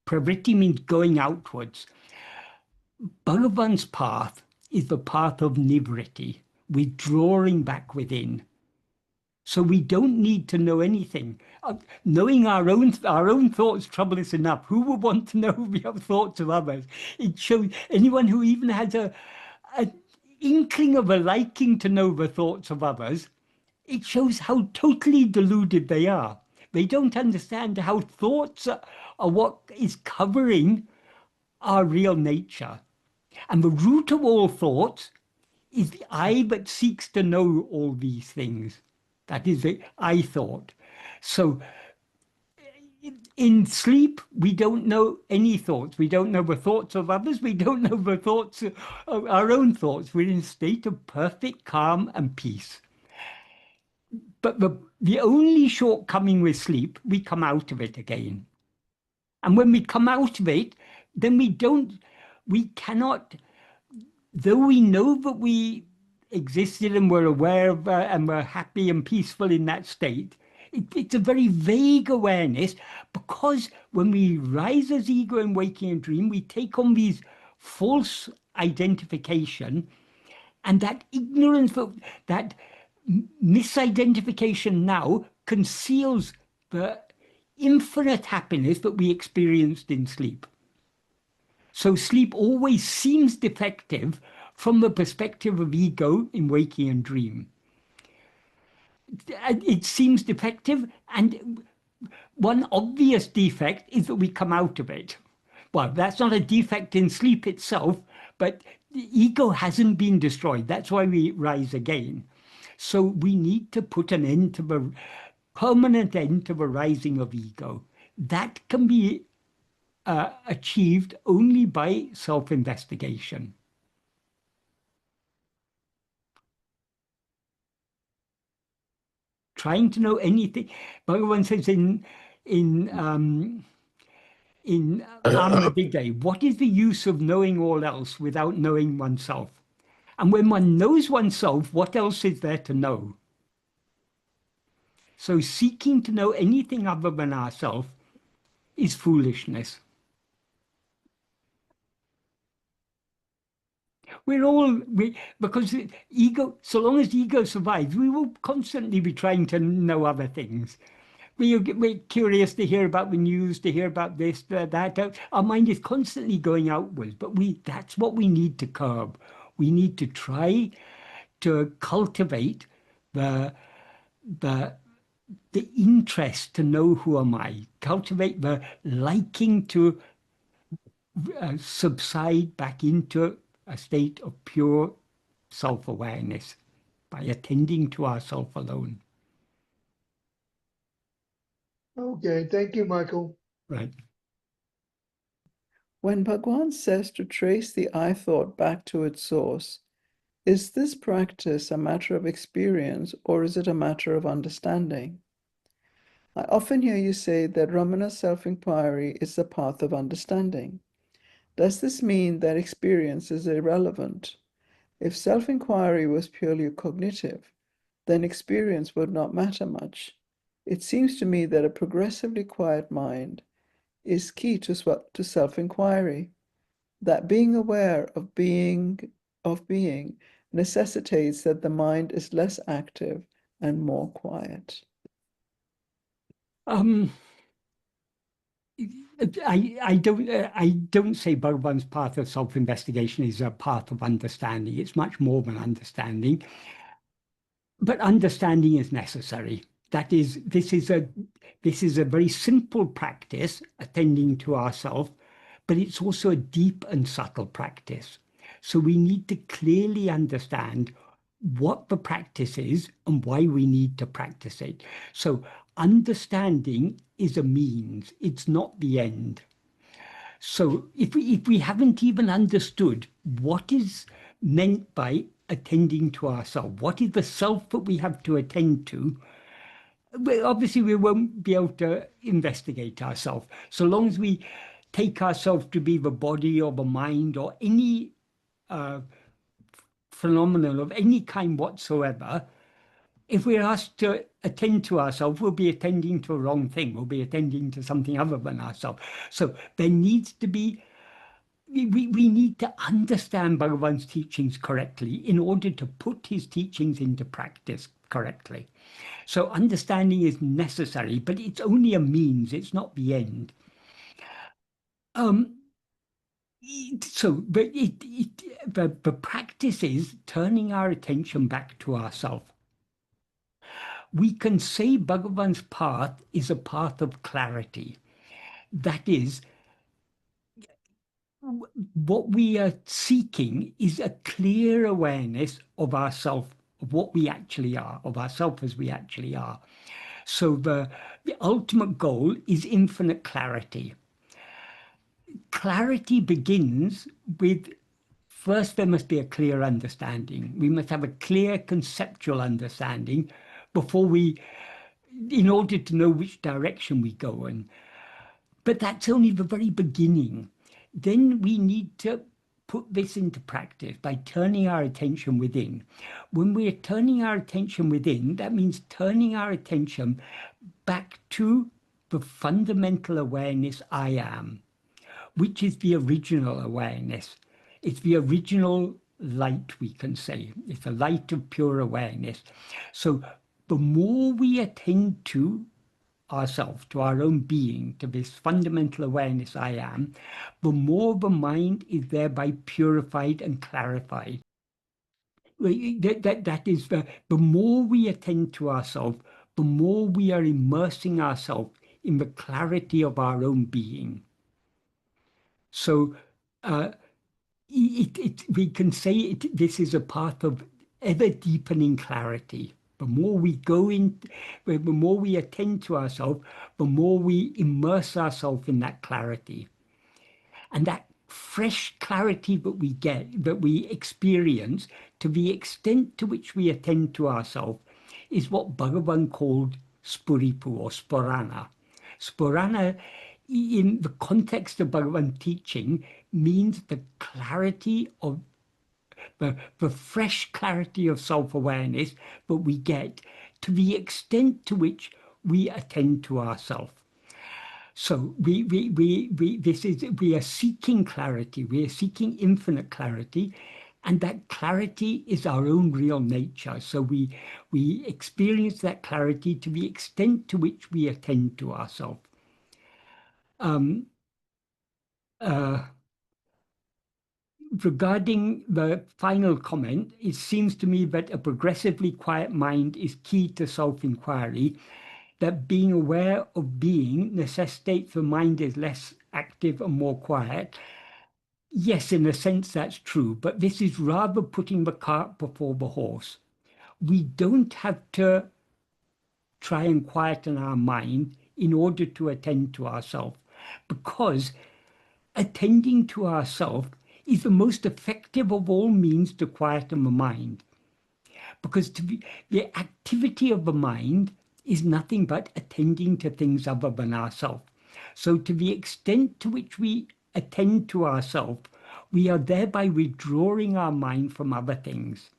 Pravritti means going outwards. Bhagavan's path is the path of nivritti, withdrawing back within. So we don't need to know anything. Knowing our own thoughts trouble us enough. Who would want to know the thoughts of others? It shows anyone who even has an inkling of a liking to know the thoughts of others, it shows how totally deluded they are. They don't understand how thoughts are what is covering our real nature. And the root of all thoughts is the I that seeks to know all these things. That is the I thought. So in sleep, we don't know any thoughts. We don't know the thoughts of others. We don't know the thoughts of our own thoughts. We're in a state of perfect calm and peace. But the only shortcoming with sleep, we come out of it again. And when we come out of it, then we cannot, though we know that we existed and we're aware of and we're happy and peaceful in that state, it's a very vague awareness, because when we rise as ego in waking and dream, we take on these false identification, and that ignorance, that misidentification now conceals the infinite happiness that we experienced in sleep. So sleep always seems defective from the perspective of ego in waking and dream. It seems defective, and one obvious defect is that we come out of it. Well, that's not a defect in sleep itself, but the ego hasn't been destroyed. That's why we rise again. So we need to put an end to the permanent end to the rising of ego. That can be achieved only by self-investigation. Trying to know anything. Bhagavan says in in Atma-vichara, what is the use of knowing all else without knowing oneself? And when one knows oneself, what else is there to know? So seeking to know anything other than ourselves is foolishness. Because ego, so long as ego survives, we will constantly be trying to know other things. We're curious to hear about the news, to hear about this, that. Our mind is constantly going outwards, but that's what we need to curb. We need to try to cultivate the interest to know who am I, cultivate the liking to subside back into a state of pure self-awareness by attending to ourself alone. Okay, thank you, Michael. Right. When Bhagavan says to trace the I thought back to its source, is this practice a matter of experience or is it a matter of understanding? I often hear you say that Ramana self-inquiry is the path of understanding. Does this mean that experience is irrelevant? If self-inquiry was purely cognitive, then experience would not matter much. It seems to me that a progressively quiet mind is key to self-inquiry, that being aware of being necessitates that the mind is less active and more quiet. I don't say Bhagavan's path of self-investigation is a path of understanding. It's much more than understanding. But understanding is necessary. That is, this is a very simple practice, attending to ourselves, but it's also a deep and subtle practice. So we need to clearly understand what the practice is and why we need to practice it. So understanding is a means, it's not the end. So if we haven't even understood what is meant by attending to ourselves, what is the self that we have to attend to, well, obviously we won't be able to investigate ourselves. So long as we take ourselves to be the body or the mind or any phenomenon of any kind whatsoever, if we're asked to attend to ourselves, we'll be attending to a wrong thing. We'll be attending to something other than ourselves. So there needs to be, we need to understand Bhagavan's teachings correctly in order to put his teachings into practice correctly. So understanding is necessary, but it's only a means, it's not the end. The practice is turning our attention back to ourselves. We can say Bhagavan's path is a path of clarity. That is, what we are seeking is a clear awareness of ourself, of what we actually are, of ourself as we actually are. So the ultimate goal is infinite clarity. Clarity begins with, first there must be a clear understanding. We must have a clear conceptual understanding in order to know which direction we go in. But that's only the very beginning. Then we need to put this into practice by turning our attention within. When we're turning our attention within, that means turning our attention back to the fundamental awareness I am, which is the original awareness. It's the original light, we can say. It's a light of pure awareness. So the more we attend to ourselves, to our own being, to this fundamental awareness I am, the more the mind is thereby purified and clarified. That is, the more we attend to ourselves, the more we are immersing ourselves in the clarity of our own being. So we can say this is a path of ever deepening clarity. The more we go in, the more we attend to ourselves, the more we immerse ourselves in that clarity. And that fresh clarity that we get, that we experience, to the extent to which we attend to ourselves, is what Bhagavan called spuripu or sporana. Sporana in the context of Bhagavan teaching, means the clarity of the fresh clarity of self-awareness that we get to the extent to which we attend to ourselves. So we are seeking clarity, we are seeking infinite clarity, and that clarity is our own real nature. So we experience that clarity to the extent to which we attend to ourselves. Regarding the final comment, it seems to me that a progressively quiet mind is key to self-inquiry, that being aware of being necessitates the mind is less active and more quiet. Yes, in a sense that's true, but this is rather putting the cart before the horse. We don't have to try and quieten our mind in order to attend to ourselves, because attending to ourselves is the most effective of all means to quieten the mind. Because the activity of the mind is nothing but attending to things other than ourselves. So to the extent to which we attend to ourselves, we are thereby withdrawing our mind from other things.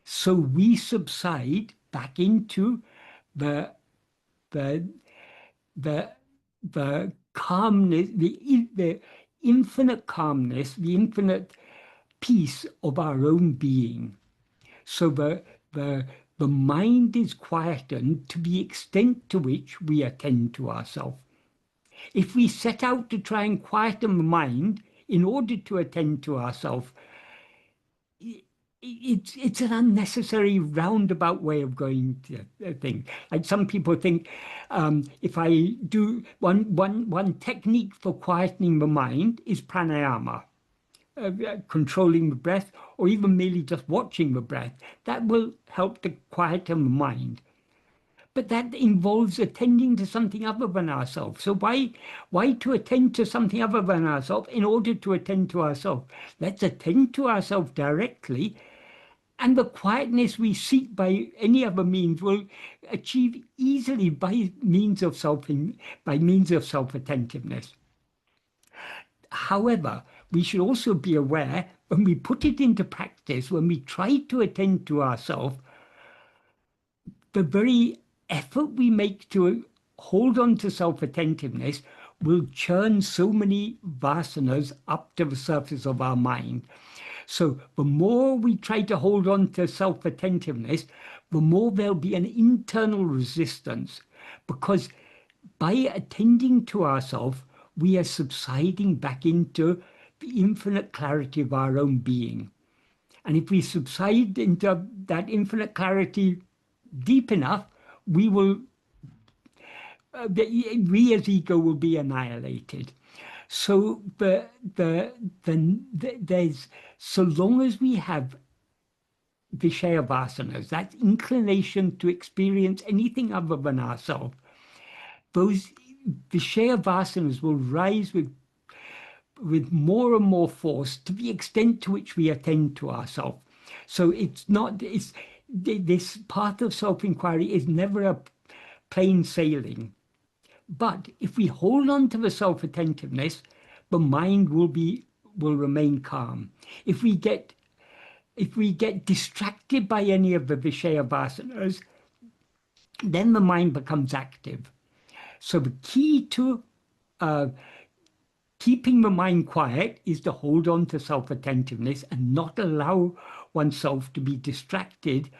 So we subside back into the calmness, the infinite calmness, the infinite peace of our own being. So the mind is quietened to the extent to which we attend to ourselves. If we set out to try and quieten the mind in order to attend to ourselves, it's an unnecessary roundabout way of going to things. Like some people think, if I do one technique for quietening the mind is pranayama, controlling the breath, or even merely just watching the breath. That will help to quieten the mind. But that involves attending to something other than ourselves. So why to attend to something other than ourselves in order to attend to ourselves? Let's attend to ourselves directly, and the quietness we seek by any other means will achieve easily by means of self-attentiveness. However, we should also be aware, when we put it into practice, when we try to attend to ourselves, the very effort we make to hold on to self-attentiveness will churn so many vasanas up to the surface of our mind. So the more we try to hold on to self-attentiveness, the more there'll be an internal resistance, because by attending to ourselves, we are subsiding back into the infinite clarity of our own being. And if we subside into that infinite clarity deep enough, we as ego will be annihilated. So there's, so long as we have Vishaya vasanas, that inclination to experience anything other than ourselves, those Vishaya vasanas will rise with more and more force to the extent to which we attend to ourselves. So this path of self-inquiry is never a plain sailing. But if we hold on to the self-attentiveness, the mind will remain calm. If we get distracted by any of the Vishaya vasanas, then the mind becomes active. So the key to keeping the mind quiet is to hold on to self-attentiveness and not allow oneself to be distracted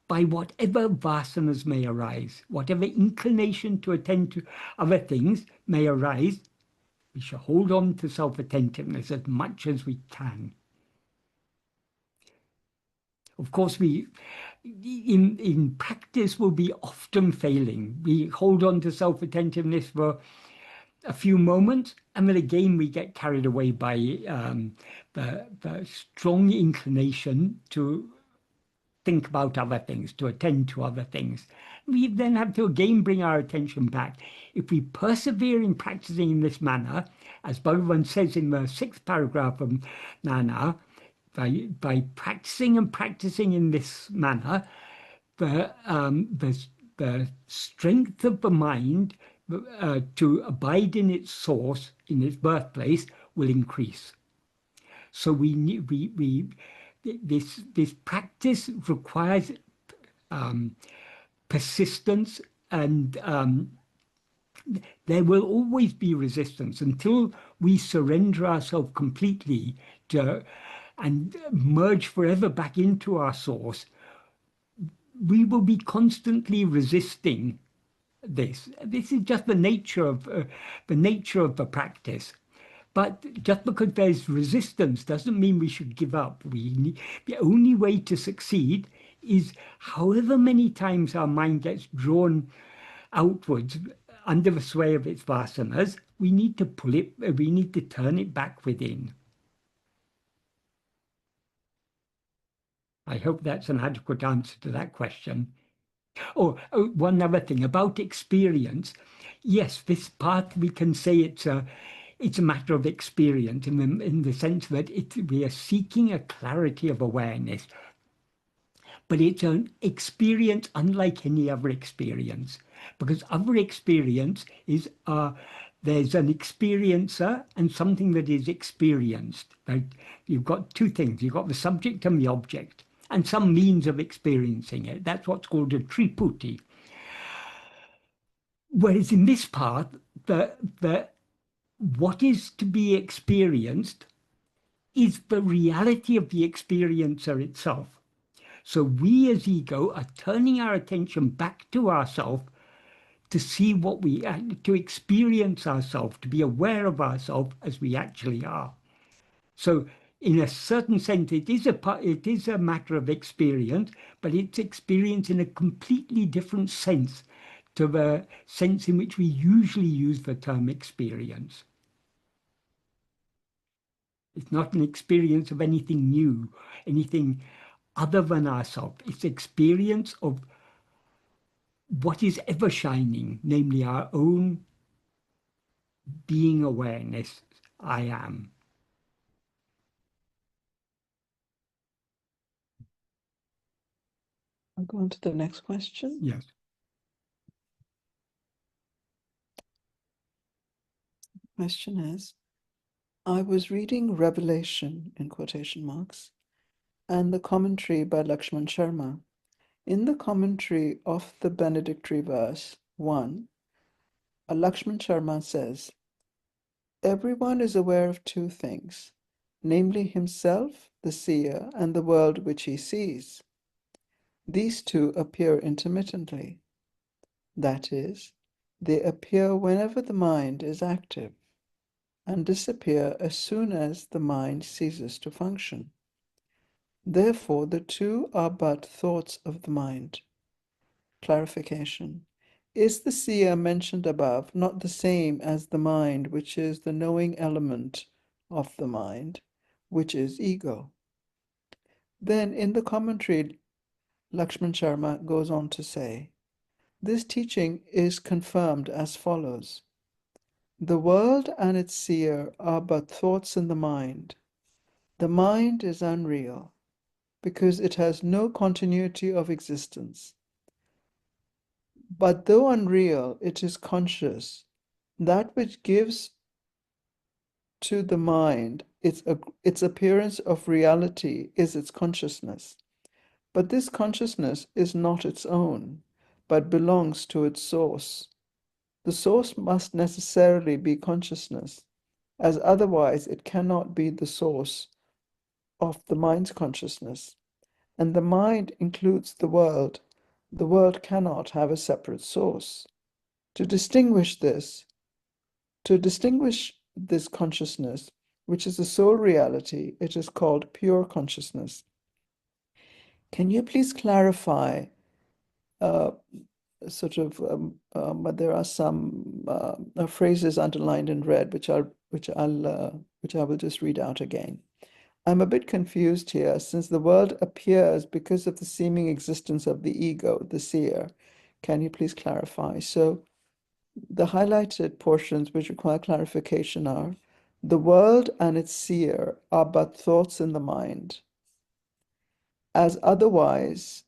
by whatever vasanas may arise, whatever inclination to attend to other things may arise. We should hold on to self-attentiveness as much as we can. Of course, we in practice will be often failing. We hold on to self-attentiveness for a few moments, and then again we get carried away by the strong inclination to think about other things, to attend to other things. We then have to again bring our attention back. If we persevere in practicing in this manner, as Bhagavan says in the 6th paragraph of Nana, by practicing and practicing in this manner, the strength of the mind to abide in its source, in its birthplace, will increase. So this practice requires persistence, and there will always be resistance until we surrender ourselves completely to and merge forever back into our source. We will be constantly resisting this. This is just the nature of the practice. But just because there's resistance doesn't mean we should give up. The only way to succeed is, however many times our mind gets drawn outwards under the sway of its vasanas, we need to pull it, we need to turn it back within. I hope that's an adequate answer to that question. Oh, one other thing about experience. Yes, this part we can say it's a matter of experience in the sense that we are seeking a clarity of awareness. But it's an experience unlike any other experience, because other experience is there's an experiencer and something that is experienced. Right? You've got two things. You've got the subject and the object, and some means of experiencing it. That's what's called a triputi. Whereas in this part, what is to be experienced is the reality of the experiencer itself. So we as ego are turning our attention back to ourselves to see to experience ourselves, to be aware of ourselves as we actually are. So in a certain sense, it is a matter of experience, but it's experience in a completely different sense to the sense in which we usually use the term experience. It's not an experience of anything new, anything other than ourselves. It's experience of what is ever shining, namely our own being awareness, I am. I'll go on to the next question. Yes. Question is, I was reading Revelation, in quotation marks, and the commentary by Lakshman Sharma. In the commentary of the benedictory verse 1, Lakshman Sharma says, everyone is aware of two things, namely himself, the seer, and the world which he sees. These two appear intermittently. That is, they appear whenever the mind is active and disappear as soon as the mind ceases to function. Therefore, the two are but thoughts of the mind. Clarification. Is the seer mentioned above not the same as the mind, which is the knowing element of the mind, which is ego? Then in the commentary, Lakshman Sharma goes on to say, this teaching is confirmed as follows. The world and its seer are but thoughts in the mind. The mind is unreal because it has no continuity of existence. But though unreal, it is conscious. That which gives to the mind its appearance of reality is its consciousness. But this consciousness is not its own, but belongs to its source. The source must necessarily be consciousness, as otherwise it cannot be the source of the mind's consciousness. And the mind includes the world. The world cannot have a separate source. To distinguish this consciousness, which is the sole reality, it is called pure consciousness. Can you please clarify there are some phrases underlined in red, which I will just read out again. I'm a bit confused here, since the world appears because of the seeming existence of the ego, the seer. Can you please clarify? So the highlighted portions which require clarification are, the world and its seer are but thoughts in the mind, as otherwise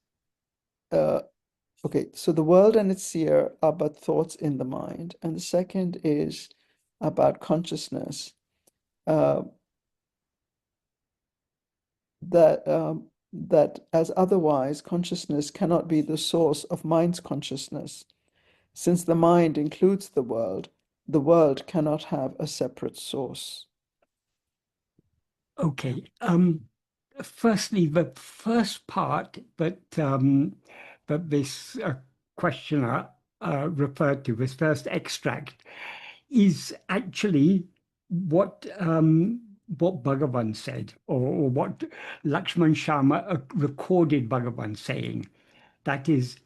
Okay, so the world and its seer are but thoughts in the mind. And the second is about consciousness. That as otherwise, consciousness cannot be the source of mind's consciousness. Since the mind includes the world cannot have a separate source. Okay. Firstly, the first part that this questioner referred to, this first extract, is actually what Bhagavan said, or what Lakshman Sharma recorded Bhagavan saying. That is,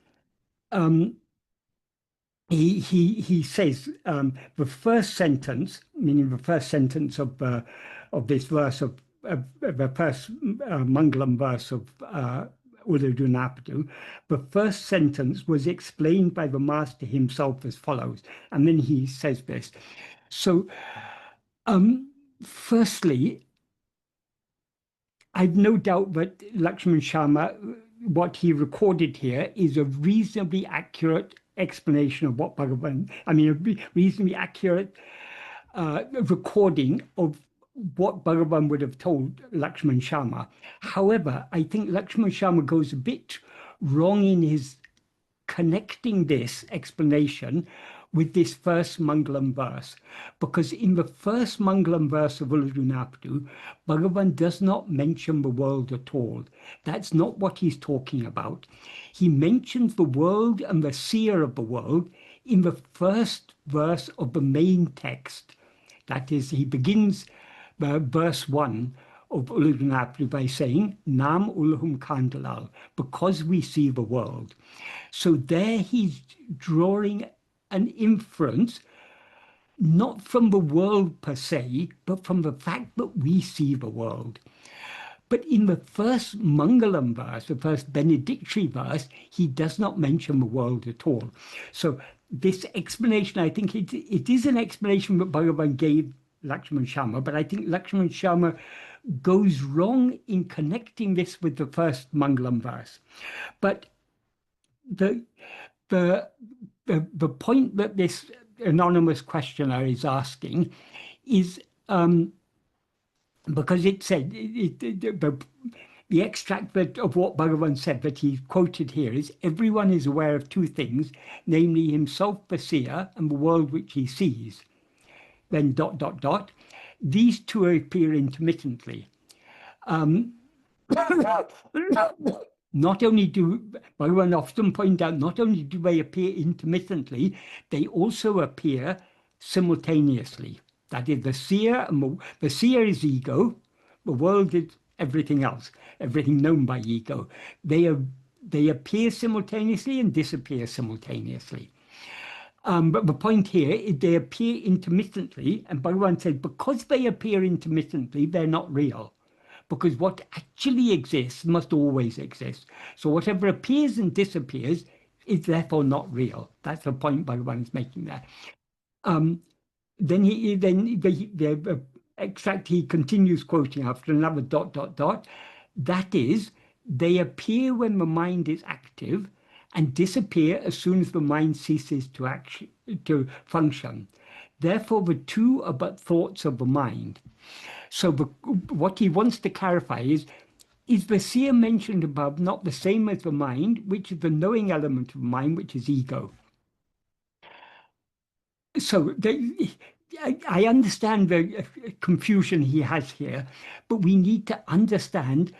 he says the first sentence, meaning the first sentence of this verse of the first Mangalam verse of Ulladu Narpadu, the first sentence was explained by the master himself as follows, and then he says this. So, firstly, I've no doubt that Lakshman Sharma, what he recorded here is a reasonably accurate explanation of what Bhagavan, a reasonably accurate recording of what Bhagavan would have told Lakshman Sharma. However, I think Lakshman Sharma goes a bit wrong in his connecting this explanation with this first Mangalam verse, because in the first Mangalam verse of Ulladu Narpadu, Bhagavan does not mention the world at all. That's not what he's talking about. He mentions the world and the seer of the world in the first verse of the main text. That is, he begins verse 1 of Ulladu Narpadu by saying, Nam Ullahum Kandalal, because we see the world. So there he's drawing an inference, not from the world per se, but from the fact that we see the world. But in the first Mangalam verse, the first benedictory verse, he does not mention the world at all. So this explanation, I think it is an explanation that Bhagavan gave Lakshman Sharma, but I think Lakshman Sharma goes wrong in connecting this with the first Mangalam verse. But the point that this anonymous questioner is asking is because it said the extract of what Bhagavan said that he quoted here is, everyone is aware of two things, namely himself, the seer, and the world which he sees. Then ... These two appear intermittently. Not only do, Bhagavan often point out, not only do they appear intermittently, they also appear simultaneously. That is, the seer, and the seer is ego, the world is everything else, everything known by ego. They appear simultaneously and disappear simultaneously. But the point here is they appear intermittently, and Bhagavan said, because they appear intermittently, they're not real. Because what actually exists must always exist. So whatever appears and disappears is therefore not real. That's the point Bhagavan is making there. Then the extract he continues quoting after another ... That is, they appear when the mind is active and disappear as soon as the mind ceases to function. Therefore, the two are but thoughts of the mind. So what he wants to clarify is the seer mentioned above not the same as the mind, which is the knowing element of mind, which is ego? So I understand the confusion he has here, but we need to understand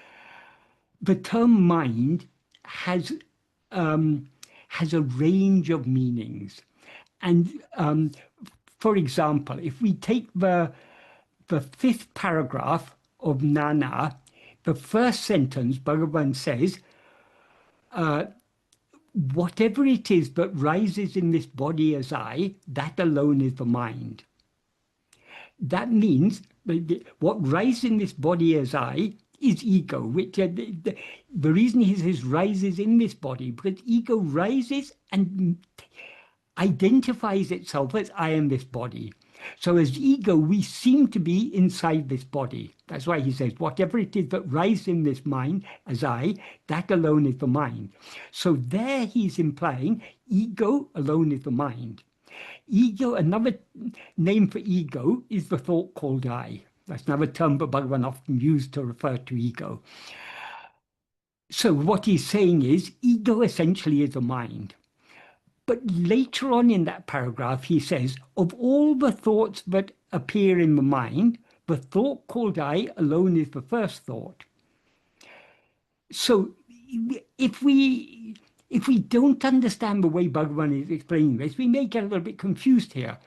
the term mind has a range of meanings. And for example, if we take the fifth paragraph of Nana, the first sentence, Bhagavan says, whatever it is that rises in this body as I, that alone is the mind. That means what rises in this body as I is ego, which the reason he says rises in this body, because ego rises and identifies itself as I am this body. So as ego, we seem to be inside this body. That's why he says, whatever it is that rises in this mind as I, that alone is the mind. So there he's implying ego alone is the mind. Ego, another name for ego is the thought called I. That's another term that Bhagavan often used to refer to ego. So what he's saying is ego essentially is a mind. But later on in that paragraph, he says, of all the thoughts that appear in the mind, the thought called I alone is the first thought. So if we don't understand the way Bhagavan is explaining this, we may get a little bit confused here.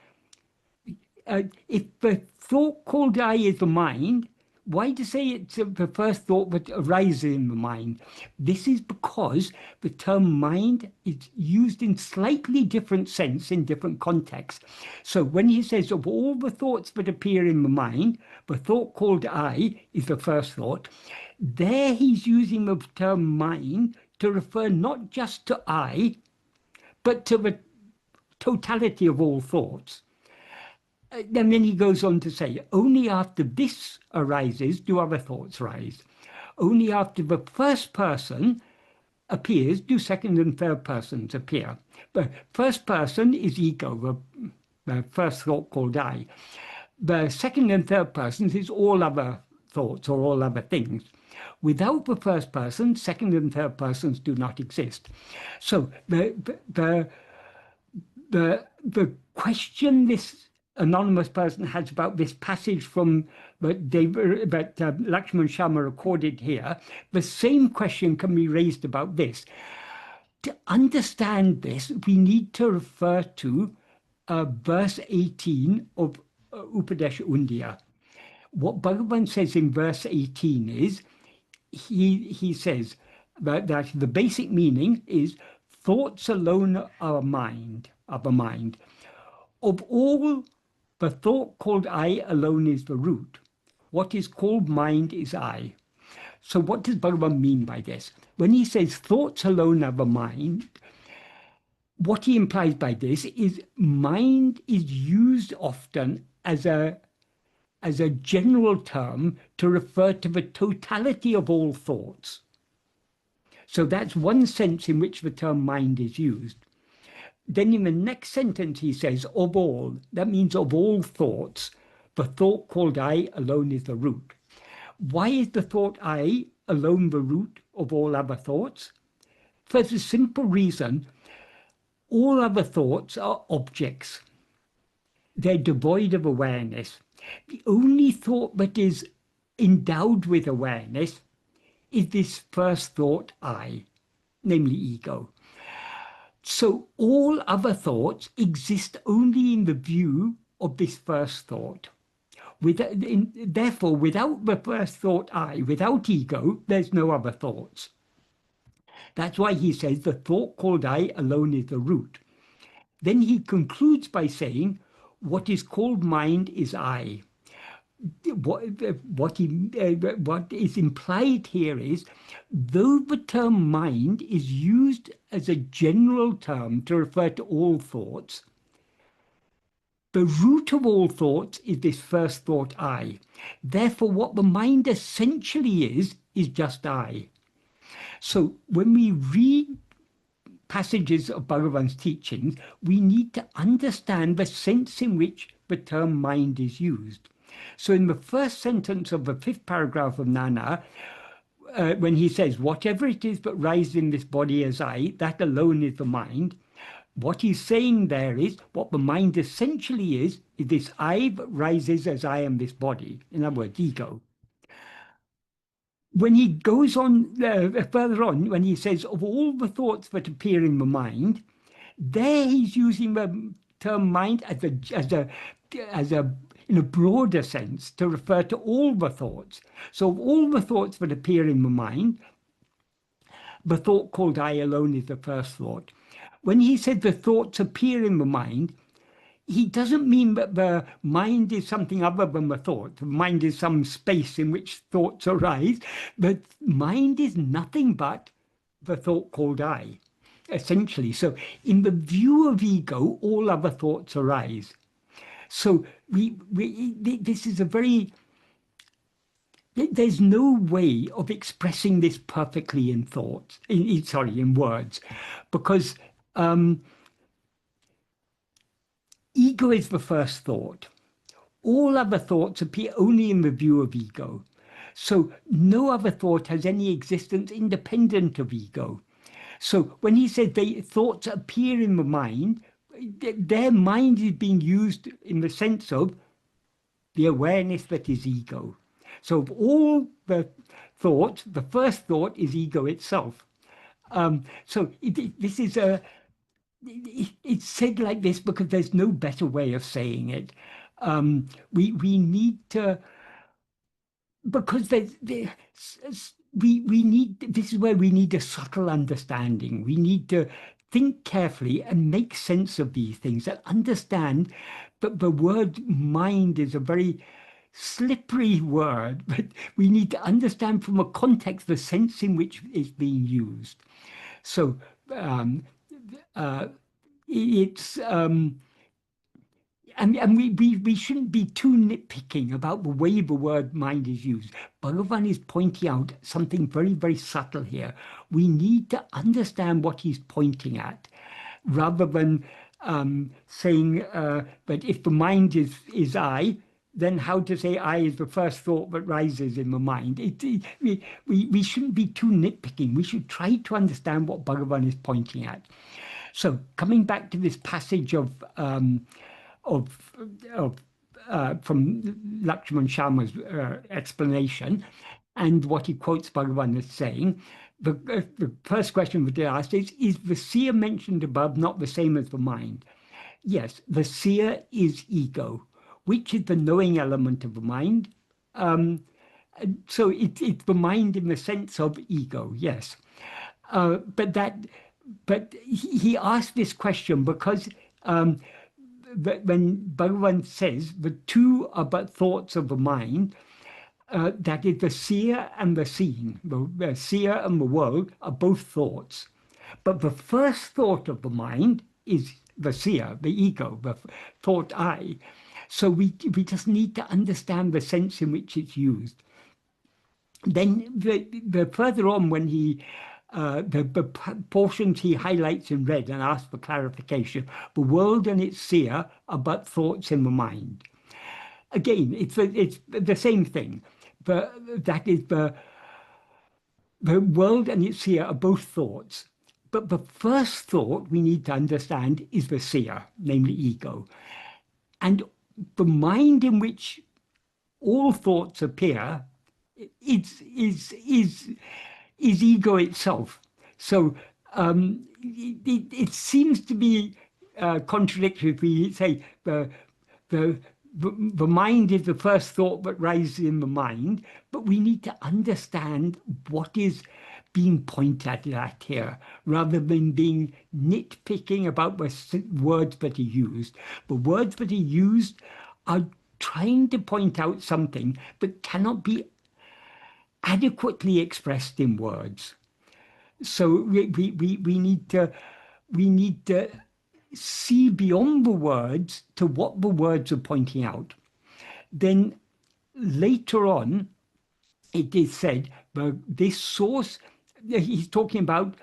If the thought called I is the mind, why to say it's the first thought that arises in the mind? This is because the term mind is used in slightly different sense in different contexts. So when he says of all the thoughts that appear in the mind, the thought called I is the first thought, there he's using the term mind to refer not just to I, but to the totality of all thoughts. And then he goes on to say, only after this arises do other thoughts rise. Only after the first person appears do second and third persons appear. The first person is ego, the first thought called I. The second and third persons is all other thoughts or all other things. Without the first person, second and third persons do not exist. So the question this anonymous person has about this passage from that Lakshman Sharma recorded here, the same question can be raised about this. To understand this, we need to refer to verse 18 of Upadesha Undiyar. What Bhagavan says in verse 18 is, he says that the basic meaning is thoughts alone are a mind. Of all, the thought called I alone is the root. What is called mind is I. So what does Bhagavan mean by this? When he says thoughts alone are the mind, what he implies by this is mind is used often as a general term to refer to the totality of all thoughts. So that's one sense in which the term mind is used. Then in the next sentence he says, of all, that means of all thoughts, the thought called I alone is the root. Why is the thought I alone the root of all other thoughts? For the simple reason, all other thoughts are objects. They're devoid of awareness. The only thought that is endowed with awareness is this first thought I, namely ego. So all other thoughts exist only in the view of this first thought. Therefore, without the first thought I, without ego, there's no other thoughts. That's why he says the thought called I alone is the root. Then he concludes by saying, what is called mind is I. What is implied here is, though the term mind is used as a general term to refer to all thoughts, the root of all thoughts is this first thought I. Therefore, what the mind essentially is just I. So when we read passages of Bhagavan's teachings, we need to understand the sense in which the term mind is used. So in the first sentence of the 5th paragraph of Nana, when he says, whatever it is that rises in this body as I, that alone is the mind, what he's saying there is, what the mind essentially is this I that rises as I am this body. In other words, ego. When he goes on, further on, when he says, of all the thoughts that appear in the mind, there he's using the term mind as a in a broader sense to refer to all the thoughts. So of all the thoughts that appear in the mind, the thought called I alone is the first thought. When he said the thoughts appear in the mind, he doesn't mean that the mind is something other than the thought. The mind is some space in which thoughts arise. The mind is nothing but the thought called I, essentially. So in the view of ego, all other thoughts arise. So this is a very, there's no way of expressing this perfectly in thoughts, in words, because ego is the first thought. All other thoughts appear only in the view of ego. So no other thought has any existence independent of ego. So when he said thoughts appear in the mind, their mind is being used in the sense of the awareness that is ego. So of all the thoughts, the first thought is ego itself. So this is it's said like this because there's no better way of saying it. We need to, because we need, this is where we need a subtle understanding. We need to think carefully and make sense of these things and understand that the word mind is a very slippery word, but we need to understand from a context the sense in which it's being used. So it's and we shouldn't be too nitpicking about the way the word mind is used. Bhagavan is pointing out something very, very subtle here. We need to understand what he's pointing at, rather than saying that if the mind is I, then how to say I is the first thought that rises in the mind. We shouldn't be too nitpicking. We should try to understand what Bhagavan is pointing at. So coming back to this passage from Lakshman Sharma's explanation, and what he quotes Bhagavan as saying, the first question that they asked is the seer mentioned above not the same as the mind? Yes, the seer is ego, which is the knowing element of the mind. So it's the mind in the sense of ego, yes. But he asked this question because when Bhagavan says the two are but thoughts of the mind, that is the seer and the seen, the seer and the world are both thoughts. But the first thought of the mind is the seer, the ego, the thought I. So we just need to understand the sense in which it's used. Then the further on, when he the portions he highlights in red and asks for clarification, the world and its seer are but thoughts in the mind. Again, it's the same thing. That is the world and its seer are both thoughts. But the first thought we need to understand is the seer, namely ego. And the mind in which all thoughts appear is ego itself. So it seems to be contradictory if we say the mind is the first thought that rises in the mind, but we need to understand what is being pointed at here, rather than being nitpicking about the words that are used. The words that are used are trying to point out something that cannot be adequately expressed in words. So we need to see beyond the words to what the words are pointing out. Then later on, it is said, this source, he's talking about,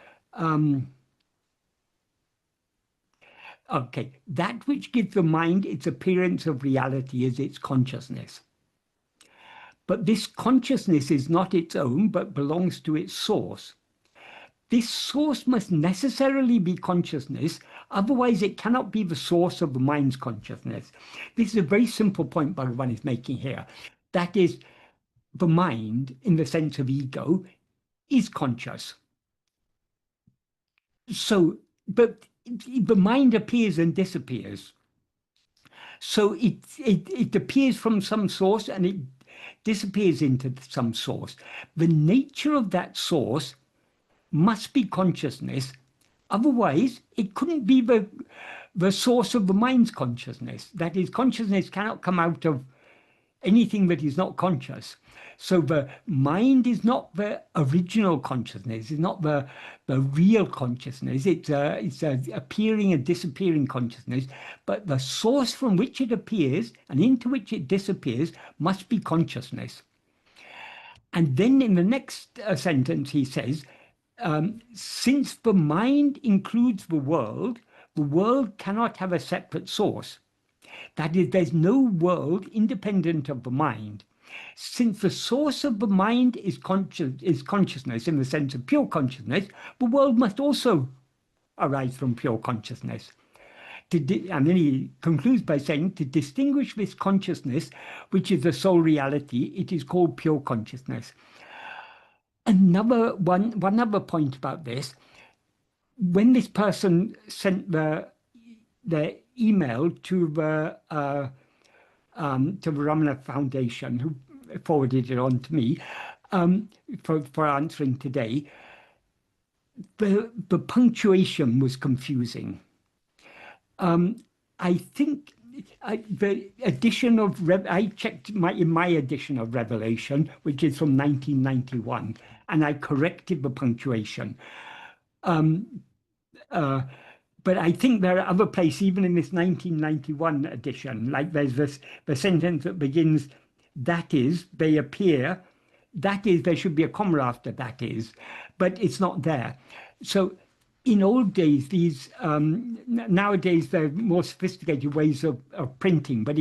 that which gives the mind its appearance of reality is its consciousness. But this consciousness is not its own, but belongs to its source. This source must necessarily be consciousness, otherwise it cannot be the source of the mind's consciousness. This is a very simple point Bhagavan is making here. That is, the mind, in the sense of ego, is conscious. So, but the mind appears and disappears. So it appears from some source and it disappears into some source. The nature of that source must be consciousness. Otherwise, it couldn't be the source of the mind's consciousness. That is, consciousness cannot come out of anything that is not conscious. So the mind is not the original consciousness, it's not the real consciousness, it's a appearing and disappearing consciousness, but the source from which it appears and into which it disappears must be consciousness. And then in the next sentence he says, since the mind includes the world cannot have a separate source. That is, there's no world independent of the mind. Since the source of the mind is consciousness in the sense of pure consciousness, the world must also arise from pure consciousness. And then he concludes by saying, to distinguish this consciousness, which is the sole reality, it is called pure consciousness. One other point about this, when this person sent the email to the Ramana Foundation, who forwarded it on to me for answering today, the punctuation was confusing. I think the edition of I checked in my edition of Revelation, which is from 1991, and I corrected the punctuation. But I think there are other places, even in this 1991 edition, like there's the sentence that begins, that is, they appear, that is, there should be a comma after that is, but it's not there. So in old days, nowadays there are more sophisticated ways of printing, but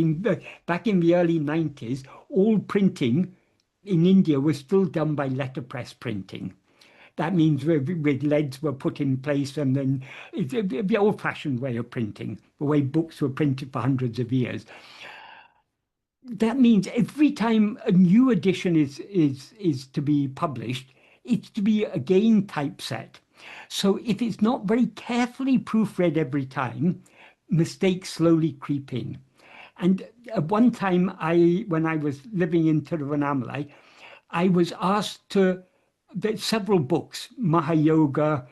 back in the early 90s, all printing in India was still done by letterpress printing. That means with leads were put in place, and then it's the old-fashioned way of printing, the way books were printed for hundreds of years. That means every time a new edition is to be published, it's to be again typeset. So if it's not very carefully proofread every time, mistakes slowly creep in. And at one time, when I was living in Tiruvannamalai, I was asked to, there's several books, Mahayoga,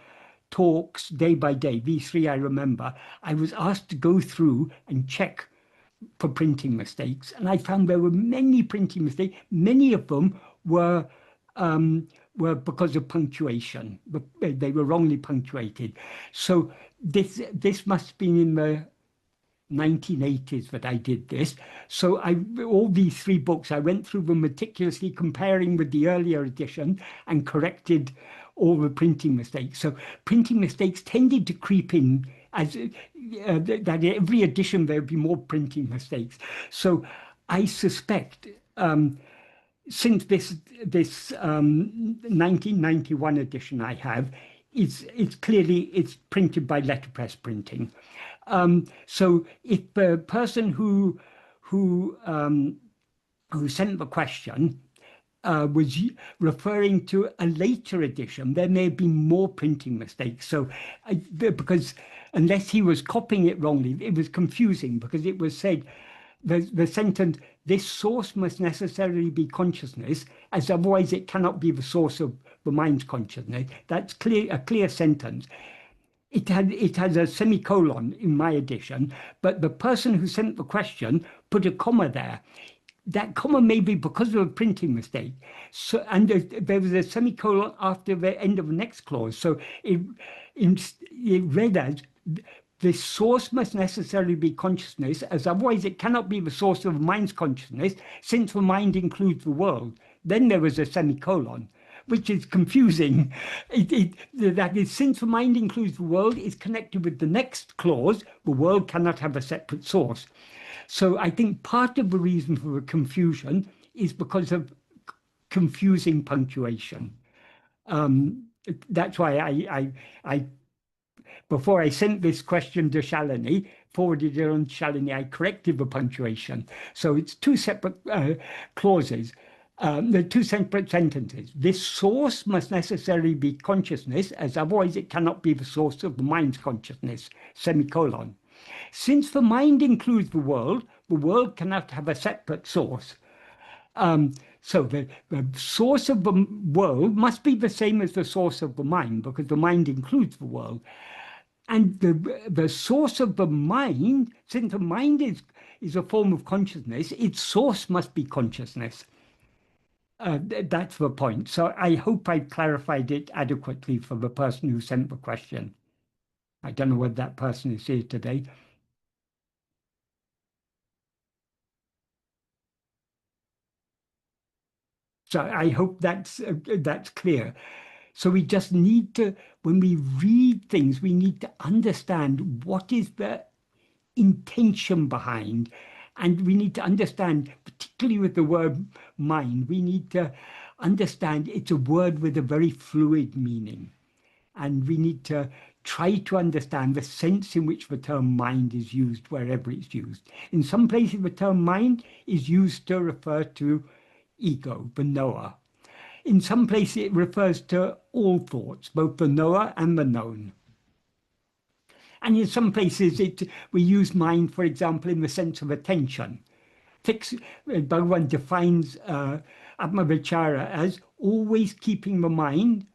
talks, day by day, these three I remember. I was asked to go through and check for printing mistakes, and I found there were many printing mistakes. Many of them were because of punctuation. They were wrongly punctuated. So this must have been in the 1980s that I did this. So all these three books, I went through them meticulously, comparing with the earlier edition, and corrected all the printing mistakes. So printing mistakes tended to creep in as that every edition there would be more printing mistakes. So I suspect since this 1991 edition I have, it's clearly printed by letterpress printing. So if the person who sent the question was referring to a later edition, there may have been more printing mistakes. So because unless he was copying it wrongly, it was confusing, because it was said, the sentence, this source must necessarily be consciousness, as otherwise it cannot be the source of the mind's consciousness. That's a clear sentence. It has a semicolon in my edition, but the person who sent the question put a comma there. That comma may be because of a printing mistake. So, and there was a semicolon after the end of the next clause. So it read as, the source must necessarily be consciousness, as otherwise it cannot be the source of mind's consciousness, since the mind includes the world. Then there was a semicolon, which is confusing. That is, since the mind includes the world, is connected with the next clause, the world cannot have a separate source. So I think part of the reason for the confusion is because of confusing punctuation. That's why I before I sent this question to Shalini, forwarded it on to Shalini, I corrected the punctuation. So it's two separate clauses. The two separate sentences. This source must necessarily be consciousness, as otherwise it cannot be the source of the mind's consciousness, semicolon. Since the mind includes the world cannot have a separate source. So the source of the world must be the same as the source of the mind, because the mind includes the world. And the source of the mind, since the mind is a form of consciousness, its source must be consciousness. That's the point. So I hope I clarified it adequately for the person who sent the question. I don't know whether that person is here today. So I hope that's clear. So we just need to, when we read things, we need to understand what is the intention behind. And we need to understand, particularly with the word mind, we need to understand it's a word with a very fluid meaning. And we need to try to understand the sense in which the term mind is used wherever it's used. In some places, the term mind is used to refer to ego, the knower. In some places, it refers to all thoughts, both the knower and the known. And in some places, we use mind, for example, in the sense of attention. Bhagavan defines Atma-vichara as always keeping the mind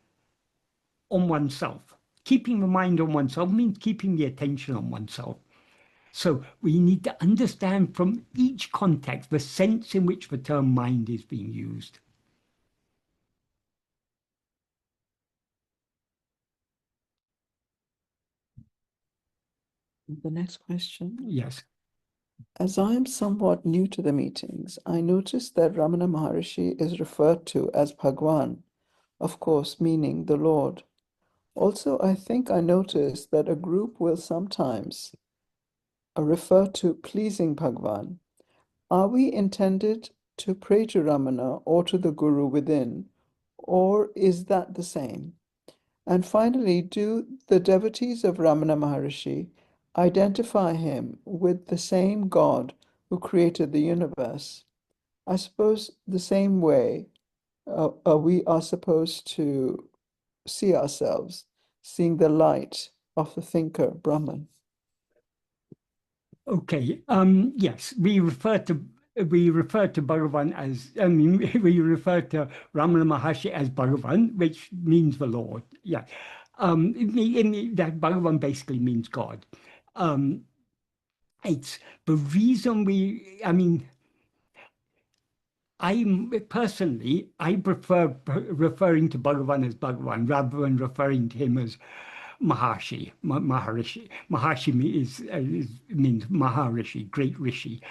on oneself. Keeping the mind on oneself means keeping the attention on oneself. So we need to understand from each context the sense in which the term mind is being used. The next question. Yes. As I am somewhat new to the meetings, I noticed that Ramana Maharshi is referred to as Bhagwan, of course, meaning the Lord. Also, I think I noticed that a group will sometimes refer to pleasing Bhagwan. Are we intended to pray to Ramana or to the Guru within, or is that the same? And finally, do the devotees of Ramana Maharshi identify him with the same God who created the universe? I suppose the same way we are supposed to see ourselves, seeing the light of the thinker, Brahman. Okay. Yes, we refer to Bhagavan as, we refer to Ramana Maharshi as Bhagavan, which means the Lord. Yeah. That Bhagavan basically means God. It's the reason I prefer referring to Bhagavan as Bhagavan rather than referring to him as Maharishi. Maharshi means Maharishi, great rishi.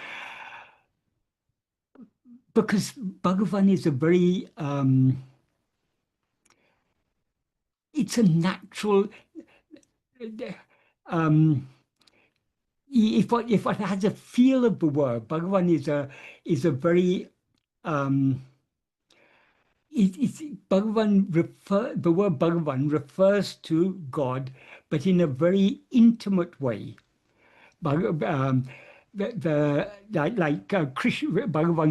Because Bhagavan is a very, it's a natural, if one has a feel of the word, Bhagavan is a very, the word Bhagavan refers to God, but in a very intimate way. Bhagavan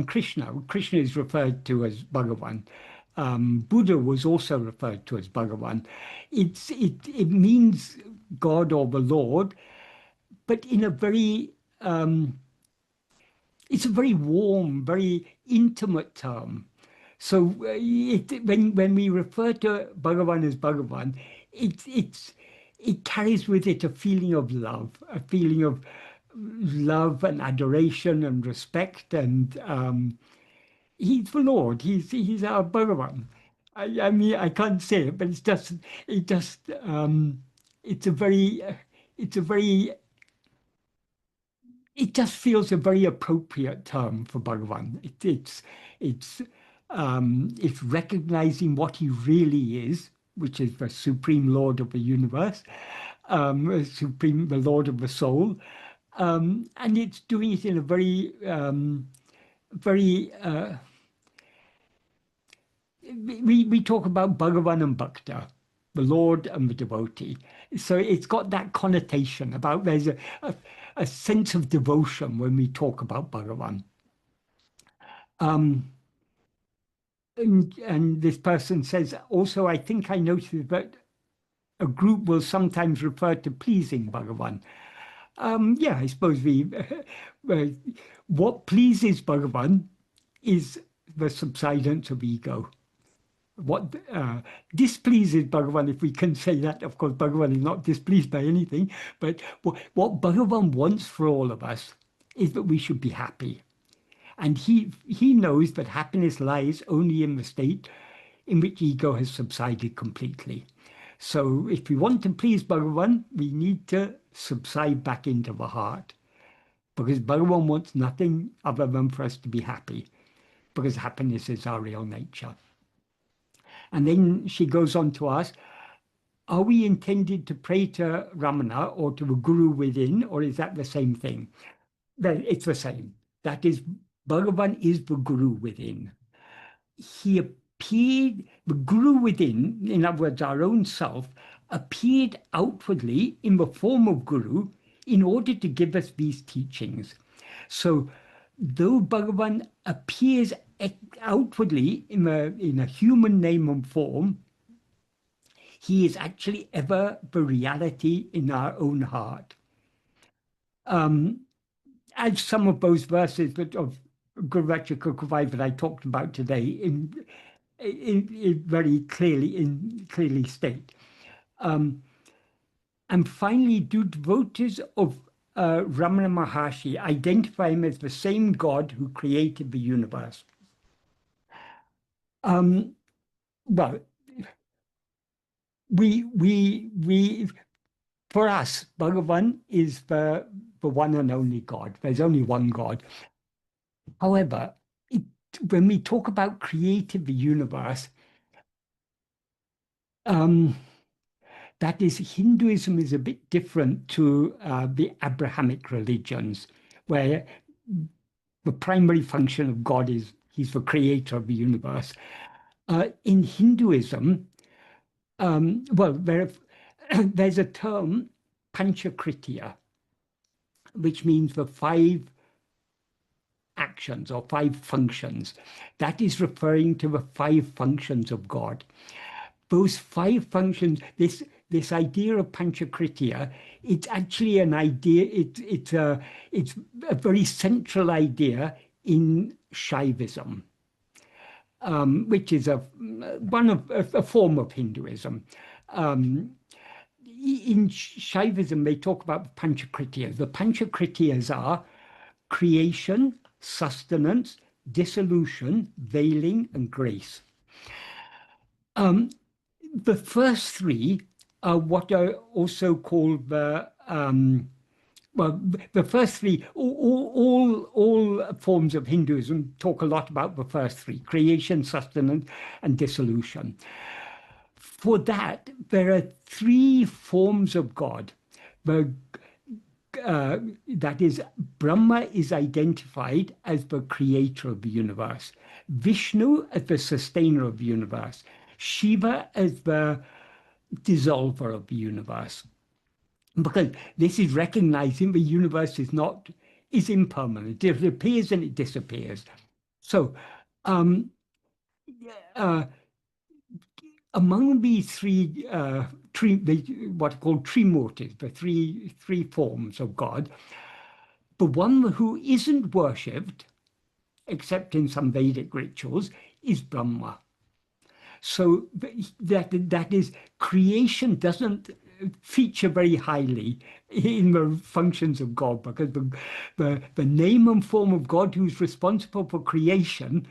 Krishna is referred to as Bhagavan. Buddha was also referred to as Bhagavan. It means God or the Lord, but in a very it's a very warm, very intimate term. So when we refer to Bhagavan as Bhagavan, it carries with it a feeling of love and adoration and respect, and he's the Lord. He's our Bhagavan. I mean, I can't say it, but it's a very it just feels a very appropriate term for Bhagavan. It's recognizing what he really is, which is the Supreme Lord of the universe, the Lord of the soul, and it's doing it in a very, we talk about Bhagavan and Bhakta, the Lord and the devotee. So it's got that connotation about there's a sense of devotion when we talk about Bhagavan. And this person says, also, I think I noticed that a group will sometimes refer to pleasing Bhagavan. Yeah, I suppose what pleases Bhagavan is the subsidence of ego. What displeases Bhagavan, if we can say that, of course, Bhagavan is not displeased by anything, but what Bhagavan wants for all of us is that we should be happy. And he knows that happiness lies only in the state in which ego has subsided completely. So if we want to please Bhagavan, we need to subside back into the heart, because Bhagavan wants nothing other than for us to be happy, because happiness is our real nature. And then she goes on to ask, are we intended to pray to Ramana or to the Guru within, or is that the same thing? Well, it's the same. That is, Bhagavan is the Guru within. He appeared, the Guru within, in other words, our own self, appeared outwardly in the form of Guru in order to give us these teachings. So, though Bhagavan appears outwardly in a human name and form, he is actually ever the reality in our own heart. As some of those verses of Guru Vācaka Kōvai that I talked about today in very clearly state. And finally, do devotees of Ramana Maharshi identify him as the same God who created the universe? Well, we for us, Bhagavan is the one and only God. There's only one God. However, when we talk about creating the universe, that is, Hinduism is a bit different to the Abrahamic religions, where the primary function of God is he's the creator of the universe. In Hinduism, well, there's a term, panchakritya, which means the 5 actions or 5 functions. That is referring to the 5 functions of God. Those 5 functions, this idea of panchakritya, it's actually an idea, it's a very central idea in Shaivism, which is a form of Hinduism. In Shaivism, they talk about the panchakrityas. The panchakrityas are creation, sustenance, dissolution, veiling, and grace. The first 3 are what are also called the first 3. All forms of Hinduism talk a lot about the first 3: creation, sustenance, and dissolution. For that, there are 3 forms of God. That is, Brahma is identified as the creator of the universe, Vishnu as the sustainer of the universe, Shiva as the dissolver of the universe. Because this is recognizing the universe is impermanent. It appears and it disappears. So, among these 3, what are called Trimurtis, the three forms of God, the one who isn't worshipped, except in some Vedic rituals, is Brahma. So that is, creation doesn't feature very highly in the functions of God, because the name and form of God who's responsible for creation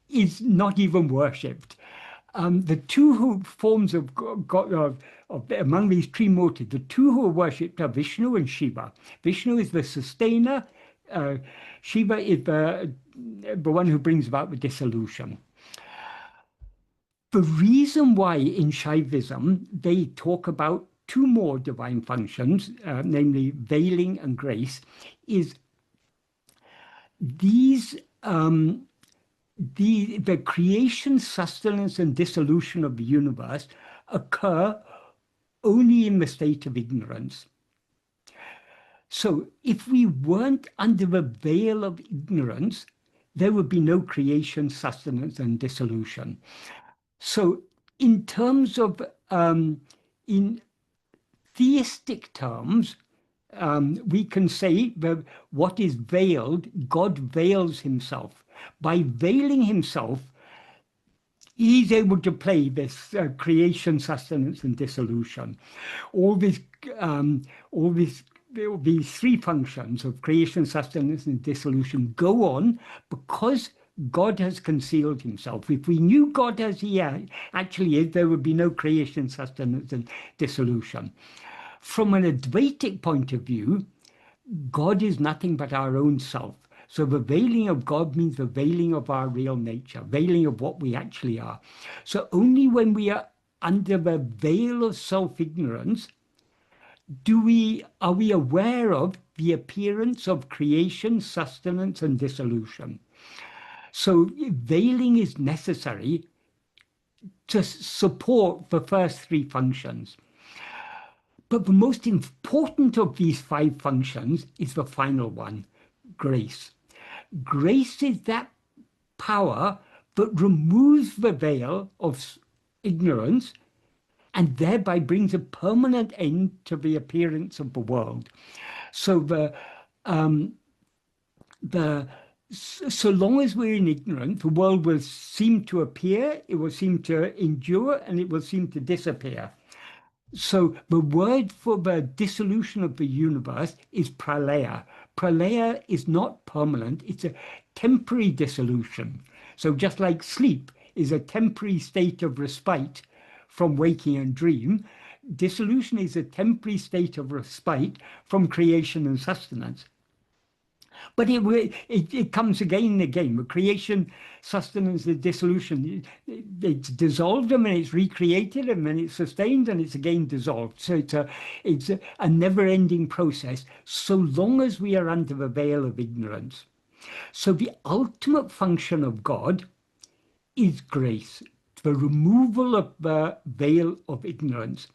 is not even worshipped. The 2 forms of God, among these Trimurtis, the 2 who are worshipped are Vishnu and Shiva. Vishnu is the sustainer. Shiva is the one who brings about the dissolution. The reason why in Shaivism they talk about 2 more divine functions, namely veiling and grace, is these the creation, sustenance, and dissolution of the universe occur only in the state of ignorance. So if we weren't under the veil of ignorance, there would be no creation, sustenance, and dissolution. So in terms of, in theistic terms, we can say that what is veiled, God veils himself. By veiling himself, he's able to play this creation, sustenance, and dissolution. All this these three functions of creation, sustenance, and dissolution go on because God has concealed himself. If we knew God as he actually is, there would be no creation, sustenance, and dissolution. From an Advaitic point of view, God is nothing but our own self. So the veiling of God means the veiling of our real nature, veiling of what we actually are. So only when we are under the veil of self-ignorance are we aware of the appearance of creation, sustenance, and dissolution. So veiling is necessary to support the first three functions. But the most important of these five functions is the final one, grace. Grace is that power that removes the veil of ignorance and thereby brings a permanent end to the appearance of the world. So so long as we're in ignorance, the world will seem to appear, it will seem to endure, and it will seem to disappear. So the word for the dissolution of the universe is pralaya. Pralaya is not permanent, it's a temporary dissolution. So just like sleep is a temporary state of respite from waking and dream, dissolution is a temporary state of respite from creation and sustenance. But it comes again and again. With creation, sustenance, and dissolution, it's dissolved and then it's recreated and then it's sustained and it's again dissolved. So it's a never-ending process so long as we are under the veil of ignorance. So the ultimate function of God is grace, the removal of the veil of ignorance.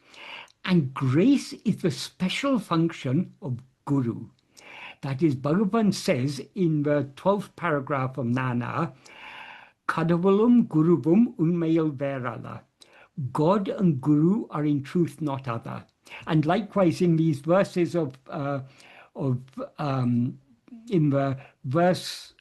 And grace is the special function of Guru. That is, Bhagavan says in the 12th paragraph of Nana, Kadavalum Guruvum Unmayal Verala. God and Guru are in truth not other. And likewise in these verses in the verse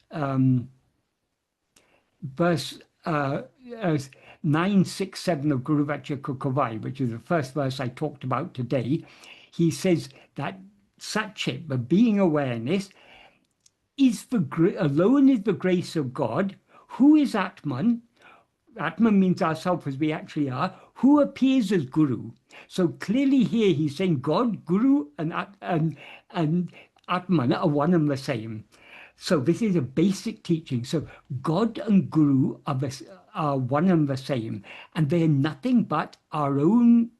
9, 6, 7 of Guru Vācaka Kōvai, which is the first verse I talked about today, he says that Satchit, the being awareness, alone is the grace of God. Who is Atman? Atman means ourself as we actually are, who appears as Guru. So clearly here he's saying God, Guru, and Atman are one and the same. So this is a basic teaching. So God and Guru are one and the same, and they're nothing but our own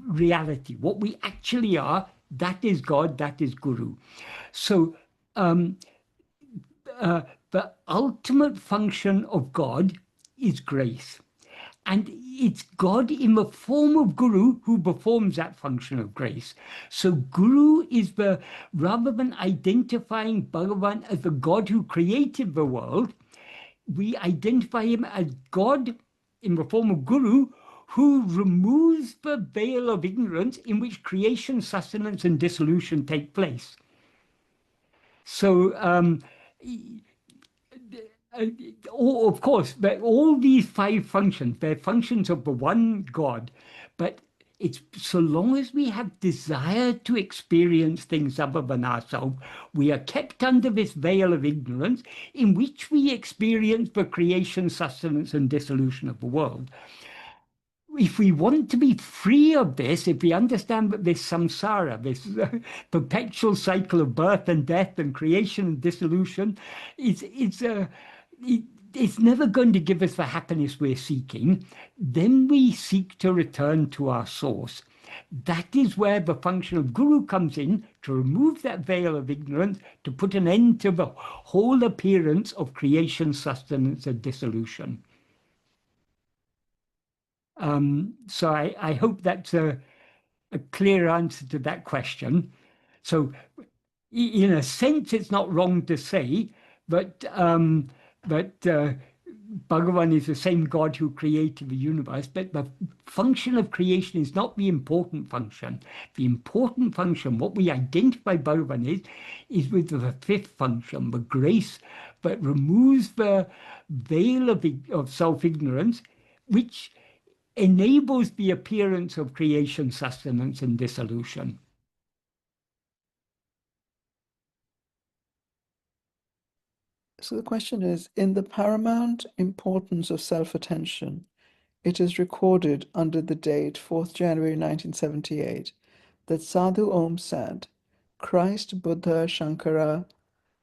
reality. What we actually are, that is God, that is Guru. So the ultimate function of God is grace. And it's God in the form of Guru who performs that function of grace. So Guru is rather than identifying Bhagavan as the God who created the world, we identify him as God in the form of Guru who removes the veil of ignorance in which creation, sustenance, and dissolution take place. So, of course, all these five functions, they're functions of the one God, but it's so long as we have desire to experience things other than ourselves, we are kept under this veil of ignorance in which we experience the creation, sustenance, and dissolution of the world. If we want to be free of this, if we understand that this samsara, this perpetual cycle of birth and death and creation and dissolution, it's never going to give us the happiness we're seeking, then we seek to return to our source. That is where the function of Guru comes in, to remove that veil of ignorance, to put an end to the whole appearance of creation, sustenance, and dissolution. So I hope that's a clear answer to that question. So in a sense, it's not wrong to say, but Bhagavan is the same God who created the universe, but the function of creation is not the important function. The important function, what we identify Bhagavan is with the fifth function, the grace that removes the veil of self-ignorance, which enables the appearance of creation, sustenance, and dissolution. So the question is, in the paramount importance of self-attention, it is recorded under the date 4th January 1978 that Sadhu Om said, Christ, Buddha, Shankara,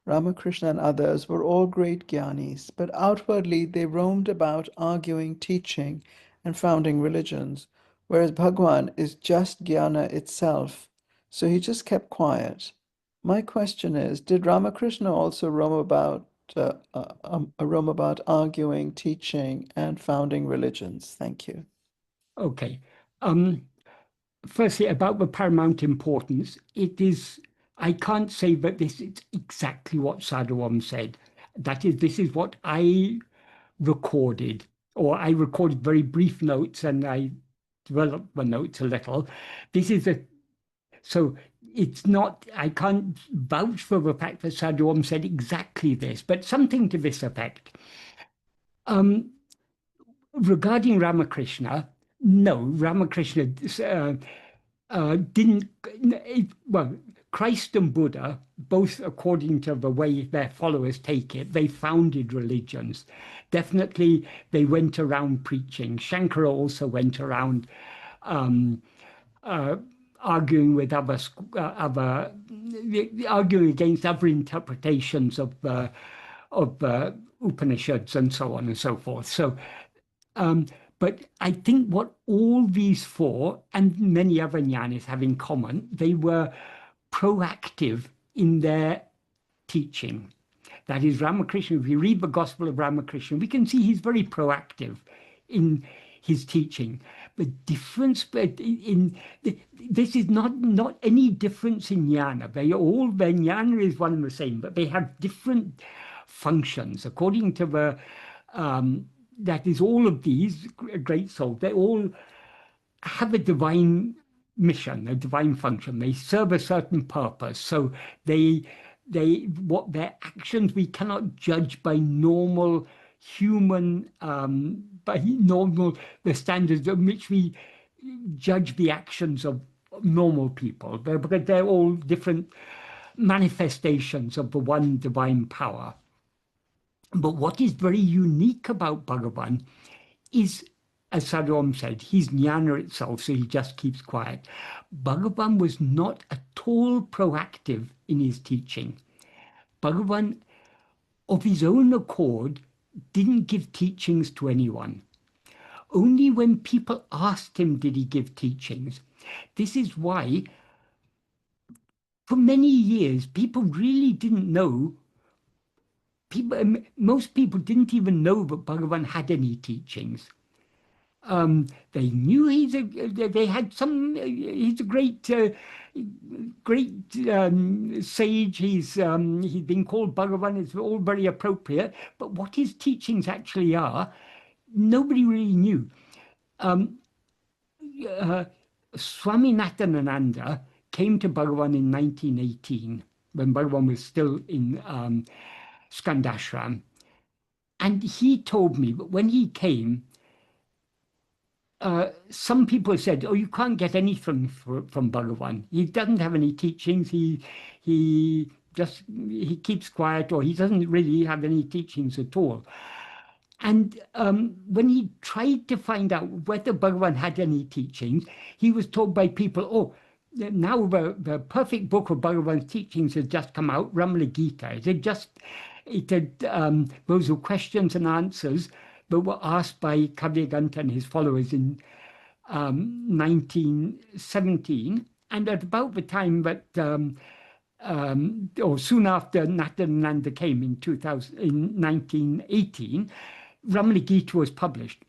Ramakrishna and others were all great jnanis, but outwardly they roamed about arguing, teaching, and founding religions, whereas Bhagavan is just jnana itself, so he just kept quiet. My question is, did Ramakrishna also roam about arguing, teaching, and founding religions? Thank you. Okay. Firstly, about the paramount importance, it is, I can't say that this is exactly what Sadhu Om said. That is, this is what I recorded, or I recorded very brief notes and I developed the notes a little. This is so it's not, I can't vouch for the fact that Sadhu Om said exactly this, but something to this effect. Regarding Ramakrishna, no, Ramakrishna didn't, well, Christ and Buddha, both according to the way their followers take it, they founded religions. Definitely, they went around preaching. Shankara also went around arguing with arguing against other interpretations of Upanishads and so on and so forth. So, but I think what all these four and many other jnanis have in common, they were proactive in their teaching. That is, Ramakrishna, if you read the Gospel of Ramakrishna, we can see he's very proactive in his teaching. The difference this is not any difference in jnana. Their jnana is one and the same, but they have different functions according to the that is, all of these great souls, they all have a divine mission, a divine function. They serve a certain purpose. So what their actions, we cannot judge by normal human, the standards of which we judge the actions of normal people, because they're all different manifestations of the one divine power. But what is very unique about Bhagavan is, as Sadhu Om said, he's jnana itself, so he just keeps quiet. Bhagavan was not at all proactive in his teaching. Bhagavan, of his own accord, didn't give teachings to anyone. Only when people asked him did he give teachings. This is why, for many years, people really didn't know. Most people didn't even know that Bhagavan had any teachings. They knew he's a great sage. He's been called Bhagavan. It's all very appropriate. But what his teachings actually are, nobody really knew. Swami Natyanananda came to Bhagavan in 1918 when Bhagavan was still in Skandashram, and he told me that when he came, some people said, "Oh, you can't get anything from Bhagavan. He doesn't have any teachings. He keeps quiet, or he doesn't really have any teachings at all." And when he tried to find out whether Bhagavan had any teachings, he was told by people, "Oh, now the perfect book of Bhagavan's teachings has just come out, Ramana Gita." Those were questions and answers that were asked by Kavyaganta and his followers in 1917. And at about the time that, or soon after Natyanananda came in 1918, Ramana Gita was published.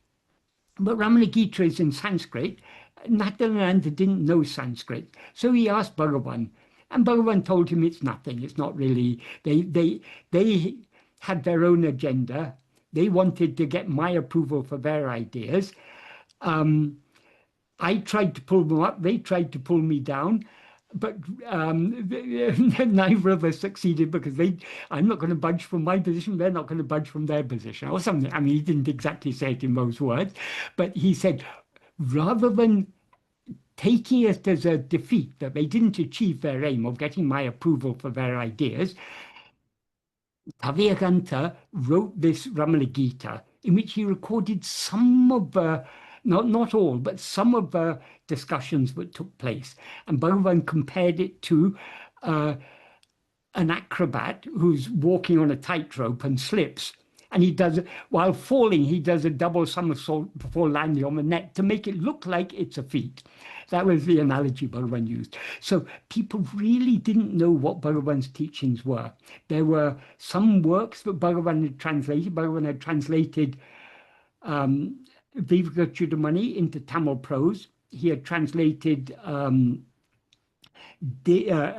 But Ramana Gita is in Sanskrit. Natyanananda didn't know Sanskrit. So he asked Bhagavan, and Bhagavan told him it's nothing. It's not really, they had their own agenda. They wanted to get my approval for their ideas. I tried to pull them up. They tried to pull me down. But neither of us succeeded, because I'm not going to budge from my position. They're not going to budge from their position, or something. I mean, he didn't exactly say it in those words, but he said, rather than taking it as a defeat that they didn't achieve their aim of getting my approval for their ideas, Tavyaganta wrote this Ramana Gita, in which he recorded some of not all, but some of the discussions that took place. And Bhagavan compared it to an acrobat who's walking on a tightrope and slips. And he does, while falling, he does a double somersault before landing on the net to make it look like it's a feat. That was the analogy Bhagavan used. So people really didn't know what Bhagavan's teachings were. There were some works that Bhagavan had translated. Bhagavan had translated Viveka Chudamani into Tamil prose. He had translated a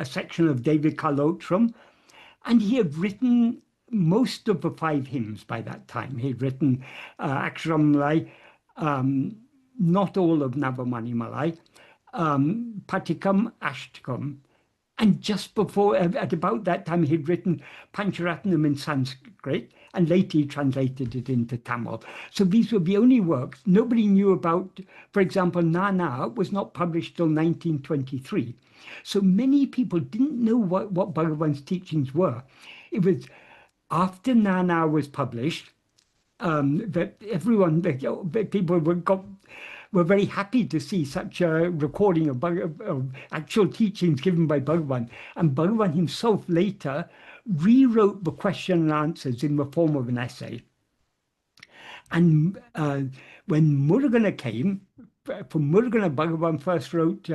section of David Kalotram, and he had written most of the 5 hymns by that time. He'd written Aksharam Malai, not all of Navamani Malai, Patikam, Ashtakam, and just before, at about that time, he'd written Pancharatnam in Sanskrit, and later he translated it into Tamil. So these were the only works. Nobody knew about, for example, Nana was not published till 1923. So many people didn't know what Bhagavan's teachings were. It was after Nana was published that everyone, people were very happy to see such a recording of actual teachings given by Bhagavan. And Bhagavan himself later rewrote the question and answers in the form of an essay. And when Murugana came, from Murugana, Bhagavan first wrote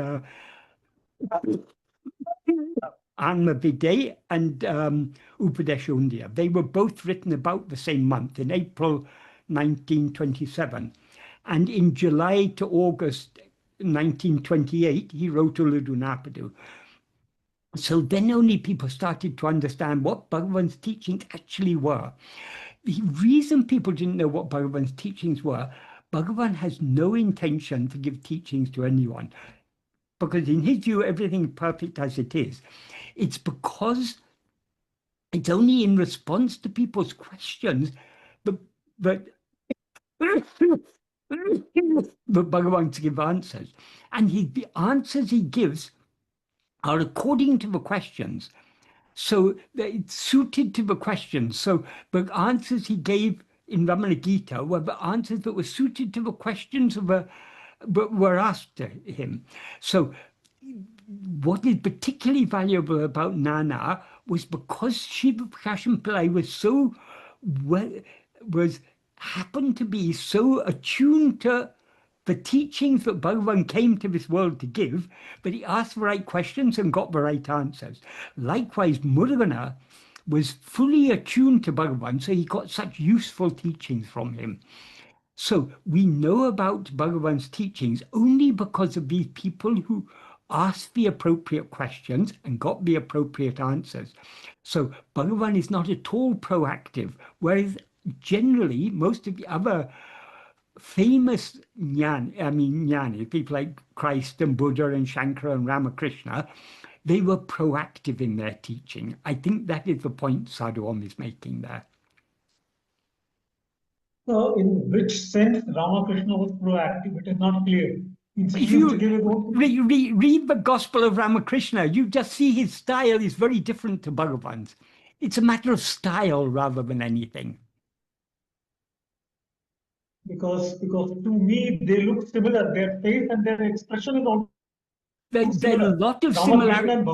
Anma-vichara and Upadesha. They were both written about the same month, in April 1927. And in July to August 1928, he wrote Uludunapadu. So then only people started to understand what Bhagavan's teachings actually were. The reason people didn't know what Bhagavan's teachings were, Bhagavan has no intention to give teachings to anyone, because in his view, everything is perfect as it is. It's because it's only in response to people's questions that Bhagavan to give answers. And the answers he gives are according to the questions. So it's suited to the questions. So the answers he gave in Ramana Gita were the answers that were suited to the questions that were asked to him. So what is particularly valuable about Nana was because Shiva Prakasham Pillai happened to be so attuned to the teachings that Bhagavan came to this world to give, but he asked the right questions and got the right answers. Likewise, Murugana was fully attuned to Bhagavan, so he got such useful teachings from him. So we know about Bhagavan's teachings only because of these people who asked the appropriate questions and got the appropriate answers. So Bhagavan is not at all proactive, whereas generally most of the other famous jnani, people like Christ and Buddha and Shankara and Ramakrishna, they were proactive in their teaching. I think that is the point Sadhu Om is making there. So in which sense Ramakrishna was proactive? It is not clear. If you read the Gospel of Ramakrishna, you just see his style is very different to Bhagavan's. It's a matter of style rather than anything. Because to me they look similar. Their face and their expression is all. There's a lot of similarities.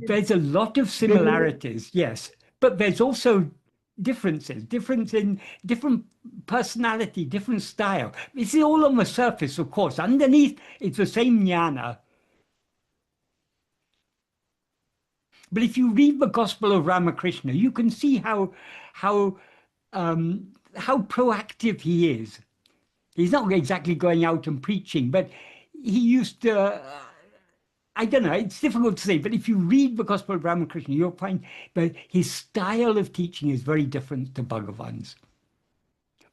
There's a lot of similarities, yes, but there's also differences, different personality, different style. It's all on the surface, of course. Underneath, it's the same jnana. But if you read the Gospel of Ramakrishna, you can see how proactive he is. He's not exactly going out and preaching, but he used to. I don't know, it's difficult to say, but if you read the Gospel of Ramakrishna, you'll find that his style of teaching is very different to Bhagavan's.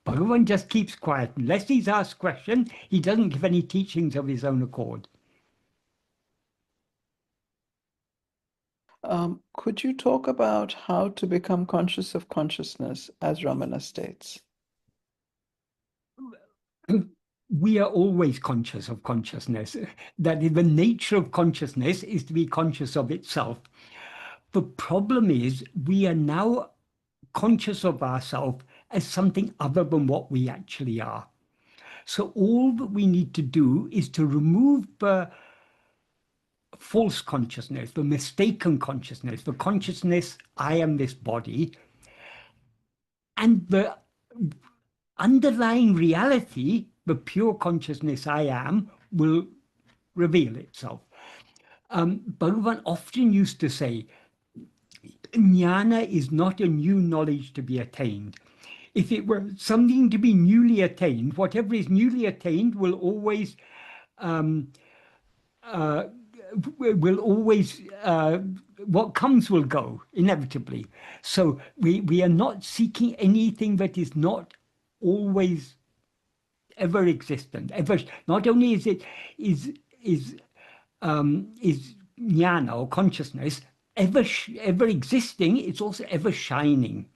Bhagavan just keeps quiet. Unless he's asked a question, he doesn't give any teachings of his own accord. Could you talk about how to become conscious of consciousness, as Ramana states? We are always conscious of consciousness. That the nature of consciousness is to be conscious of itself. The problem is we are now conscious of ourselves as something other than what we actually are. So all that we need to do is to remove the false consciousness, the mistaken consciousness, the consciousness, I am this body, and the underlying reality, the pure consciousness I am, will reveal itself. Bhagavan often used to say, jnana is not a new knowledge to be attained. If it were something to be newly attained, whatever is newly attained will always what comes will go inevitably. So we are not seeking anything that is not always ever existent. Ever, not only is it is jnana or consciousness ever existing, it's also ever shining.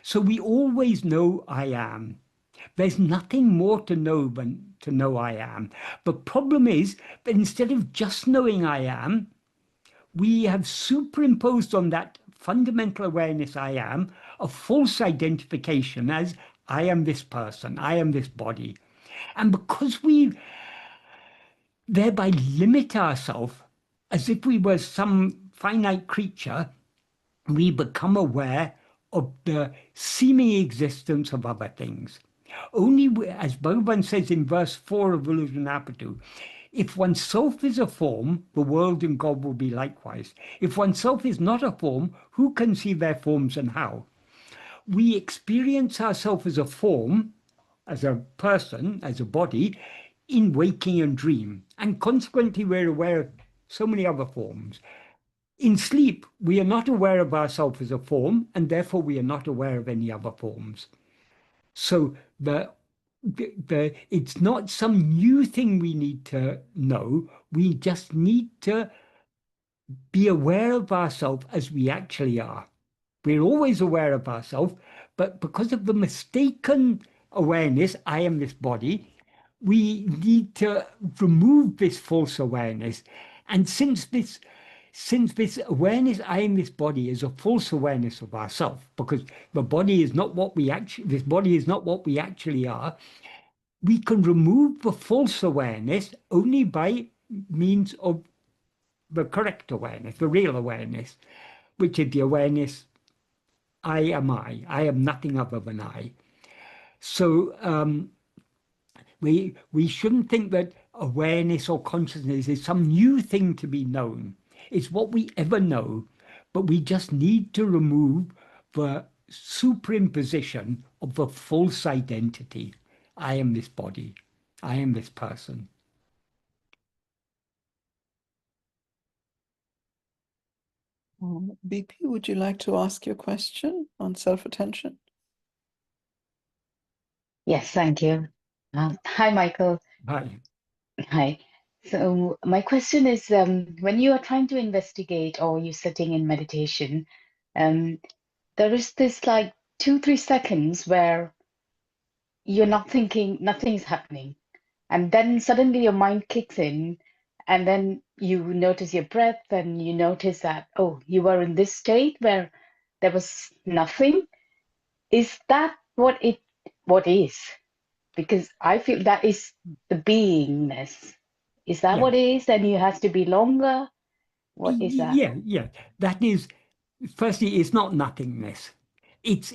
So we always know I am. There's nothing more to know than to know I am. The problem is that instead of just knowing I am, we have superimposed on that fundamental awareness I am a false identification as I am this person, I am this body. And because we thereby limit ourselves as if we were some finite creature, we become aware of the seeming existence of other things. Only, as Bhagavan says in verse 4 of Vulujanapatu, if oneself is a form, the world and God will be likewise. If oneself is not a form, who can see their forms and how? We experience ourselves as a form, as a person, as a body, in waking and dream. And consequently, we're aware of so many other forms. In sleep, we are not aware of ourselves as a form, and therefore we are not aware of any other forms. So it's not some new thing we need to know. We just need to be aware of ourselves as we actually are. We're always aware of ourselves, but because of the mistaken awareness, I am this body, we need to remove this false awareness. And since this awareness, I am this body, is a false awareness of ourselves, because the body is not what we actually, this body is not what we actually are, we can remove the false awareness only by means of the correct awareness, the real awareness, which is the awareness, I am I am nothing other than I. So we shouldn't think that awareness or consciousness is some new thing to be known. It's what we ever know, but we just need to remove the superimposition of the false identity. I am this body. I am this person. BP, would you like to ask your question on self-attention? Yes, thank you. Hi, Michael. Hi. Hi. So my question is, when you are trying to investigate or you're sitting in meditation, there is this like 2-3 seconds where you're not thinking, nothing's happening. And then suddenly your mind kicks in, and then you notice your breath and you notice that, oh, you were in this state where there was nothing. Is that what is? Because I feel that is the beingness. Is that Yeah. what it is? And it has to be longer? What is that? Yeah. That is, firstly, it's not nothingness. It's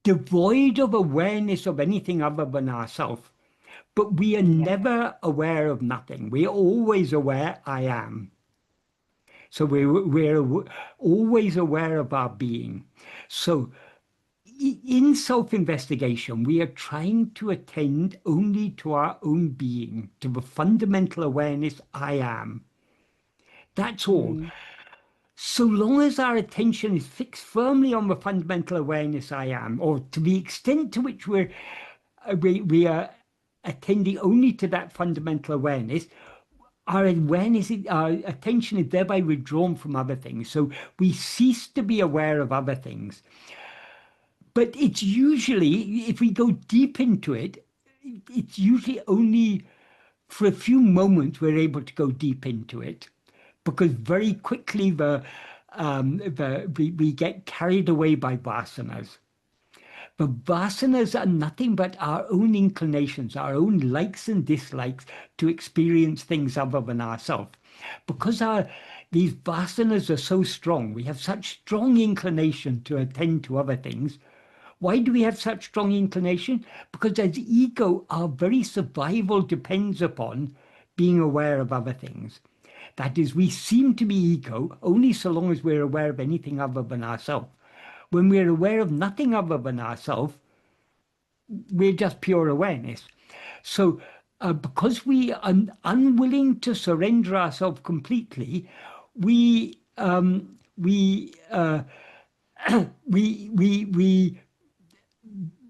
devoid of awareness of anything other than ourselves. But we are never aware of nothing. We are always aware I am. So we're always aware of our being. So in self-investigation, we are trying to attend only to our own being, to the fundamental awareness I am. That's all. So long as our attention is fixed firmly on the fundamental awareness I am, or to the extent to which we are attending only to that fundamental awareness, our attention is thereby withdrawn from other things. So we cease to be aware of other things. But it's usually, if we go deep into it, it's usually only for a few moments we're able to go deep into it, because very quickly the we get carried away by vasanas. But vasanas are nothing but our own inclinations, our own likes and dislikes to experience things other than ourselves. Because these vasanas are so strong, we have such strong inclination to attend to other things. Why do we have such strong inclination? Because as ego, our very survival depends upon being aware of other things. That is, we seem to be ego only so long as we're aware of anything other than ourselves. When we're aware of nothing other than ourselves, we're just pure awareness. So because we are unwilling to surrender ourselves completely, we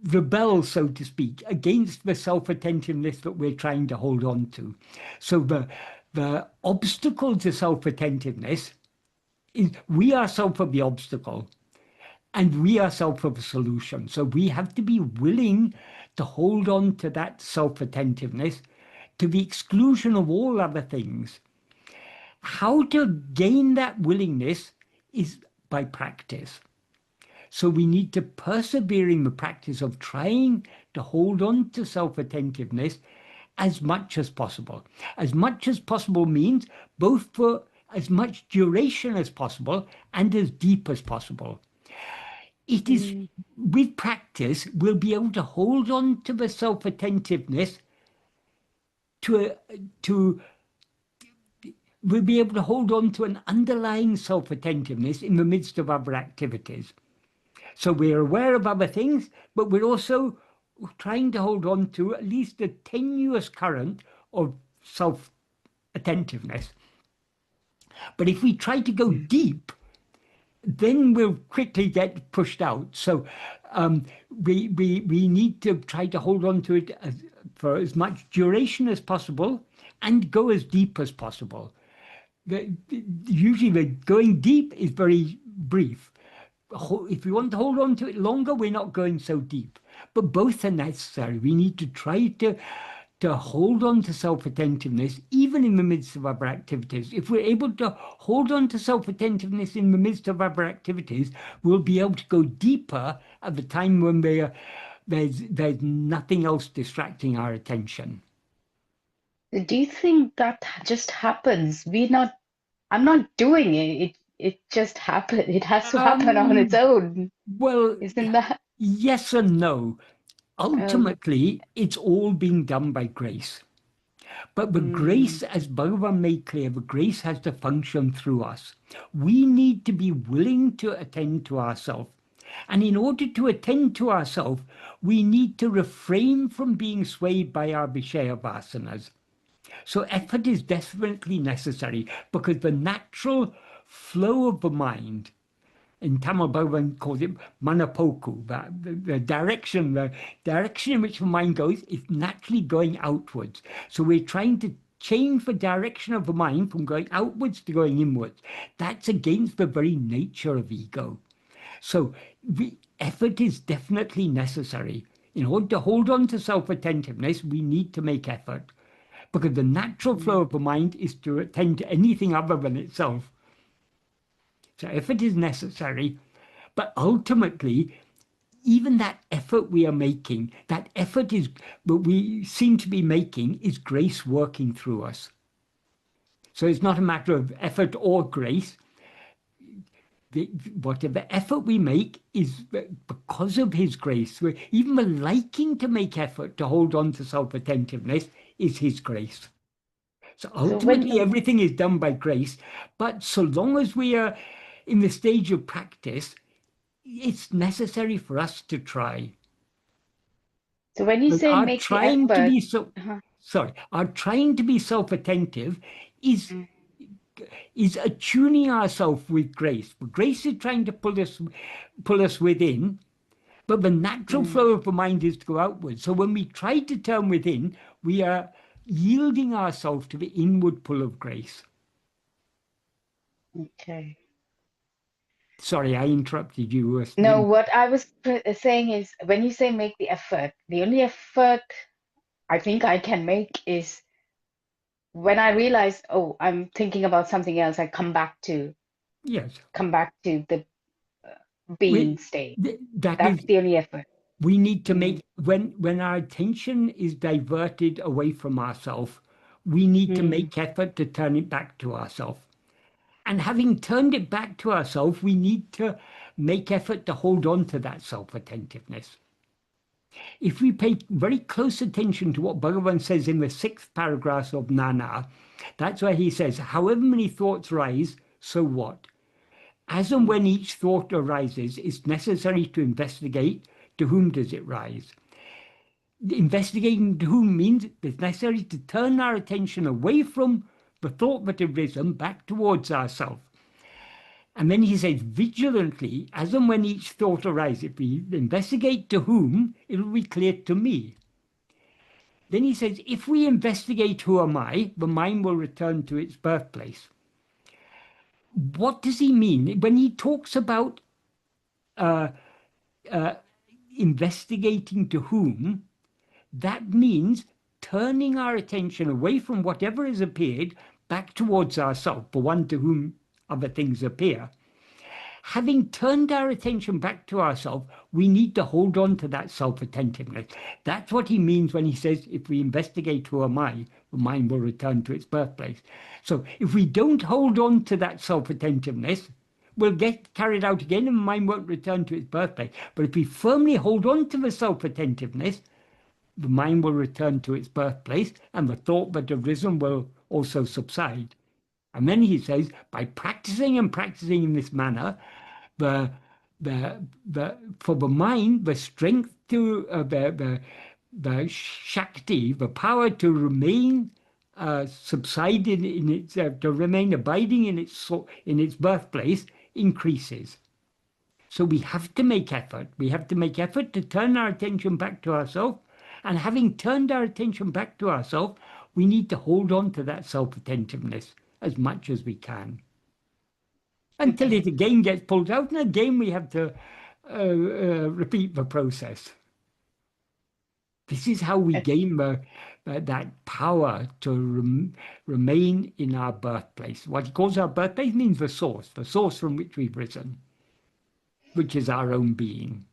rebel, so to speak, against the self-attentiveness that we're trying to hold on to. So the obstacle to self-attentiveness is we ourselves are the obstacle, and we ourselves are the solution. So we have to be willing to hold on to that self-attentiveness to the exclusion of all other things. How to gain that willingness is by practice. So we need to persevere in the practice of trying to hold on to self-attentiveness as much as possible. As much as possible means both for as much duration as possible and as deep as possible. It is with practice, we'll be able to hold on to the self-attentiveness we'll be able to hold on to an underlying self-attentiveness in the midst of other activities. So we're aware of other things, but we're also trying to hold on to at least a tenuous current of self-attentiveness. But if we try to go deep, then we'll quickly get pushed out. So we need to try to hold on to it for as much duration as possible and go as deep as possible. Usually the going deep is very brief. If we want to hold on to it longer, we're not going so deep. But both are necessary. We need to try to hold on to self-attentiveness, even in the midst of other activities. If we're able to hold on to self-attentiveness in the midst of other activities, we'll be able to go deeper at the time when there's nothing else distracting our attention. Do you think that just happens? I'm not doing it. It just happens. It has to happen on its own. Well, Isn't that? yes and no. Ultimately, it's all being done by grace. But the grace, as Bhagavan made clear, the grace has to function through us. We need to be willing to attend to ourselves. And in order to attend to ourselves, we need to refrain from being swayed by our Vishaya vasanas. So effort is definitely necessary because the natural flow of the mind, in Tamil Bhagavan calls it manapoku, the direction in which the mind goes is naturally going outwards. So we're trying to change the direction of the mind from going outwards to going inwards. That's against the very nature of ego. So effort is definitely necessary. In order to hold on to self-attentiveness, we need to make effort. Because the natural flow of the mind is to attend to anything other than itself. So effort is necessary, but ultimately, even that effort we are making, that we seem to be making is grace working through us. So it's not a matter of effort or grace. Whatever effort we make is because of his grace. Even the liking to make effort to hold on to self-attentiveness is his grace. So ultimately, everything is done by grace. But so long as we are in the stage of practice, it's necessary for us to try. So when you say our make trying the effort, to be our trying to be self-attentive is attuning ourselves with grace. Grace is trying to pull us within, but the natural flow of the mind is to go outwards. So when we try to turn within, we are yielding ourselves to the inward pull of grace. Okay. Sorry, I interrupted you. No, what I was saying is when you say make the effort, the only effort I think I can make is when I realize, oh, I'm thinking about something else, I come back to Yes. come back to the being state. That That's is, the only effort. we need to make, when our attention is diverted away from ourselves, we need to make effort to turn it back to ourselves. And having turned it back to ourselves, we need to make effort to hold on to that self-attentiveness. If we pay very close attention to what Bhagavan says in the 6th paragraph of Nana, that's where he says, however many thoughts rise, so what? As and when each thought arises, it's necessary to investigate to whom does it rise. Investigating to whom means it's necessary to turn our attention away from the thought that has risen back towards ourselves. And then he says, vigilantly, as and when each thought arises, if we investigate to whom, it will be clear to me. Then he says, if we investigate who am I, the mind will return to its birthplace. What does he mean? When he talks about investigating to whom, that means turning our attention away from whatever has appeared back towards ourselves, the one to whom other things appear. Having turned our attention back to ourselves, we need to hold on to that self-attentiveness. That's what he means when he says, if we investigate who am I, the mind will return to its birthplace. So if we don't hold on to that self-attentiveness, we'll get carried out again and the mind won't return to its birthplace. But if we firmly hold on to the self-attentiveness, the mind will return to its birthplace and the thought that has risen will also subside. And then he says, by practicing and practicing in this manner, for the mind, the strength to the Shakti, the power to remain subsided in its, to remain abiding in its birthplace increases. So we have to make effort. We have to make effort to turn our attention back to ourselves. And having turned our attention back to ourselves, we need to hold on to that self-attentiveness as much as we can. Until it again gets pulled out, and again we have to repeat the process. This is how we gain that power to remain in our birthplace. What he calls our birthplace means the source from which we've risen, which is our own being.